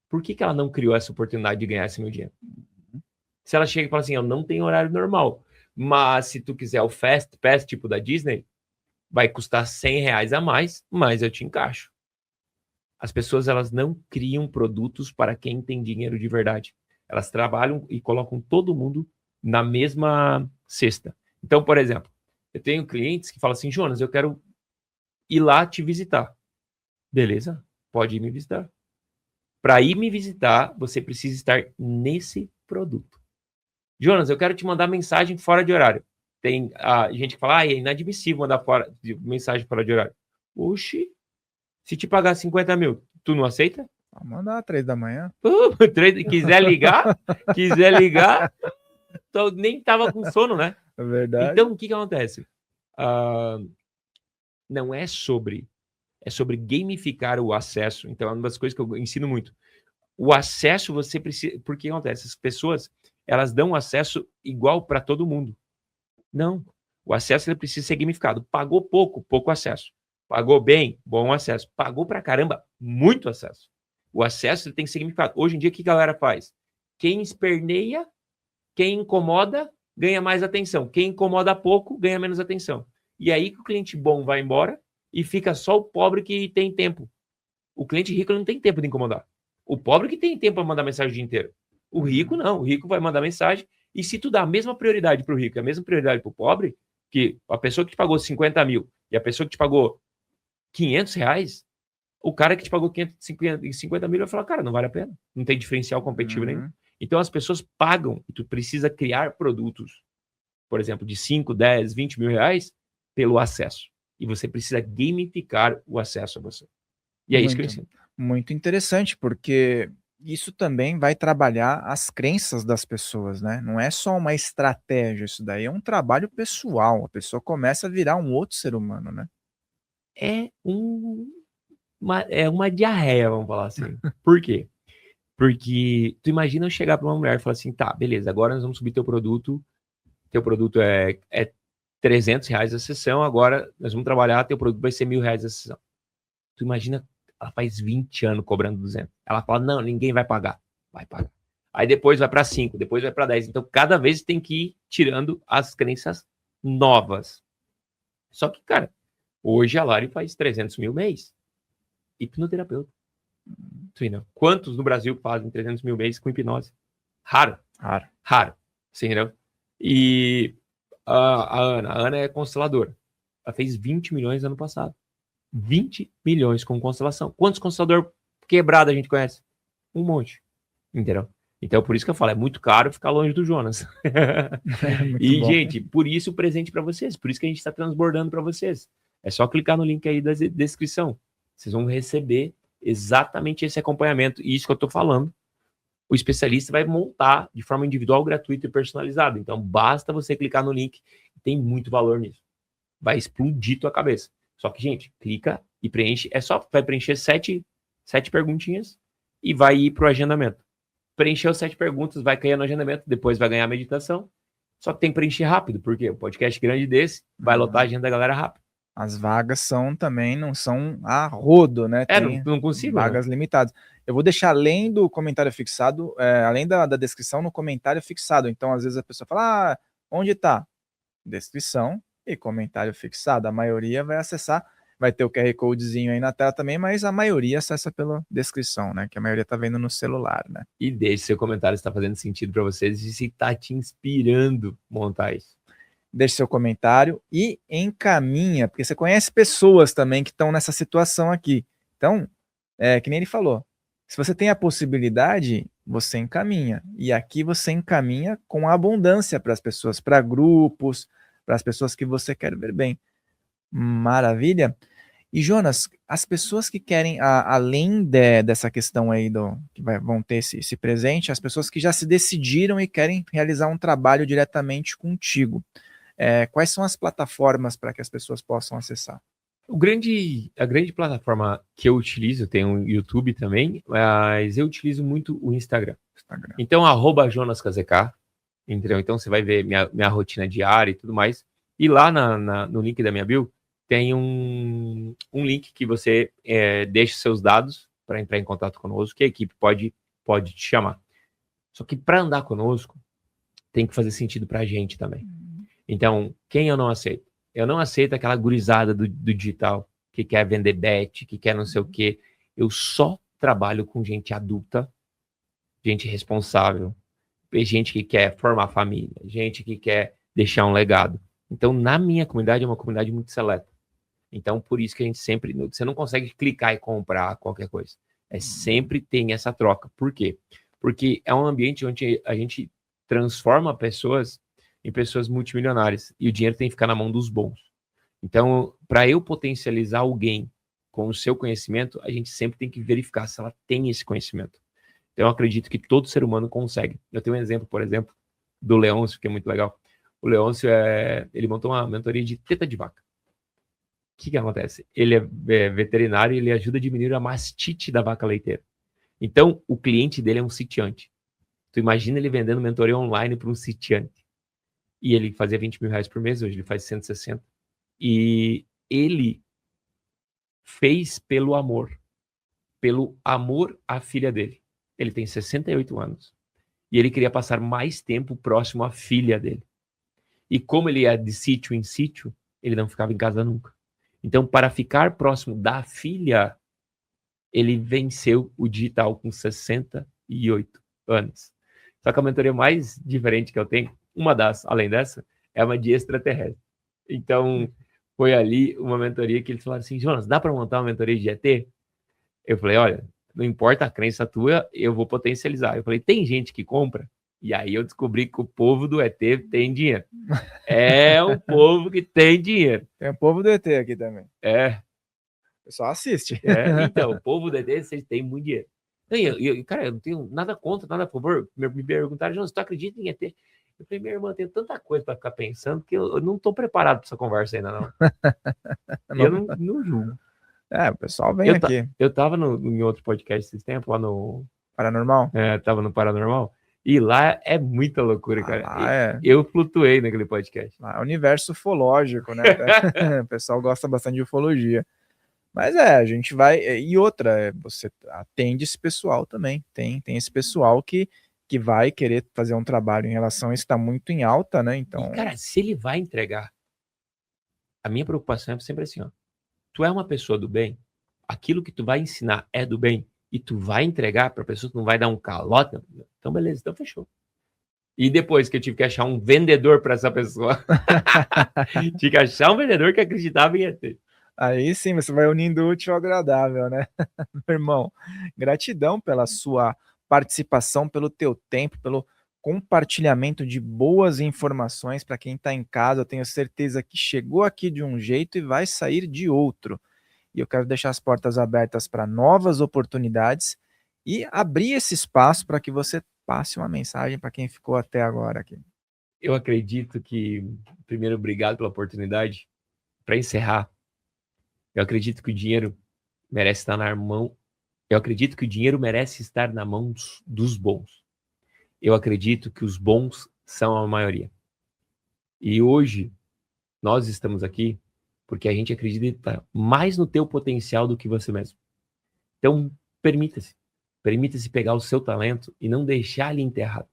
Por que ela não criou essa oportunidade de ganhar esse meu dinheiro? Se ela chega e fala assim, eu não tenho horário normal, mas se tu quiser o Fast Pass tipo da Disney, vai custar R$100 a mais, mas eu te encaixo. As pessoas, elas não criam produtos para quem tem dinheiro de verdade. Elas trabalham e colocam todo mundo na mesma cesta. Então, por exemplo, eu tenho clientes que falam assim, Jonas, eu quero ir lá te visitar. Beleza, pode ir me visitar. Para ir me visitar, você precisa estar nesse produto. Jonas, eu quero te mandar mensagem fora de horário. Tem gente que fala, é inadmissível mandar mensagem fora de horário. Oxi, se te pagar 50 mil, tu não aceita? Vou mandar 3 da manhã. Quiser ligar, então nem tava com sono, né? É verdade. Então, o que acontece? Não é sobre gamificar o acesso. Então, é uma das coisas que eu ensino muito. O acesso você precisa... Por que acontece? As pessoas, elas dão acesso igual para todo mundo. Não. O acesso ele precisa ser gamificado. Pagou pouco acesso. Pagou bem, bom acesso. Pagou pra caramba, muito acesso. O acesso ele tem que ser gamificado. Hoje em dia, o que a galera faz? Quem esperneia, quem incomoda, ganha mais atenção. Quem incomoda pouco, ganha menos atenção. E aí que o cliente bom vai embora e fica só o pobre que tem tempo. O cliente rico não tem tempo de incomodar. O pobre que tem tempo para mandar mensagem o dia inteiro. O rico não. O rico vai mandar mensagem e se tu dá a mesma prioridade para o rico e a mesma prioridade para o pobre, que a pessoa que te pagou 50 mil e a pessoa que te pagou R$500, o cara que te pagou 550 mil vai falar, cara, não vale a pena. Não tem diferencial competitivo nenhum. Então as pessoas pagam e tu precisa criar produtos, por exemplo, de 5, 10, 20 mil reais pelo acesso. E você precisa gamificar o acesso a você. E é isso que eu ensino. Muito interessante, porque isso também vai trabalhar as crenças das pessoas, né? Não é só uma estratégia, isso daí é um trabalho pessoal. A pessoa começa a virar um outro ser humano, né? É uma diarreia, vamos falar assim. Por quê? Porque tu imagina eu chegar para uma mulher e falar assim, tá, beleza, agora nós vamos subir teu produto é R$300 a sessão, agora nós vamos trabalhar, teu produto vai ser R$1.000 a sessão. Tu imagina, ela faz 20 anos cobrando 200. Ela fala, não, ninguém vai pagar. Vai pagar. Aí depois vai para 5, depois vai para 10. Então, cada vez tem que ir tirando as crenças novas. Só que, cara, hoje a Lari faz 300 mil mês. Hipnoterapeuta. Quantos no Brasil fazem 300 mil mês com hipnose? Raro. Sim, entendeu? E a Ana é consteladora. Ela fez 20 milhões no ano passado. 20 milhões com constelação. Quantos constelador quebrado a gente conhece? Um monte. Entendeu? Então, por isso que eu falo, é muito caro ficar longe do Jonas. E, bom. Gente, por isso o presente para vocês. Por isso que a gente está transbordando para vocês. É só clicar no link aí da descrição. Vocês vão receber exatamente esse acompanhamento. E isso que eu estou falando, o especialista vai montar de forma individual, gratuita e personalizada. Então, basta você clicar no link. Tem muito valor nisso. Vai explodir tua cabeça. Só que, gente, clica e preenche. Vai preencher 7 perguntinhas e vai ir para o agendamento. Preencheu 7 perguntas, vai cair no agendamento, depois vai ganhar a meditação. Só que tem que preencher rápido, porque o podcast grande desse vai lotar a agenda da galera rápido. As vagas não são a rodo, né? Não consigo. Vagas limitadas. Eu vou deixar além do comentário fixado, além da descrição, no comentário fixado. Então, às vezes a pessoa fala, onde tá? Descrição e comentário fixado. A maioria vai acessar, vai ter o QR Codezinho aí na tela também, mas a maioria acessa pela descrição, né? Que a maioria tá vendo no celular, né? E deixe seu comentário se está fazendo sentido para vocês e se tá te inspirando a montar isso. Deixe seu comentário e encaminha, porque você conhece pessoas também que estão nessa situação aqui. Então, que nem ele falou, se você tem a possibilidade, você encaminha. E aqui você encaminha com abundância para as pessoas, para grupos, para as pessoas que você quer ver bem. Maravilha. E Jonas, as pessoas que querem, além dessa questão aí que vão ter esse presente, as pessoas que já se decidiram e querem realizar um trabalho diretamente contigo, quais são as plataformas para que as pessoas possam acessar? A grande plataforma que eu utilizo, tem o YouTube também, mas eu utilizo muito o Instagram. Então, @JonasKZK, entendeu? Então você vai ver minha rotina diária e tudo mais. E lá no link da minha bio, tem um link que você deixa seus dados para entrar em contato conosco, que a equipe pode te chamar. Só que para andar conosco, tem que fazer sentido para a gente também. Então, quem eu não aceito? Eu não aceito aquela gurizada do digital que quer vender bet, que quer não sei o quê. Eu só trabalho com gente adulta, gente responsável, gente que quer formar família, gente que quer deixar um legado. Então, na minha comunidade, é uma comunidade muito seleta. Então, por isso que a gente sempre... Você não consegue clicar e comprar qualquer coisa. Sempre tem essa troca. Por quê? Porque é um ambiente onde a gente transforma pessoas em pessoas multimilionárias. E o dinheiro tem que ficar na mão dos bons. Então, para eu potencializar alguém com o seu conhecimento, a gente sempre tem que verificar se ela tem esse conhecimento. Então, eu acredito que todo ser humano consegue. Eu tenho um exemplo, por exemplo, do Leôncio, que é muito legal. O Leôncio, ele montou uma mentoria de teta de vaca. O que acontece? Ele é veterinário e ele ajuda a diminuir a mastite da vaca leiteira. Então, o cliente dele é um sitiante. Tu imagina ele vendendo mentoria online para um sitiante. E ele fazia 20 mil reais por mês, hoje ele faz 160. E ele fez pelo amor à filha dele. Ele tem 68 anos. E ele queria passar mais tempo próximo à filha dele. E como ele é de sítio em sítio, ele não ficava em casa nunca. Então, para ficar próximo da filha, ele venceu o digital com 68 anos. Só que a mentoria mais diferente que eu tenho, além dessa, é uma de extraterrestre. Então, foi ali uma mentoria que eles falaram assim, Jonas, dá para montar uma mentoria de ET? Eu falei, olha, não importa a crença tua, eu vou potencializar. Eu falei, tem gente que compra? E aí eu descobri que o povo do ET tem dinheiro. É o povo que tem dinheiro. Tem o povo do ET aqui também. O pessoal assiste. Então, o povo do ET, vocês têm muito dinheiro. Cara, eu não tenho nada contra, nada a favor. Me perguntaram, Jonas, tu acredita em ET? Eu falei, minha irmã, eu tenho tanta coisa para ficar pensando que eu não estou preparado para essa conversa ainda, não. Eu não julgo. O pessoal vem aqui. Eu tava em outro podcast esses tempos, lá no... Paranormal? Tava no Paranormal. E lá é muita loucura, cara. Eu flutuei naquele podcast. Lá é universo ufológico, né? O pessoal gosta bastante de ufologia. Mas a gente vai... E outra, você atende esse pessoal também. Tem esse pessoal que vai querer fazer um trabalho em relação a isso, está muito em alta, né? Então... E, cara, se ele vai entregar, a minha preocupação é sempre assim, ó. Tu é uma pessoa do bem, aquilo que tu vai ensinar é do bem, e tu vai entregar para a pessoa que não vai dar um calote, então beleza, então fechou. E depois que eu tive que achar um vendedor para essa pessoa, tive que achar um vendedor que acreditava em ET. Aí sim, você vai unindo o útil ao agradável, né? Meu irmão, gratidão pela sua participação, pelo teu tempo, pelo compartilhamento de boas informações para quem está em casa. Eu tenho certeza que chegou aqui de um jeito e vai sair de outro. E eu quero deixar as portas abertas para novas oportunidades e abrir esse espaço para que você passe uma mensagem para quem ficou até agora aqui. Eu acredito que, primeiro, obrigado pela oportunidade. Para encerrar, eu acredito que o dinheiro merece estar na mão. Eu acredito que o dinheiro merece estar na mão dos bons. Eu acredito que os bons são a maioria. E hoje, nós estamos aqui porque a gente acredita mais no teu potencial do que você mesmo. Então, permita-se. Permita-se pegar o seu talento e não deixar ele enterrado.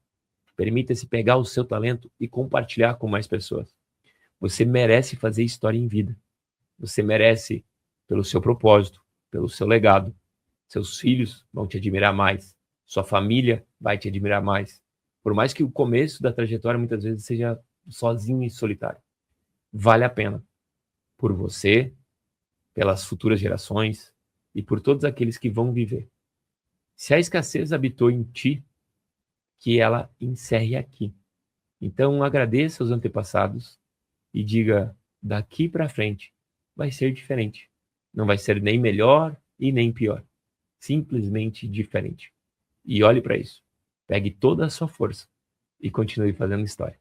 Permita-se pegar o seu talento e compartilhar com mais pessoas. Você merece fazer história em vida. Você merece pelo seu propósito, pelo seu legado. Seus filhos vão te admirar mais. Sua família vai te admirar mais. Por mais que o começo da trajetória muitas vezes seja sozinho e solitário. Vale a pena. Por você, pelas futuras gerações e por todos aqueles que vão viver. Se a escassez habitou em ti, que ela encerre aqui. Então, agradeça aos antepassados e diga, daqui para frente vai ser diferente. Não vai ser nem melhor e nem pior. Simplesmente diferente. E olhe para isso. Pegue toda a sua força e continue fazendo história.